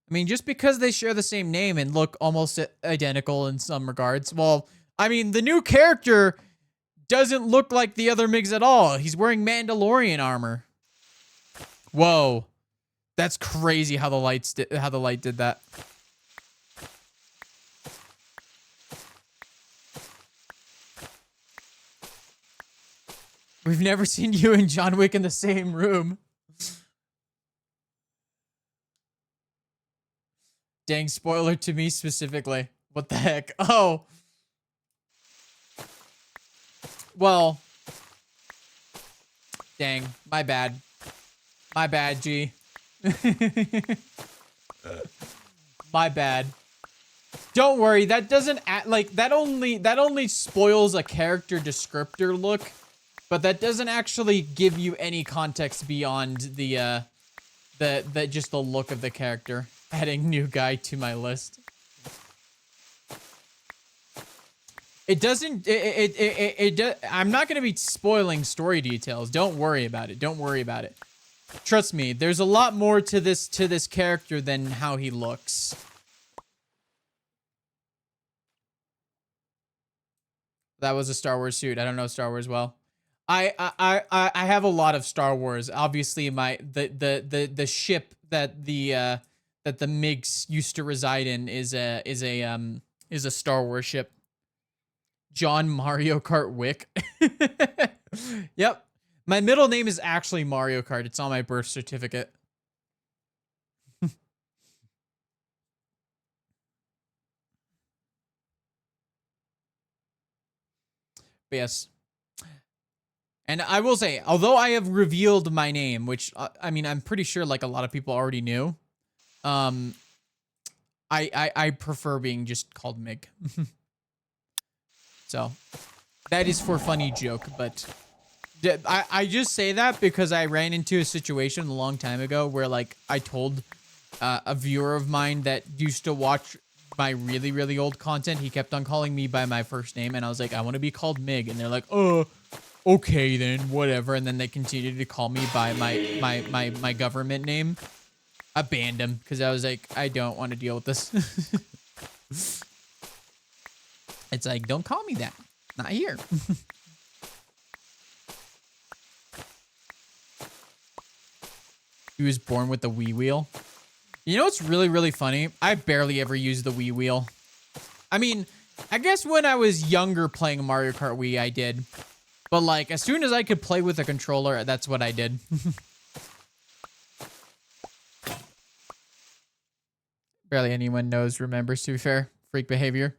S1: I mean, just because they share the same name and look almost identical in some regards. Well, I mean, the new character doesn't look like the other MiGs at all. He's wearing Mandalorian armor. Whoa. That's crazy how the light did that. We've never seen you and John Wick in the same room. Dang, spoiler to me specifically. What the heck? Oh. Well. Dang, my bad. My bad, G. My bad. Don't worry, that doesn't act like that only spoils a character descriptor look, but that doesn't actually give you any context beyond the just the look of the character. Adding new guy to my list. It doesn't. I'm not gonna be spoiling story details. Don't worry about it. Don't worry about it. Trust me. There's a lot more to this character than how he looks. That was a Star Wars suit. I don't know Star Wars well. I have a lot of Star Wars. Obviously, the ship that the MiGs used to reside in is a Star Wars ship. John Mario Kart Wick. Yep. My middle name is actually Mario Kart. It's on my birth certificate. But yes. And I will say, although I have revealed my name, which, I mean, I'm pretty sure like a lot of people already knew. I prefer being just called Mig. So, that is for funny joke, but I just say that because I ran into a situation a long time ago where like I told a viewer of mine that used to watch my really, really old content. He kept on calling me by my first name, and I was like, I want to be called Mig, and they're like, oh, okay then, whatever. And then they continued to call me by my government name. I banned him because I was like, I don't want to deal with this. It's like, don't call me that. Not here. He was born with the Wii wheel. You know what's really, really funny? I barely ever use the Wii wheel. I mean, I guess when I was younger playing Mario Kart Wii, I did. But like, as soon as I could play with a controller, that's what I did. Barely anyone remembers, to be fair. Freak behavior.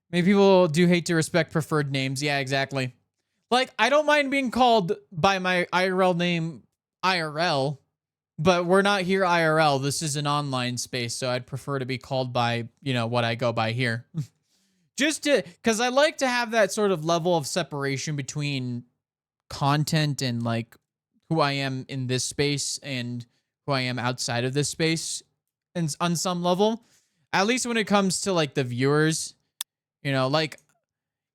S1: Maybe people do hate to respect preferred names. Yeah, exactly. Like, I don't mind being called by my IRL name, IRL, but we're not here IRL. This is an online space, so I'd prefer to be called by, you know, what I go by here. Just to, because I like to have that sort of level of separation between content and, like, who I am in this space and who I am outside of this space, and on some level. At least when it comes to like the viewers, you know, like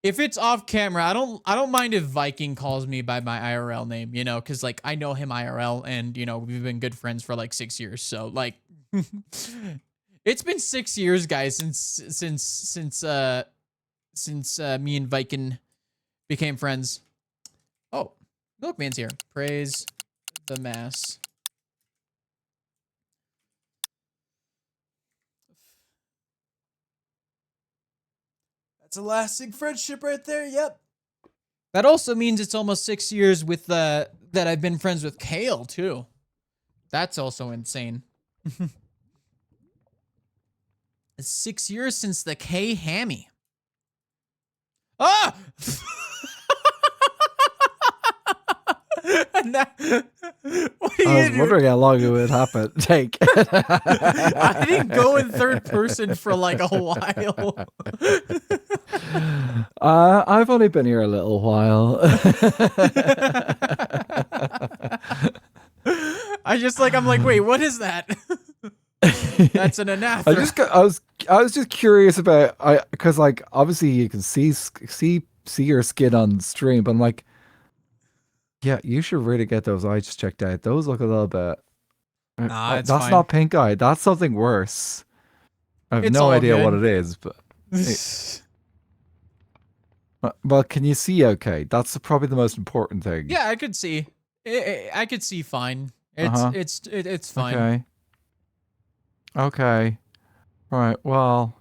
S1: if it's off camera, I don't mind if Viking calls me by my IRL name, you know, because like I know him IRL and you know we've been good friends for like 6 years. So like it's been 6 years, guys, since me and Viking became friends. Oh, Milkman's here. Praise the mass.
S3: That's a lasting friendship right there. Yep.
S1: That also means it's almost 6 years with that I've been friends with Kale too. That's also insane. It's 6 years since the K Hammy. Ah! What are
S4: I was wondering how long it would take.
S1: I didn't go in third person for like a while.
S4: I've only been here a little while.
S1: I'm like, wait, what is that? That's an anathema.
S4: I was just curious about because like obviously you can see your skin on stream, but I'm like, yeah, you should really get those eyes checked out. Those look a little bit.
S1: Nah, it's
S4: that's
S1: fine.
S4: not pink eye. That's something worse. I have no idea what it is, but. Well, can you see okay? That's probably the most important thing.
S1: Yeah, I could see. I could see fine. It's fine.
S4: Okay. Right. Well,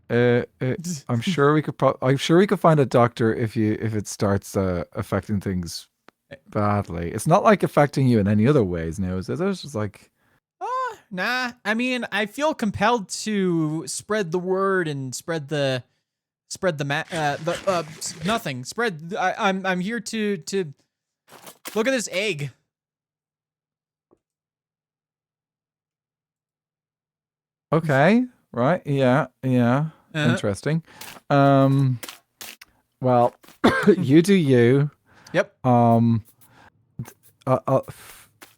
S4: I'm sure we could find a doctor if it starts affecting things badly. It's not like affecting you in any other ways now, is it? It's just like.
S1: Nah. I mean, I feel compelled to spread the word and spread the nothing. I'm here to look at this egg.
S4: Okay. Right. Yeah. Interesting. Well, you do you.
S1: Yep.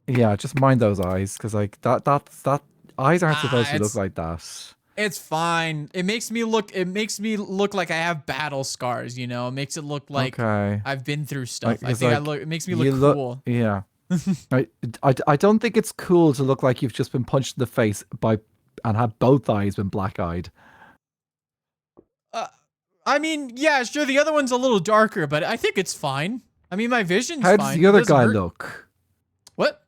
S4: Yeah, just mind those eyes, because like that eyes aren't supposed to look like that.
S1: It's fine. It makes me look like I have battle scars, you know? It makes it look like I've been through stuff.
S4: Like,
S1: it makes me look cool.
S4: Yeah. I don't think it's cool to look like you've just been punched in the face and have both eyes been black-eyed.
S1: I mean, yeah, sure, the other one's a little darker, but I think it's fine. I mean, my vision's fine.
S4: How does the other guy look?
S1: What?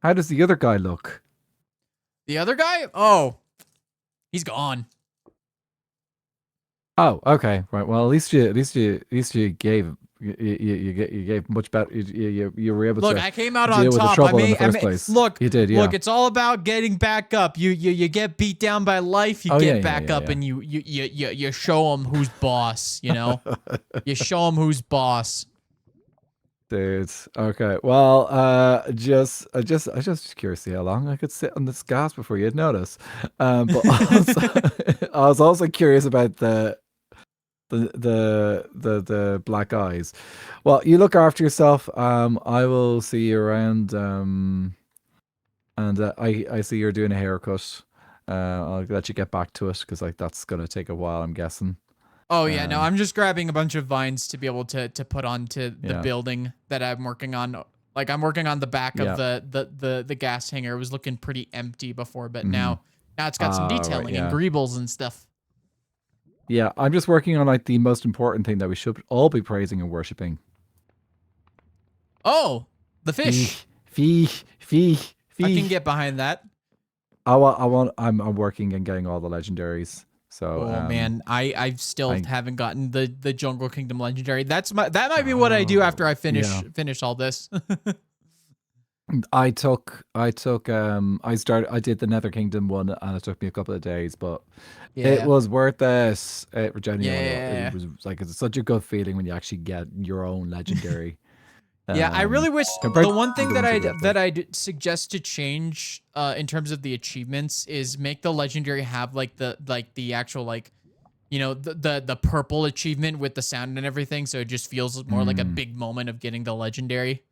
S4: How does the other guy look?
S1: The other guy? Oh, he's gone.
S4: Oh, okay, right. Well, at least you gave you gave much better. You were able to.
S1: Look, I came out on
S4: deal with the
S1: top.
S4: trouble in the first place.
S1: Look,
S4: you did. Yeah.
S1: Look, it's all about getting back up. You get beat down by life. You get back up, and you show them who's boss. You know, you show them who's boss.
S4: Dude. Okay. Well, just curious to see how long I could sit on this gas before you'd notice. But also, I was also curious about the black eyes. Well, you look after yourself. I will see you around. And I see you're doing a haircut. I'll let you get back to it, because like that's gonna take a while, I'm guessing.
S1: Oh yeah, no, I'm just grabbing a bunch of vines to be able to put onto the building that I'm working on. Like I'm working on the back of the gas hangar. It was looking pretty empty before, but now it's got some detailing and greebles and stuff.
S4: Yeah, I'm just working on like the most important thing that we should all be praising and worshiping.
S1: Oh, the fish.
S4: Fish.
S1: I can get behind that.
S4: I'm working and getting all the legendaries. So,
S1: man, I still haven't gotten the Jungle Kingdom legendary. That might be what I do after I finish all this.
S4: I did the Nether Kingdom one, and it took me a couple of days, but it was worth it. It was like, it's such a good feeling when you actually get your own legendary.
S1: Yeah, I really wish the one thing that I'd suggest to change in terms of the achievements is make the legendary have like the actual like, you know, the purple achievement with the sound and everything, so it just feels more like a big moment of getting the legendary.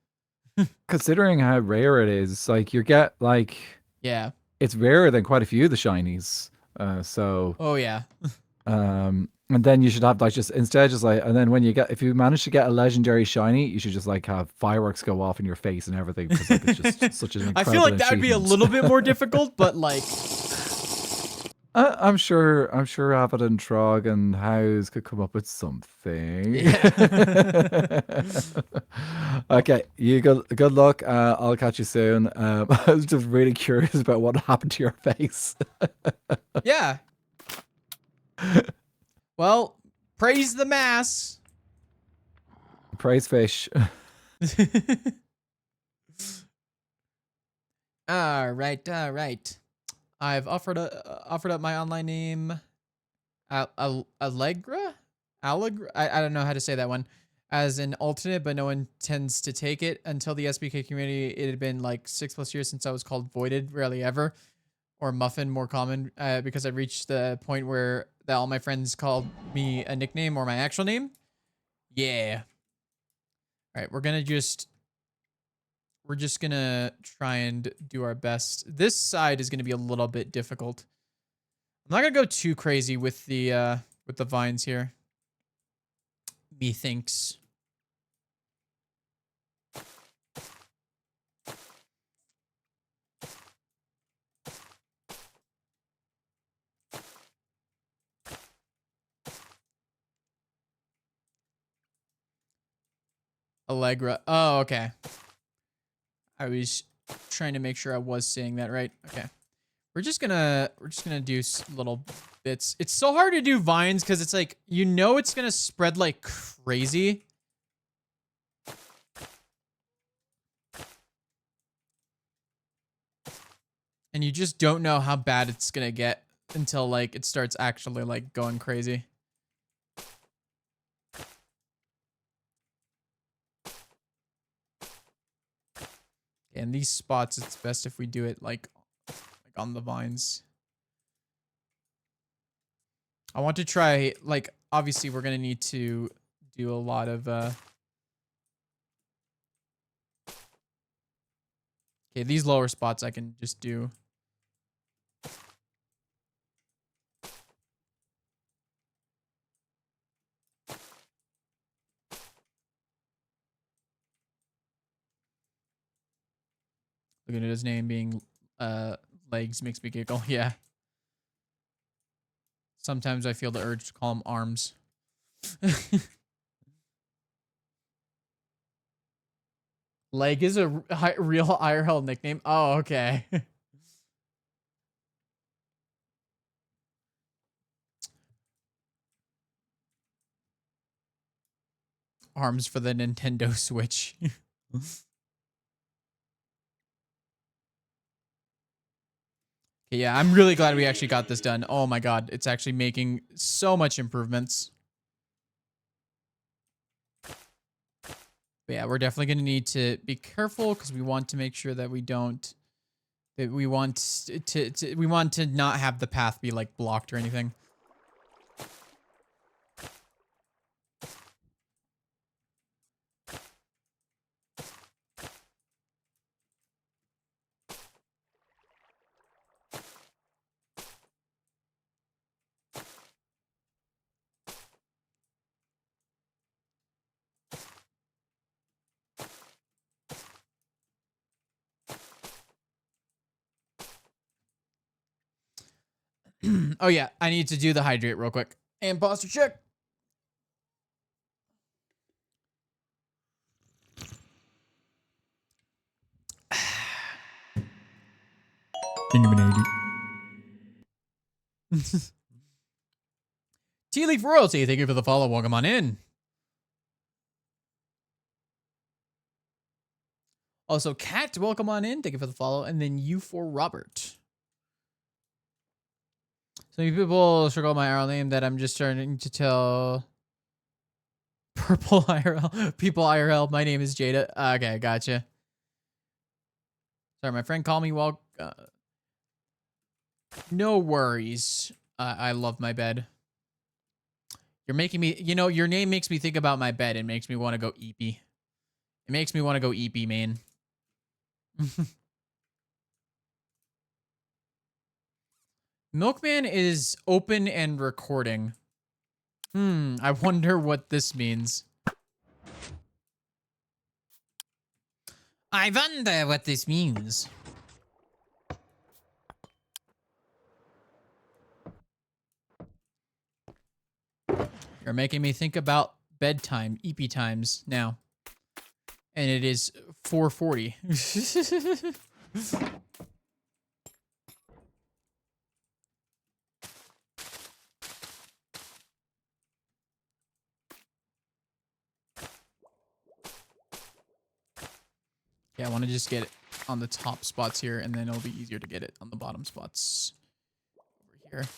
S4: Considering how rare it is, like you get like it's rarer than quite a few of the shinies. So
S1: Oh yeah.
S4: and then you should have like just instead just like, and then when you get, if you manage to get a legendary shiny, you should just like have fireworks go off in your face and everything, because like it's just such an
S1: I
S4: incredible
S1: feel like that would be a
S4: achievement.
S1: little bit more difficult, but like
S4: I'm sure Abbott and Trog and House could come up with something.
S1: yeah.
S4: Okay, you good luck. I'll catch you soon. I was just really curious about what happened to your face.
S1: Yeah. Well, praise the mass.
S4: Praise fish.
S1: All right. I've offered up my online name, Allegra. I don't know how to say that one, as an alternate, but no one tends to take it. Until the SBK community, it had been like 6+ years since I was called Voided, rarely ever, or Muffin, more common, because I reached the point where all my friends called me a nickname or my actual name. Yeah. All right, we're just gonna try and do our best. This side is gonna be a little bit difficult. I'm not gonna go too crazy with the vines here. Methinks. Allegra. Oh, okay. I was trying to make sure I was saying that right. Okay. We're just gonna do little bits. It's so hard to do vines because it's like, you know, it's gonna spread like crazy. And you just don't know how bad it's gonna get until like it starts actually like going crazy. And these spots, it's best if we do it like on the vines. I want to try, like, obviously we're gonna need to do a lot of okay, these lower spots I can just do. Looking at his name being legs makes me giggle. Yeah. Sometimes I feel the urge to call him arms. Leg is a real IRL nickname. Oh, okay. Arms for the Nintendo Switch. Yeah, I'm really glad we actually got this done. Oh my god, it's actually making so much improvements. But yeah, we're definitely going to need to be careful because we want to make sure that we don't, that we want to not have the path be like blocked or anything. Oh yeah, I need to do the hydrate real quick. And posture check. Tea Leaf Royalty, thank you for the follow. Welcome on in. Also, Kat, welcome on in. Thank you for the follow. And then you for Robert. So many people circle my IRL name that I'm just starting to tell purple IRL. People IRL. My name is Jada. Okay, gotcha. Sorry, my friend called me while... no worries. I love my bed. You're making me... You know, your name makes me think about my bed. It makes me want to go eepy. It makes me want to go eepy, man. Milkman is open and recording. I wonder what this means. I wonder what this means. You're making me think about bedtime, EP times now. And it is 4:40. Yeah, I want to just get it on the top spots here, and then it'll be easier to get it on the bottom spots over here.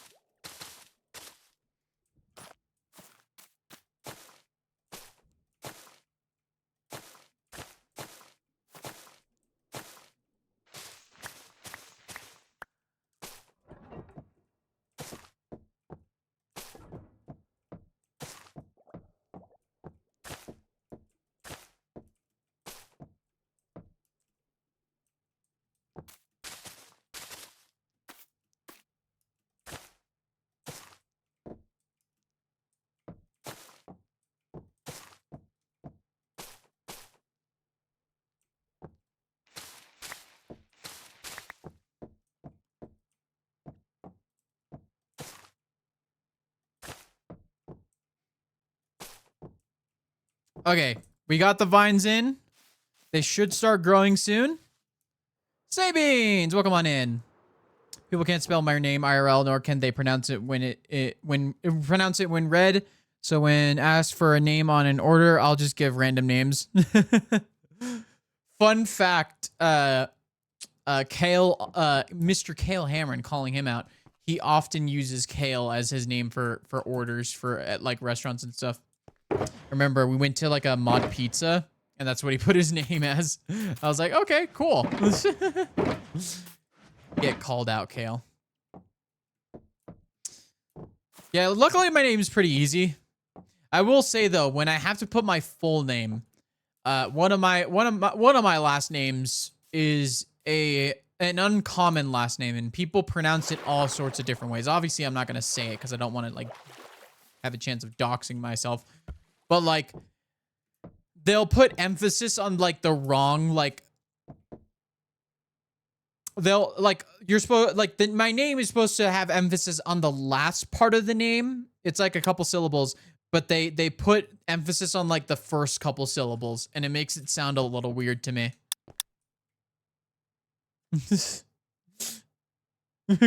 S1: Okay, we got the vines in. They should start growing soon. Sabines, welcome on in. People can't spell my name IRL, nor can they pronounce it when when read. So when asked for a name on an order, I'll just give random names. Fun fact: Kale, Mr. Kale Hamron, calling him out. He often uses Kale as his name for orders at like restaurants and stuff. Remember, we went to like a mod pizza, and that's what he put his name as. I was like, okay, cool. Get called out, Kale. Yeah, luckily my name is pretty easy. I will say though, when I have to put my full name, one of my last names is an uncommon last name, and people pronounce it all sorts of different ways. Obviously, I'm not gonna say it because I don't want to like have a chance of doxing myself. But like, they'll put emphasis on like the wrong like. They'll like you're supposed like my name is supposed to have emphasis on the last part of the name. It's like a couple syllables, but they put emphasis on like the first couple syllables, and it makes it sound a little weird to me.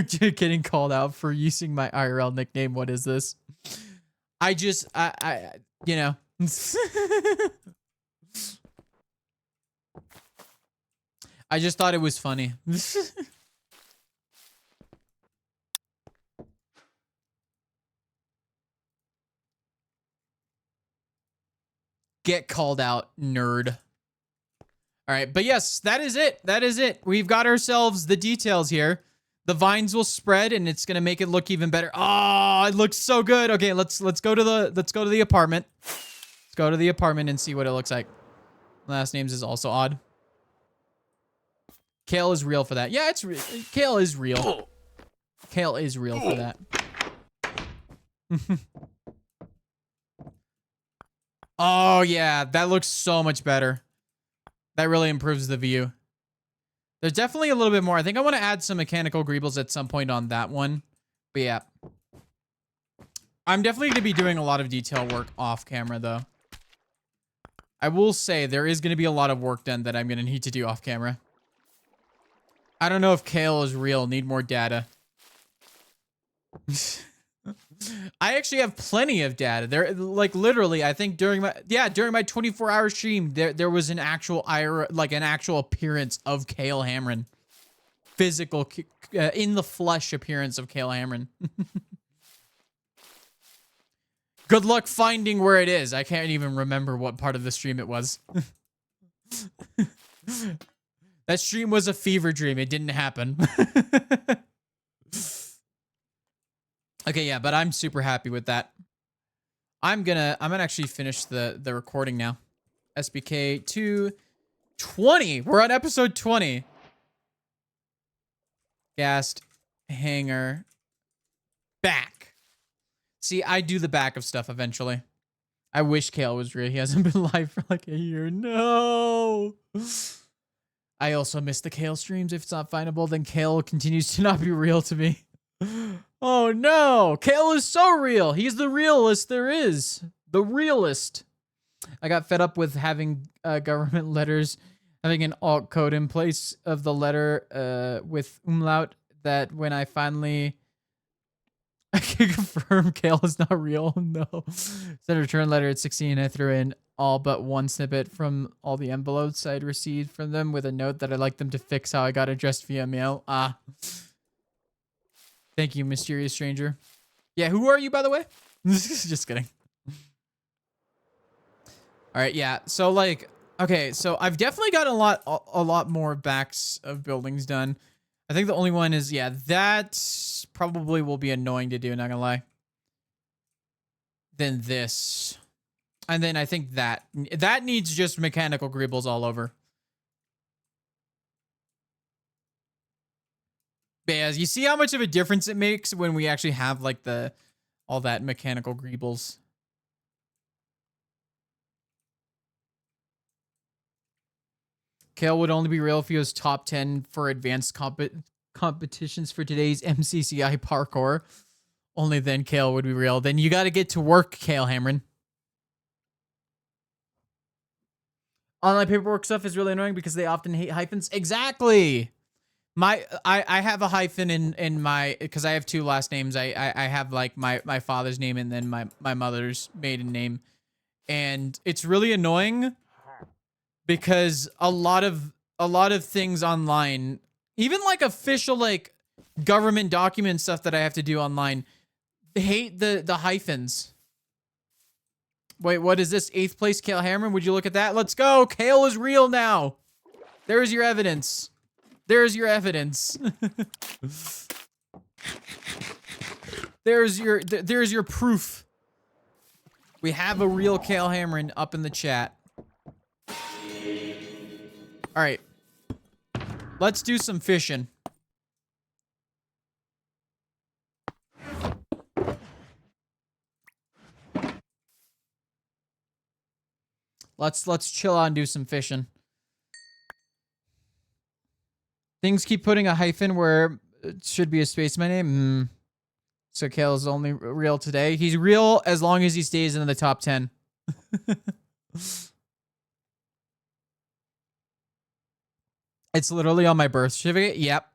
S1: Getting called out for using my IRL nickname. What is this? I you know. I just thought it was funny. Get called out, nerd. All right, but yes, that is it. That is it. We've got ourselves the details here. The vines will spread, and it's gonna make it look even better. Oh, it looks so good. Okay, let's go to the apartment. Let's go to the apartment and see what it looks like. Last names is also odd. Kale is real for that. Yeah, Kale is real. Kale is real for that. Oh yeah, that looks so much better. That really improves the view. There's definitely a little bit more. I think I want to add some mechanical greebles at some point on that one. But yeah. I'm definitely going to be doing a lot of detail work off camera though. I will say there is going to be a lot of work done that I'm going to need to do off camera. I don't know if Kale is real. Need more data. I actually have plenty of data. There, like literally, I think during my 24-hour stream, there was an actual actual appearance of Kale Hamron, physical, in the flesh appearance of Kale Hamron. Good luck finding where it is. I can't even remember what part of the stream it was. That stream was a fever dream. It didn't happen. Okay, yeah, but I'm super happy with that. I'm gonna actually finish the recording now. SBK 220. We're on episode 20. GHAST, HANGAR. back. See, I do the back of stuff eventually. I wish Kale was real. He hasn't been live for like a year. No. I also miss the Kale streams. If it's not findable, then Kale continues to not be real to me. Oh no. Kale is so real. He's the realest there is. The realest. I got fed up with having government letters, having an alt code in place of the letter with umlaut, that when I finally... I can confirm Kale is not real. No. Sent a return letter at 16. I threw in all but one snippet from all the envelopes I'd received from them with a note that I'd like them to fix how I got addressed via mail. Ah. Thank you, mysterious stranger. Yeah, who are you, by the way? Just kidding. All right, yeah. So, like, okay, so I've definitely got a lot more backs of buildings done. I think the only one is, yeah, that probably will be annoying to do, not gonna lie. Then this. And then I think that needs just mechanical greebles all over. But yeah, you see how much of a difference it makes when we actually have, like, all that mechanical greebles. Kale would only be real if he was top 10 for advanced competitions for today's MCCI parkour. Only then Kale would be real. Then you got to get to work, Kale Hamron. Online paperwork stuff is really annoying because they often hate hyphens. Exactly. I have a hyphen in my, because I have two last names. I have like my father's name and then my mother's maiden name. And it's really annoying because a lot of things online, even like official like government document stuff that I have to do online, they hate the hyphens. Wait, what is this? 8th place, Kale Hammer. Would you look at that? Let's go. Kale is real now. There's your evidence. There's your evidence. There's your proof. We have a real Kale Hammerin up in the chat. All right. Let's do some fishing. Let's chill out and do some fishing. Things keep putting a hyphen where it should be a space my name. So Kale is only real today. He's real as long as he stays in the top 10. It's literally on my birth certificate. Yep.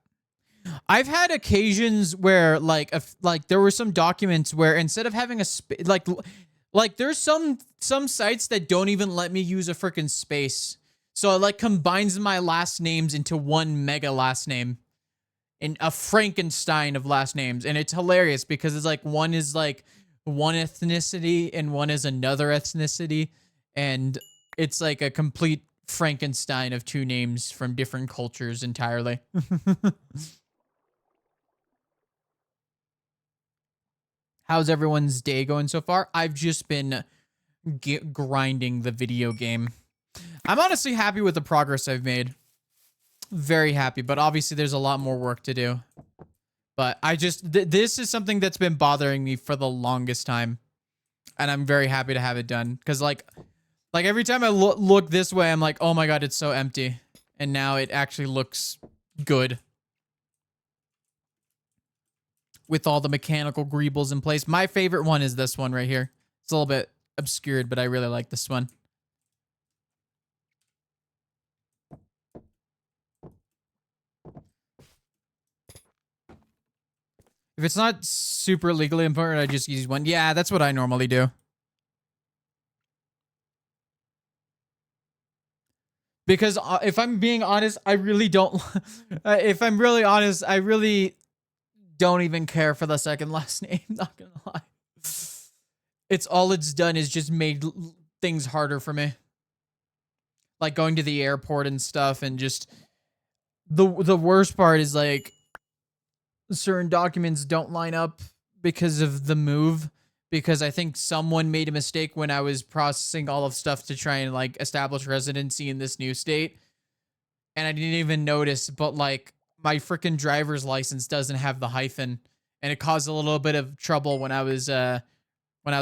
S1: I've had occasions where like there were some documents where instead of having a like there's some sites that don't even let me use a freaking space. So it like combines my last names into one mega last name. In a Frankenstein of last names. And it's hilarious because it's like one is like one ethnicity and one is another ethnicity. And it's like a complete Frankenstein of two names from different cultures entirely. How's everyone's day going so far? I've just been grinding the video game. I'm honestly happy with the progress I've made. Very happy, but obviously there's a lot more work to do. But I just, this is something that's been bothering me for the longest time. And I'm very happy to have it done. Because like every time I look this way, I'm like, oh my god, it's so empty. And now it actually looks good. With all the mechanical greebles in place. My favorite one is this one right here. It's a little bit obscured, but I really like this one. If it's not super legally important, I just use one. Yeah, that's what I normally do. Because if I'm being honest, I really don't... if I'm really honest, I really don't even care for the second last name. Not gonna lie. It's all it's done is just made things harder for me. Like going to the airport and stuff and just... The worst part is like... certain documents don't line up because of the move, because I think someone made a mistake when I was processing all of stuff to try and like establish residency in this new state. And I didn't even notice, but like my freaking driver's license doesn't have the hyphen and it caused a little bit of trouble when I was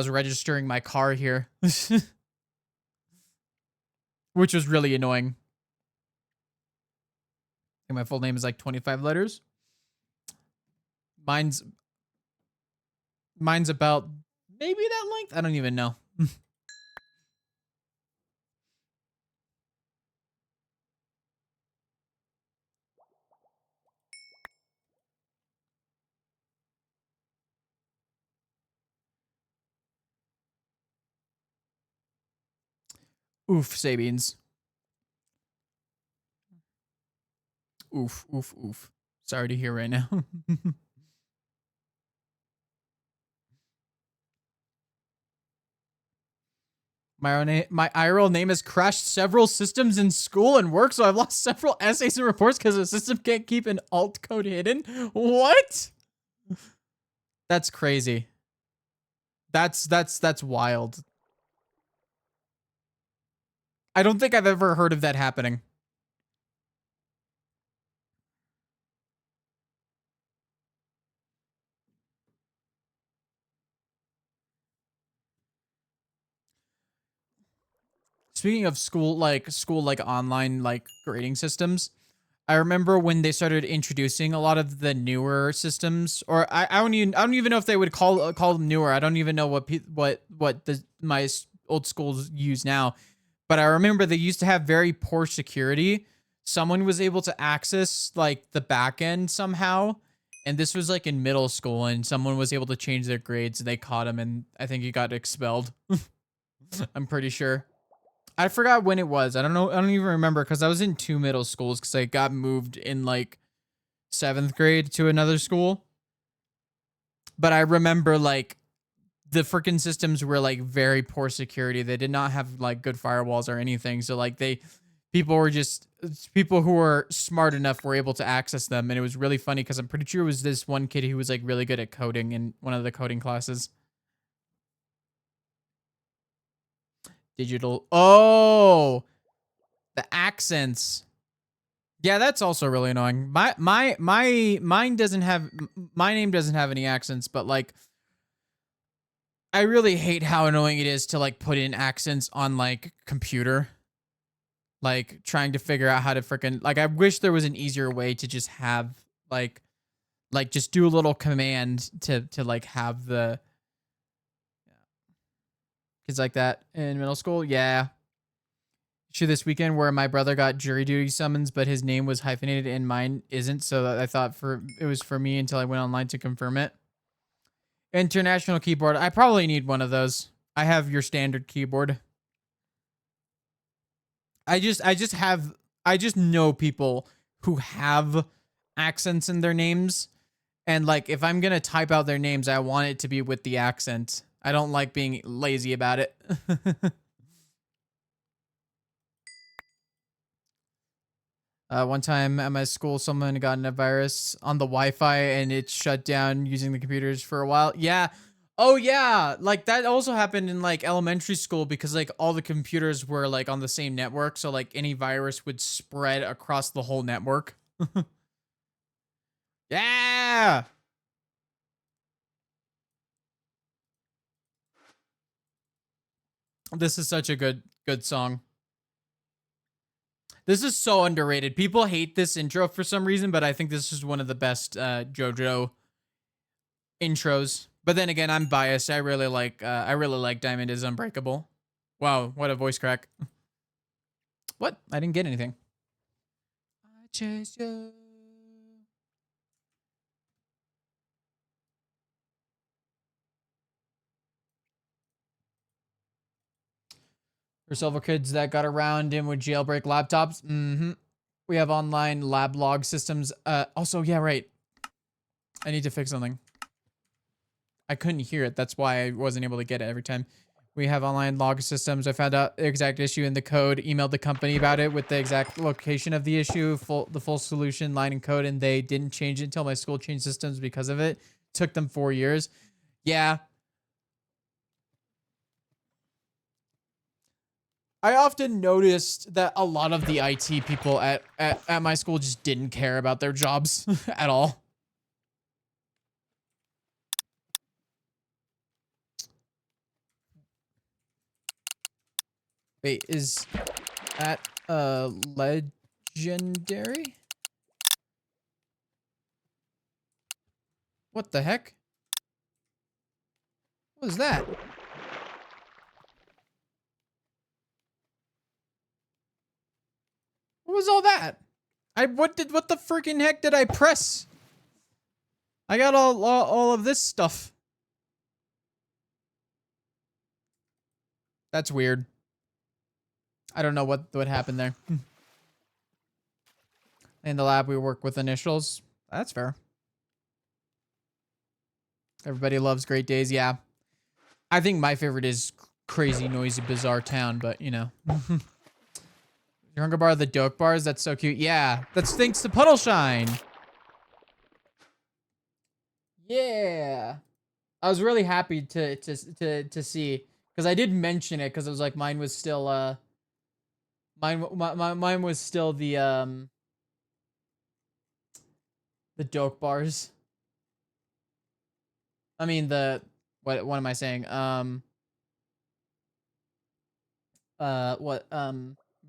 S1: registering my car here, which was really annoying. I think my full name is like 25 letters. Mine's about maybe that length. I don't even know. Oof, Sabines. Oof, oof, oof. Sorry to hear right now. My IRL name has crashed several systems in school and work, so I've lost several essays and reports because the system can't keep an alt code hidden. What? That's crazy. That's wild. I don't think I've ever heard of that happening. Speaking of school like online like grading systems, I remember when they started introducing a lot of the newer systems, or I don't even know if they would call them newer. I don't even know what my old schools use now. But I remember they used to have very poor security. Someone was able to access like the back end somehow, and this was like in middle school, and someone was able to change their grades. And they caught him, and I think he got expelled. I'm pretty sure. I forgot when it was. I don't know. I don't even remember because I was in 2 middle schools because I got moved in like 7th grade to another school. But I remember like the freaking systems were like very poor security. They did not have like good firewalls or anything. So like people who were smart enough were able to access them. And it was really funny because I'm pretty sure it was this one kid who was like really good at coding in one of the coding classes. Digital. Oh, the accents. Yeah, that's also really annoying. My name doesn't have any accents, but like I really hate how annoying it is to like put in accents on like computer. Like trying to figure out how to freaking like I wish there was an easier way to just have like just do a little command to like have the kids like that in middle school. Yeah. Issue this weekend where my brother got jury duty summons, but his name was hyphenated and mine isn't. So I thought it was for me until I went online to confirm it. International keyboard. I probably need one of those. I have your standard keyboard. I just know people who have accents in their names. And like, if I'm going to type out their names, I want it to be with the accent. I don't like being lazy about it. One time at my school, someone got a virus on the Wi-Fi and it shut down using the computers for a while. Yeah. Oh yeah. Like that also happened in like elementary school because like all the computers were like on the same network. So like any virus would spread across the whole network. Yeah. This is such a good song. This is so underrated. People hate this intro for some reason, but I think this is one of the best JoJo intros. But then again, I'm biased. I really like Diamond is Unbreakable. Wow, what a voice crack. What? I didn't get anything. I chase you. For several kids that got around and would jailbreak laptops. Mm-hmm. We have online lab log systems. Also, yeah, right. I need to fix something. I couldn't hear it. That's why I wasn't able to get it every time. We have online log systems. I found out the exact issue in the code, emailed the company about it with the exact location of the issue, the full solution, line and code, and they didn't change it until my school changed systems because of it. Took them 4 years. Yeah. I often noticed that a lot of the IT people at my school just didn't care about their jobs at all. Wait, is that legendary? What the heck? What was that? What was all that? What the freaking heck did I press? I got all of this stuff. That's weird. I don't know what happened there. In the lab, we work with initials. That's fair. Everybody loves Great Days. Yeah. I think my favorite is Crazy, Noisy, Bizarre Town, but you know. Your hunger bar, the doke bars. That's so cute. Yeah. That's thanks to Puddle Shine. Yeah. I was really happy to see, because I did mention it because it was like mine was still mine was still the doke bars. I mean what am I saying?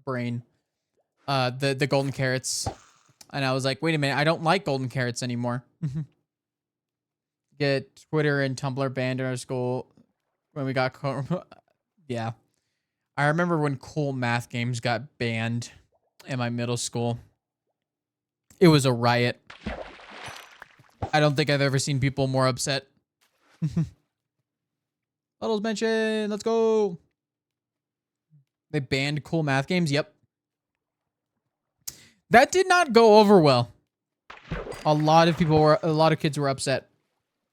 S1: Brain. The golden carrots. And I was like, wait a minute, I don't like golden carrots anymore. Get Twitter and Tumblr banned in our school when we got yeah. I remember when cool math games got banned in my middle school. It was a riot. I don't think I've ever seen people more upset. Puddles mention, let's go. They banned cool math games. Yep. That did not go over well. A lot of kids were upset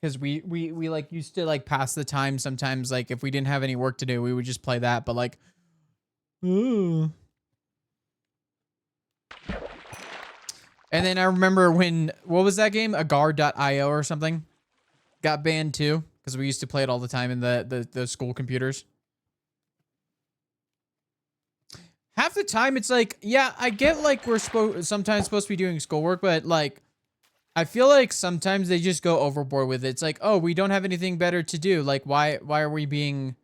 S1: because we like used to like pass the time sometimes. Like if we didn't have any work to do, we would just play that. But like, ooh. And then I remember when, what was that game? Agar.io or something got banned too, because we used to play it all the time in the school computers. Half the time it's like, yeah, I get like we're sometimes supposed to be doing schoolwork, but like, I feel like sometimes they just go overboard with it. It's like, oh, we don't have anything better to do. Like, why are we being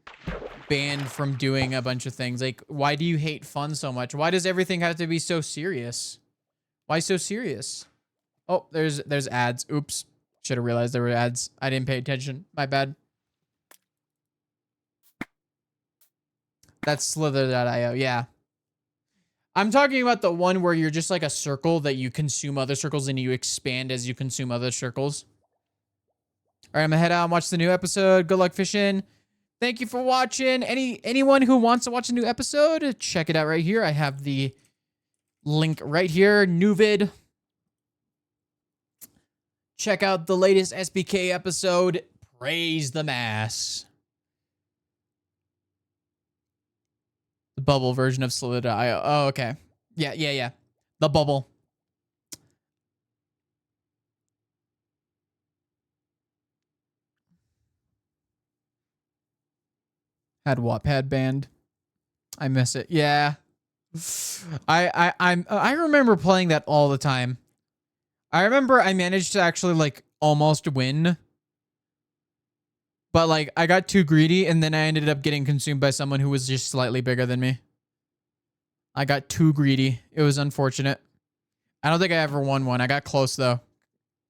S1: banned from doing a bunch of things? Like, why do you hate fun so much? Why does everything have to be so serious? Why so serious? Oh, there's ads. Oops. Should have realized there were ads. I didn't pay attention. My bad. That's slither.io. Yeah. I'm talking about the one where you're just like a circle that you consume other circles and you expand as you consume other circles. All right, I'm gonna head out and watch the new episode. Good luck fishing. Thank you for watching. Anyone who wants to watch a new episode, check it out right here. I have the link right here. New vid. Check out the latest SBK episode. Praise the mass. The bubble version of Solid.io. Oh, okay. Yeah. The bubble. Had Wattpad banned. I miss it. Yeah. I remember playing that all the time. I remember I managed to actually like almost win. But like I got too greedy and then I ended up getting consumed by someone who was just slightly bigger than me. I got too greedy. It was unfortunate. I don't think I ever won one. I got close though.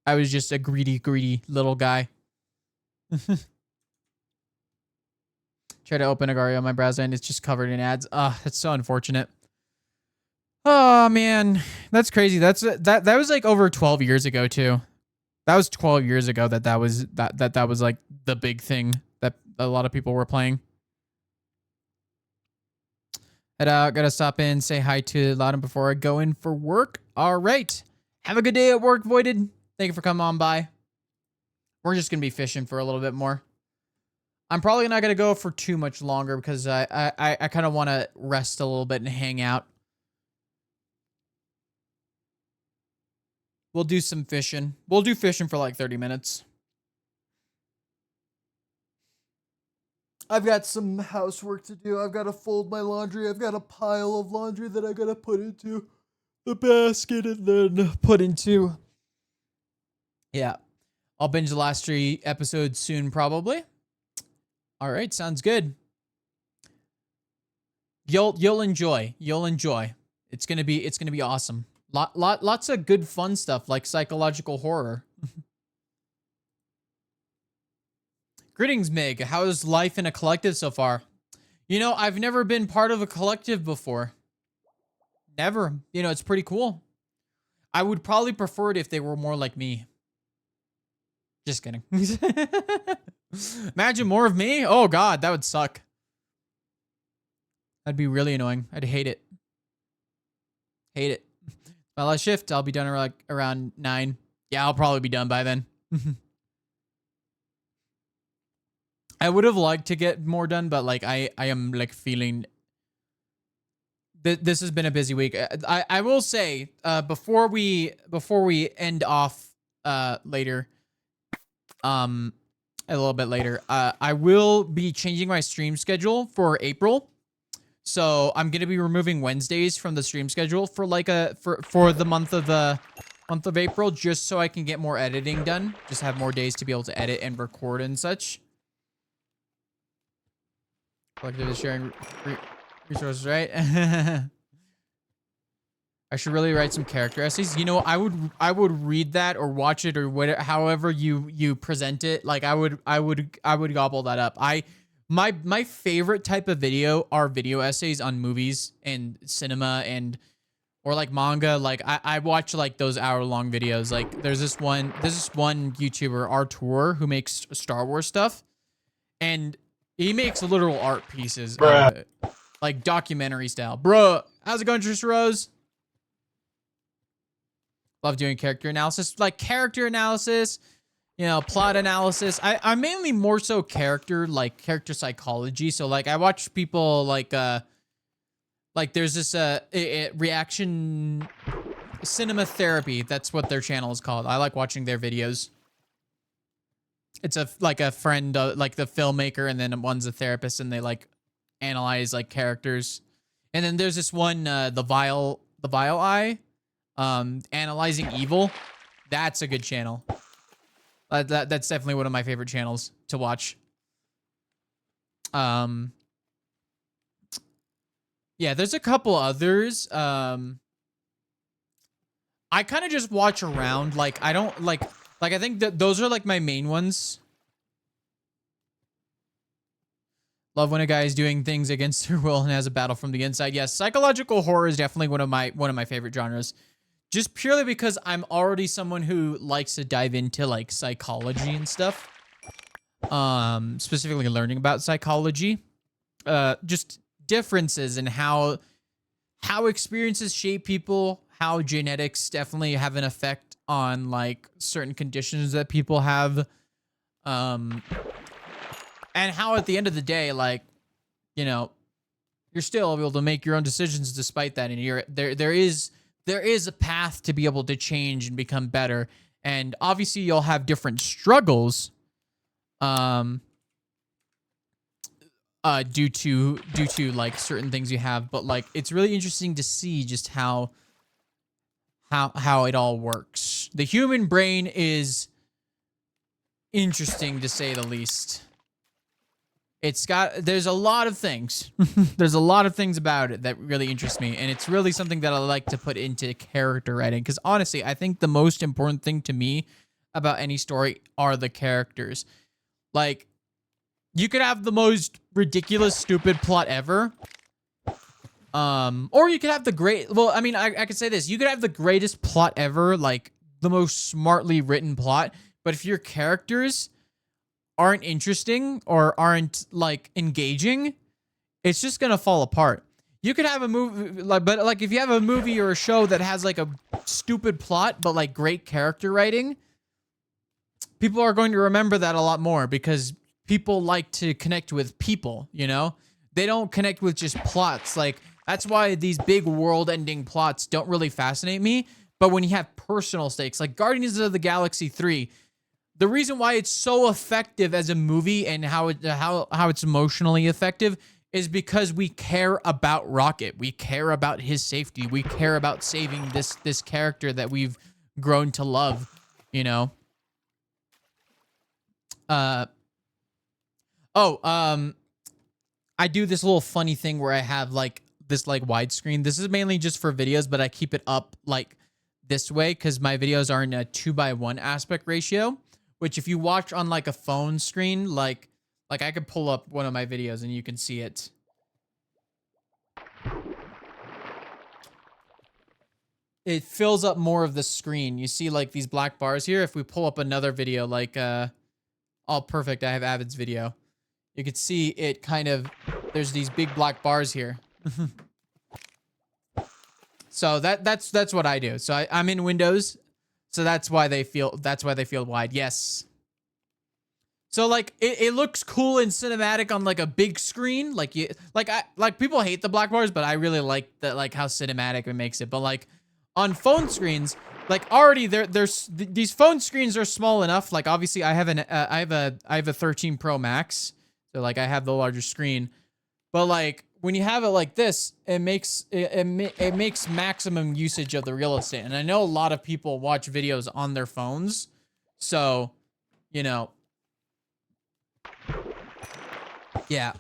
S1: I was just a greedy little guy. Try to open Agario on my browser and it's just covered in ads. That's so unfortunate. Oh man, that's crazy. That was like over 12 years ago too. That was 12 years ago that was like the big thing that a lot of people were playing. Head out, gotta stop in, say hi to Loudon before I go in for work. All right. Have a good day at work, Voided. Thank you for coming on by. We're just gonna be fishing for a little bit more. I'm probably not gonna go for too much longer because I kind of want to rest a little bit and hang out. We'll do some fishing. We'll do fishing for like 30 minutes.
S3: I've got some housework to do. I've got to fold my laundry. I've got a pile of laundry that I got to put into the basket and then put into. Yeah. I'll binge the last 3 episodes soon, probably. All right. Sounds good.
S1: You'll enjoy. It's gonna be awesome. Lots of good fun stuff like psychological horror. Greetings, Mig. How's life in a collective so far? You know, I've never been part of a collective before. Never. You know, it's pretty cool. I would probably prefer it if they were more like me. Just kidding. Imagine more of me? Oh god, that would suck. That'd be really annoying. I'd hate it. Hate it. My last shift, I'll be done around 9. Yeah, I'll probably be done by then. I would have liked to get more done, but like I am like feeling this has been a busy week. I will say before we end off later, a little bit later, I will be changing my stream schedule for April. So I'm gonna be removing Wednesdays from the stream schedule for like for the month of April, just so I can get more editing done. Just have more days to be able to edit and record and such. Collective is sharing resources, right? I should really write some character essays. You know, I would read that or watch it or whatever, however you present it. Like I would gobble that up. My favorite type of video are video essays on movies and cinema or like manga. Like I watch like those hour-long videos. Like there's this one YouTuber, Artur, who makes Star Wars stuff, and he makes literal art pieces out of it, like documentary style. Bro, how's it going, Trisha Rose? Love doing character analysis, like character analysis, you know, plot analysis. I'm mainly more so character psychology. So like I watch people like there's this reaction cinema therapy. That's what their channel is called. I like watching their videos. It's a friend, like the filmmaker, and then one's a therapist, and they like analyze like characters. And then there's this one, the Vile Eye, analyzing evil. That's a good channel. That's definitely one of my favorite channels to watch. Yeah, there's a couple others. I kind of just watch around. Like I don't like I think that those are like my main ones. Love when a guy is doing things against their will and has a battle from the inside. Yes, psychological horror is definitely one of my favorite genres. Just purely because I'm already someone who likes to dive into like psychology and stuff. Specifically learning about psychology. Just differences in how experiences shape people, how genetics definitely have an effect on like certain conditions that people have. And how at the end of the day, like, you know, you're still able to make your own decisions despite that. And there is a path to be able to change and become better. And obviously you'll have different struggles due to like certain things you have, but like it's really interesting to see just how it all works. The human brain is interesting to say the least. There's a lot of things. There's a lot of things about it that really interest me, and it's really something that I like to put into character writing, because honestly, I think the most important thing to me about any story are the characters. Like, you could have the most ridiculous, stupid plot ever, or you could have I could say this. You could have the greatest plot ever, like the most smartly written plot, but if your characters aren't interesting or aren't like engaging, it's just gonna fall apart. You could have a movie but if you have a movie or a show that has like a stupid plot but like great character writing, people are going to remember that a lot more, because people like to connect with people, you know? They don't connect with just plots. Like, that's why these big world-ending plots don't really fascinate me. But when you have personal stakes, like Guardians of the Galaxy 3, the reason why it's so effective as a movie and how it's emotionally effective is because we care about Rocket. We care about his safety. We care about saving this character that we've grown to love, you know? I do this little funny thing where I have like this like widescreen. This is mainly just for videos, but I keep it up like this way because my videos are in a 2:1 aspect ratio, which if you watch on like a phone screen, like I could pull up one of my videos and you can see it. It fills up more of the screen. You see like these black bars here. If we pull up another video, like all perfect, I have Avid's video. You can see it kind of, there's these big black bars here. So that's what I do. So I'm in Windows. So that's why they feel wide. Yes. So like it looks cool and cinematic on like a big screen. Like people hate the black bars, but I really like that, like how cinematic it makes it. But like on phone screens, like already these phone screens are small enough. Like obviously I have a 13 Pro Max. So like I have the larger screen. But like when you have it like this, it makes maximum usage of the real estate. And I know a lot of people watch videos on their phones. So, you know, yeah.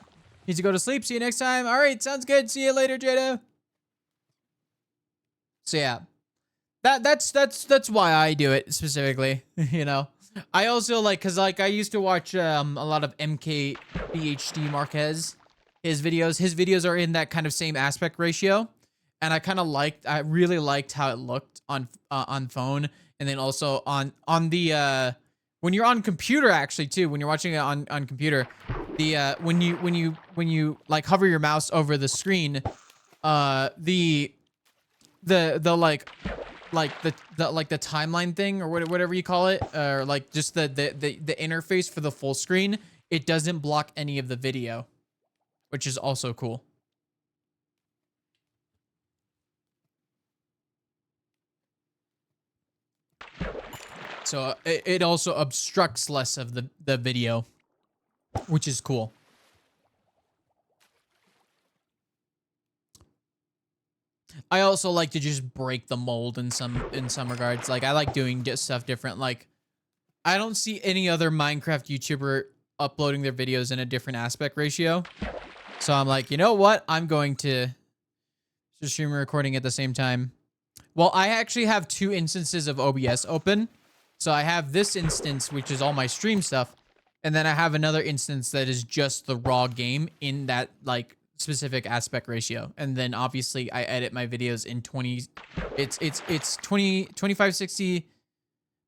S1: Need to go to sleep. See you next time. All right, sounds good. See you later, Jada. So yeah. That's why I do it specifically, you know. I also like, cuz like I used to watch a lot of MKBHD Marquez, his videos are in that kind of same aspect ratio, and I really liked how it looked on phone, and then also on the when you're on computer actually too, when you're watching it on computer, the when you like hover your mouse over the screen, the timeline thing or whatever you call it, or like just the interface for the full screen, it doesn't block any of the video, which is also cool. So it also obstructs less of the video, which is cool. I also like to just break the mold in some regards. Like I like doing stuff different. Like I don't see any other Minecraft YouTuber uploading their videos in a different aspect ratio. So I'm like, you know what? I'm going to stream and recording at the same time. Well, I actually have 2 instances of OBS open. So I have this instance, which is all my stream stuff. And then I have another instance that is just the raw game in that like specific aspect ratio. And then obviously I edit my videos in 2560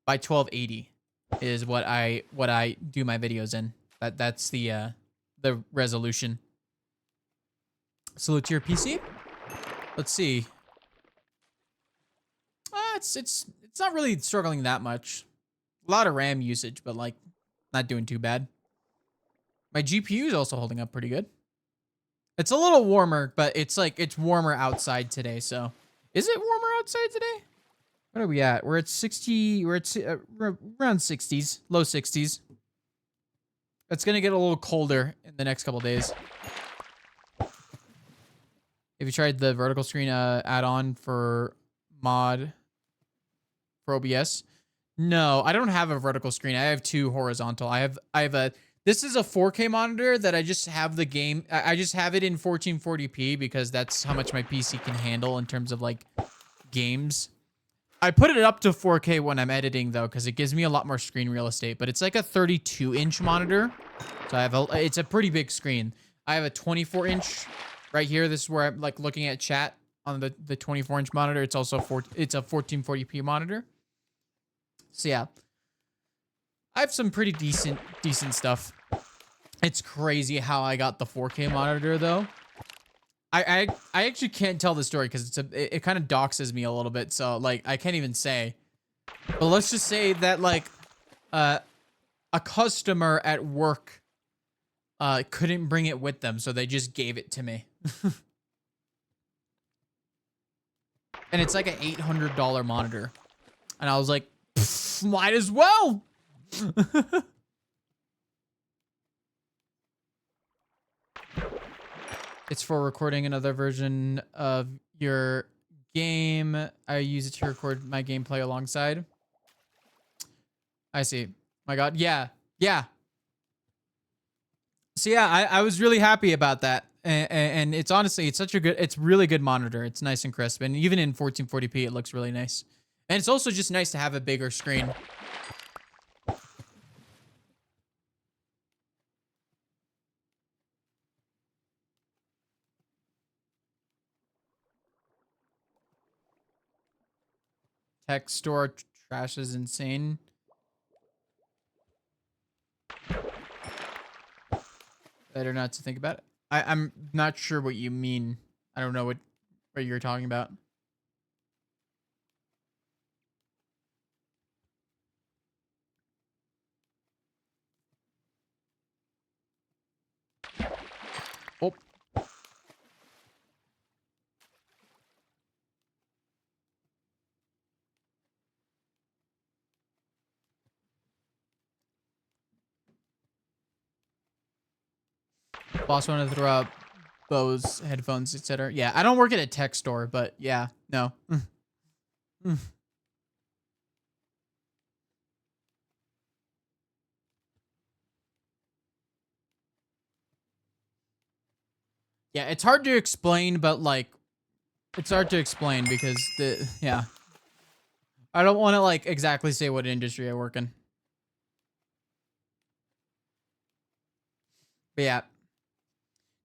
S1: by 1280 is what I do my videos in. That's the resolution. Salute to your PC. Let's see. It's not really struggling that much. A lot of RAM usage, but like not doing too bad. My GPU is also holding up pretty good. It's a little warmer, but it's warmer outside today. So is it warmer outside today? What are we at? We're at 60. We're at around 60s, low 60s. It's gonna get a little colder in the next couple days. Have you tried the vertical screen add-on for mod for OBS? No, I don't have a vertical screen. I have 2 horizontal. I have a, this is a 4K monitor that I just have the game. I just have it in 1440p because that's how much my PC can handle in terms of like games. I put it up to 4K when I'm editing though, because it gives me a lot more screen real estate, but it's like a 32-inch monitor. So it's a pretty big screen. I have a 24-inch right here. This is where I'm like looking at chat on the 24-inch monitor. It's also it's a 1440p monitor. So yeah, I have some pretty decent stuff. It's crazy how I got the 4K monitor though. I actually can't tell the story because it kind of doxes me a little bit. So like I can't even say. But let's just say that like a customer at work couldn't bring it with them, so they just gave it to me. And it's like an $800 monitor. And I was like, might as well. It's for recording another version of your game. I use it to record my gameplay alongside. I see. My God. Yeah. Yeah. So yeah, I was really happy about that. And it's honestly, it's really good monitor. It's nice and crisp. And even in 1440p, it looks really nice. And it's also just nice to have a bigger screen. Tech store trash is insane. Better not to think about it. I'm not sure what you mean. I don't know what you're talking about. Oh. Boss wanted to throw out Bose headphones, etc. Yeah, I don't work at a tech store, but yeah, no. Yeah, it's hard to explain, but like, it's hard to explain because yeah. I don't want to like exactly say what industry I work in. But yeah.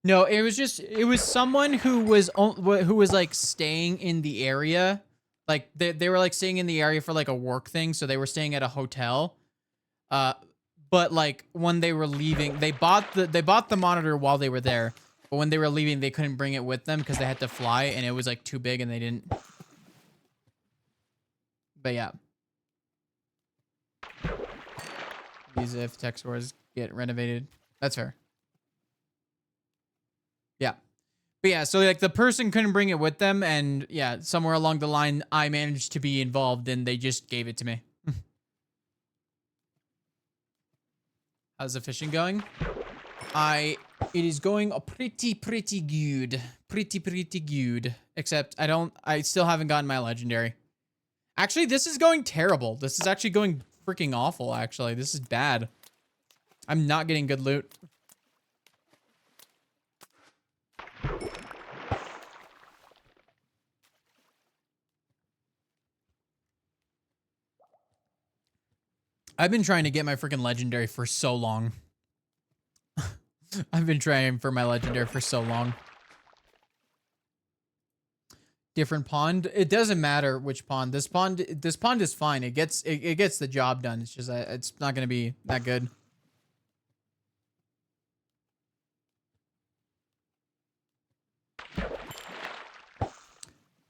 S1: No, it was someone who was like staying in the area. Like they were like staying in the area for like a work thing, so they were staying at a hotel. But like when they were leaving, they bought the monitor while they were there. But when they were leaving, they couldn't bring it with them because they had to fly and it was like too big and they didn't. But yeah. These if tech stores get renovated. That's fair. Yeah. But yeah, so like the person couldn't bring it with them, and yeah, somewhere along the line, I managed to be involved, and they just gave it to me. How's the fishing going? It is going pretty good. Pretty good. Except I still haven't gotten my legendary. Actually, this is going terrible. This is actually going freaking awful, actually. This is bad. I'm not getting good loot. I've been trying to get my freaking legendary for so long. I've been trying for my legendary for so long. Different pond. It doesn't matter which pond. This pond is fine. It gets the job done. It's just it's not gonna be that good.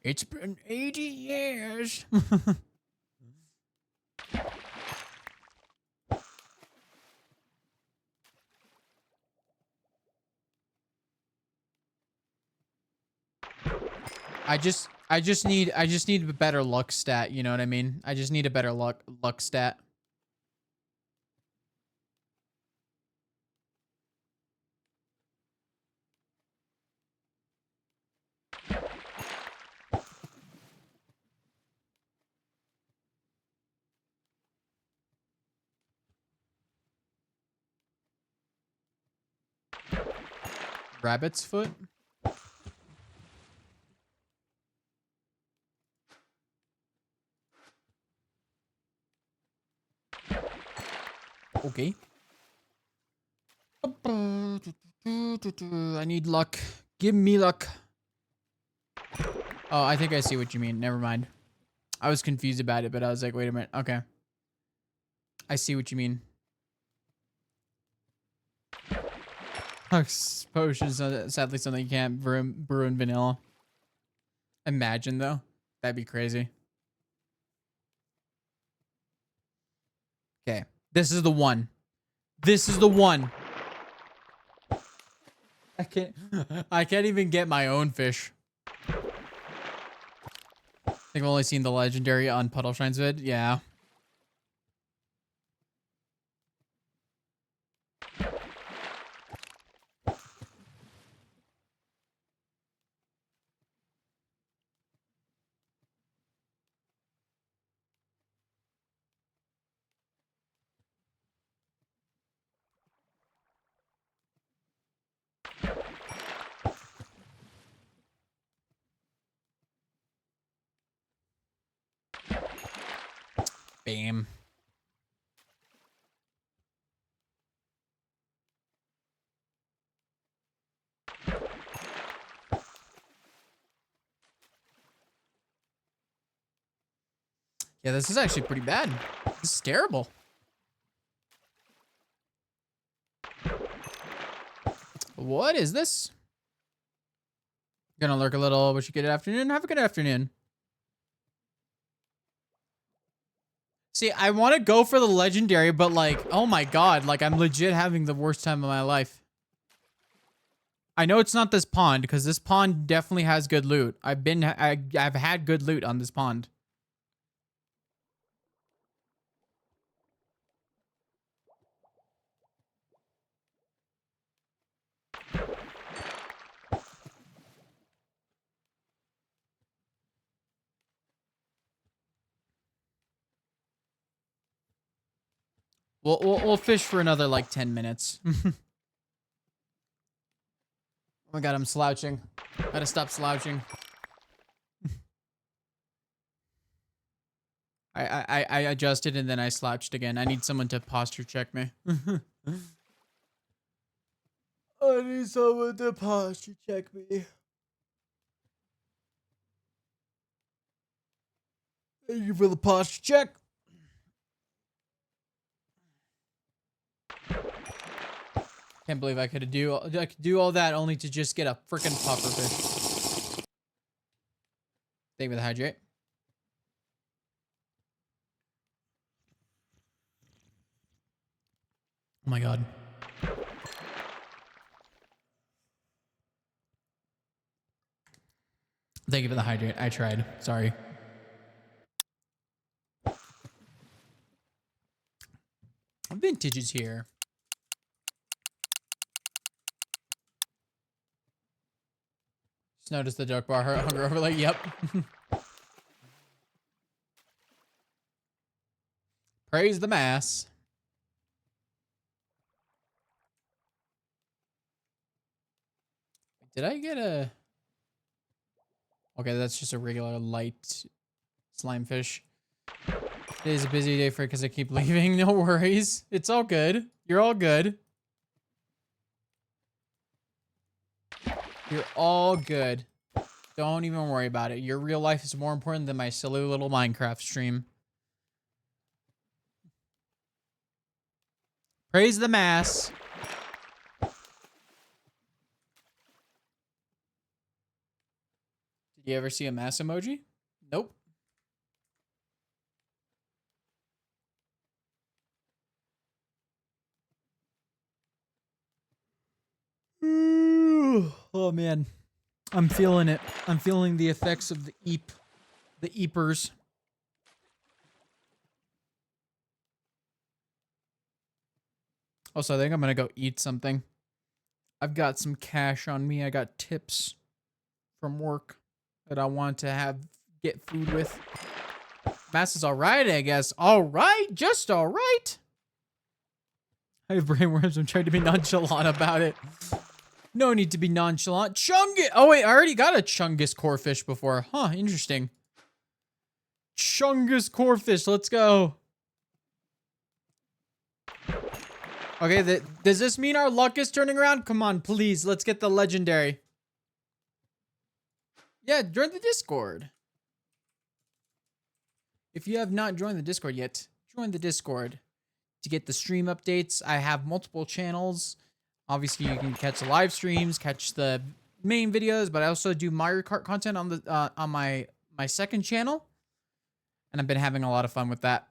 S1: It's been 80 years. I just need a better luck stat, you know what I mean? I just need a better luck stat. Rabbit's foot? Okay. I need luck. Give me luck. Oh, I think I see what you mean. Never mind. I was confused about it, but I was like, wait a minute. Okay. I see what you mean. Potions, sadly something you can't brew in vanilla. Imagine, though. That'd be crazy. Okay. This is the one. This is the one. I can't even get my own fish. I think I've only seen the legendary on Puddle Shine's vid. Yeah. Bam. Yeah, this is actually pretty bad. This is terrible. What is this? Gonna lurk a little. Wish you good afternoon. Have a good afternoon. See, I want to go for the legendary, but like, oh my god, like I'm legit having the worst time of my life. I know it's not this pond because this pond definitely has good loot. I've had good loot on this pond. We'll fish for another like 10 minutes. Oh my god, I'm slouching. Gotta stop slouching. I adjusted and then I slouched again. I need someone to posture check me.
S3: I need someone to posture check me. Thank you for the posture check.
S1: Can't believe I could do all that only to just get a freaking pufferfish. Thank you for the hydrate. Oh my god. Thank you for the hydrate. I tried. Sorry. Vintage is here. Just noticed the dark bar hunger overlay. Yep. Praise the mass. Did I get a... Okay, that's just a regular light slime fish. It is a busy day for it because I keep leaving. No worries. It's all good. You're all good. You're all good. Don't even worry about it. Your real life is more important than my silly little Minecraft stream. Praise the mass. Did you ever see a mass emoji? Nope. Oh man, I'm feeling it. I'm feeling the effects of the eepers. Also, I think I'm gonna go eat something. I've got some cash on me. I got tips from work that I want to get food with. Mass is all right, I guess. All right, just all right. I have brainworms. I'm trying to be nonchalant about it. No need to be nonchalant. Chungus. Oh wait, I already got a Chungus core fish before. Huh, interesting. Chungus core fish. Let's go. Okay, does this mean our luck is turning around? Come on, please. Let's get the legendary. Yeah, join the Discord. If you have not joined the Discord yet, join the Discord to get the stream updates. I have multiple channels. Obviously, you can catch the live streams, catch the main videos, but I also do Mario Kart content on the on my second channel, and I've been having a lot of fun with that.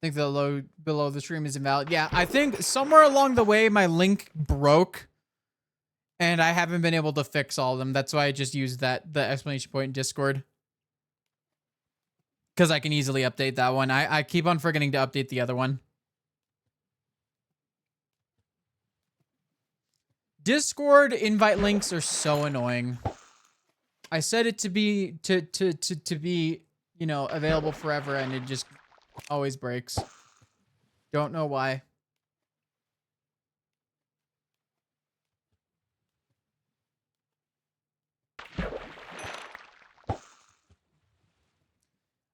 S1: I think the load below the stream is invalid. Yeah, I think somewhere along the way my link broke and I haven't been able to fix all of them. That's why I just used the exclamation point in Discord. Because I can easily update that one. I keep on forgetting to update the other one. Discord invite links are so annoying. I set it to be to be, you know, available forever, and it just always breaks. Don't know why.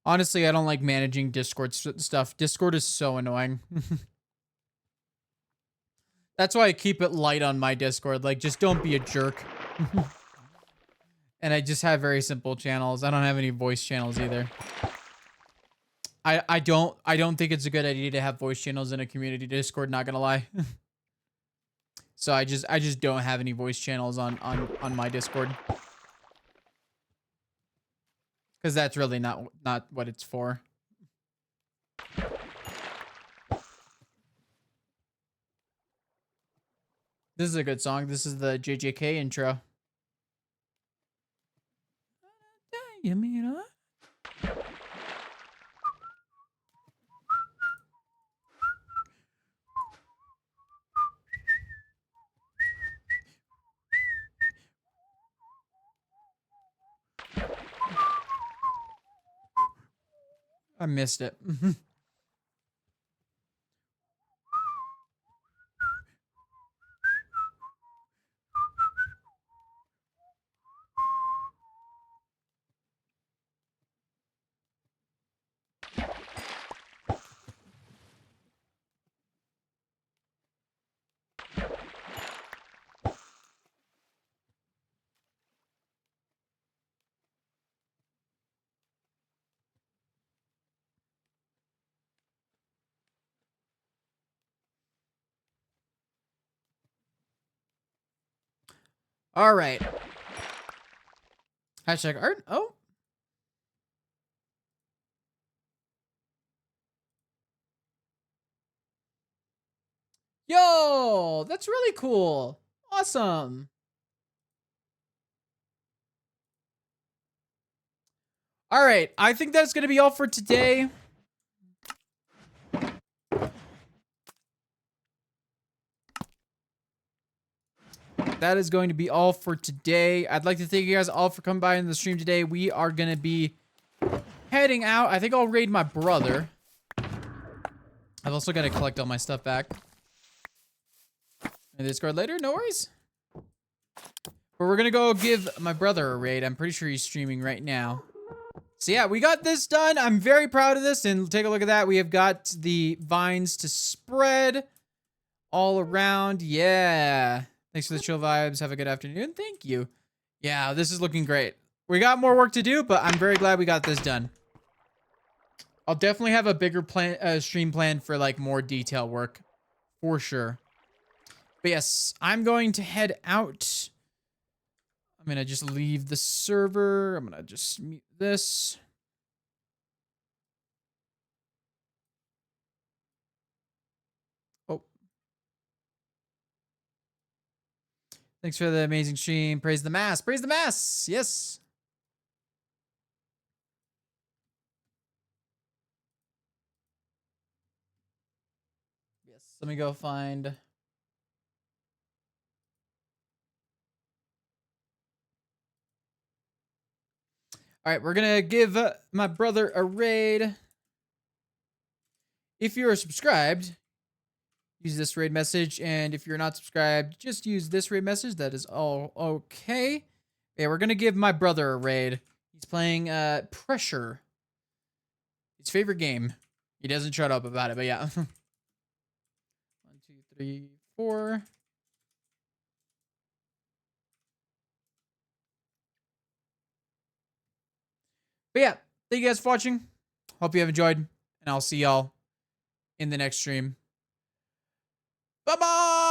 S1: Honestly, I don't like managing Discord stuff. Discord is so annoying. That's why I keep it light on my Discord. Like, just don't be a jerk. And I just have very simple channels. I don't have any voice channels either. I don't think it's a good idea to have voice channels in a community Discord, not gonna lie. So I just don't have any voice channels on my Discord. Cuz that's really not what it's for. This is a good song. This is the JJK intro. You mean I missed it. All right. Hashtag art. Oh. Yo, that's really cool. Awesome. All right. I think that's going to be all for today. That is going to be all for today. I'd like to thank you guys all for coming by in the stream today. We are going to be heading out. I think I'll raid my brother. I've also got to collect all my stuff back. In Discord later, no worries. But we're going to go give my brother a raid. I'm pretty sure he's streaming right now. So yeah, we got this done. I'm very proud of this. And take a look at that. We have got the vines to spread all around. Yeah. Thanks for the chill vibes. Have a good afternoon. Thank you. Yeah, this is looking great. We got more work to do, but I'm very glad we got this done. I'll definitely have a bigger plan, stream plan for like more detail work for sure. But yes, I'm going to head out. I'm going to just leave the server. I'm going to just mute this. Oh. Thanks for the amazing stream. Praise the mass. Praise the mass. Yes. Yes. Let me go find... All right, we're going to give my brother a raid. If you're subscribed, use this raid message. And if you're not subscribed, just use this raid message. That is all okay. Yeah, we're going to give my brother a raid. He's playing Pressure. His favorite game. He doesn't shut up about it, but yeah. 1, 2, 3, 4. But yeah, thank you guys for watching. Hope you have enjoyed, and I'll see y'all in the next stream. Bye-bye!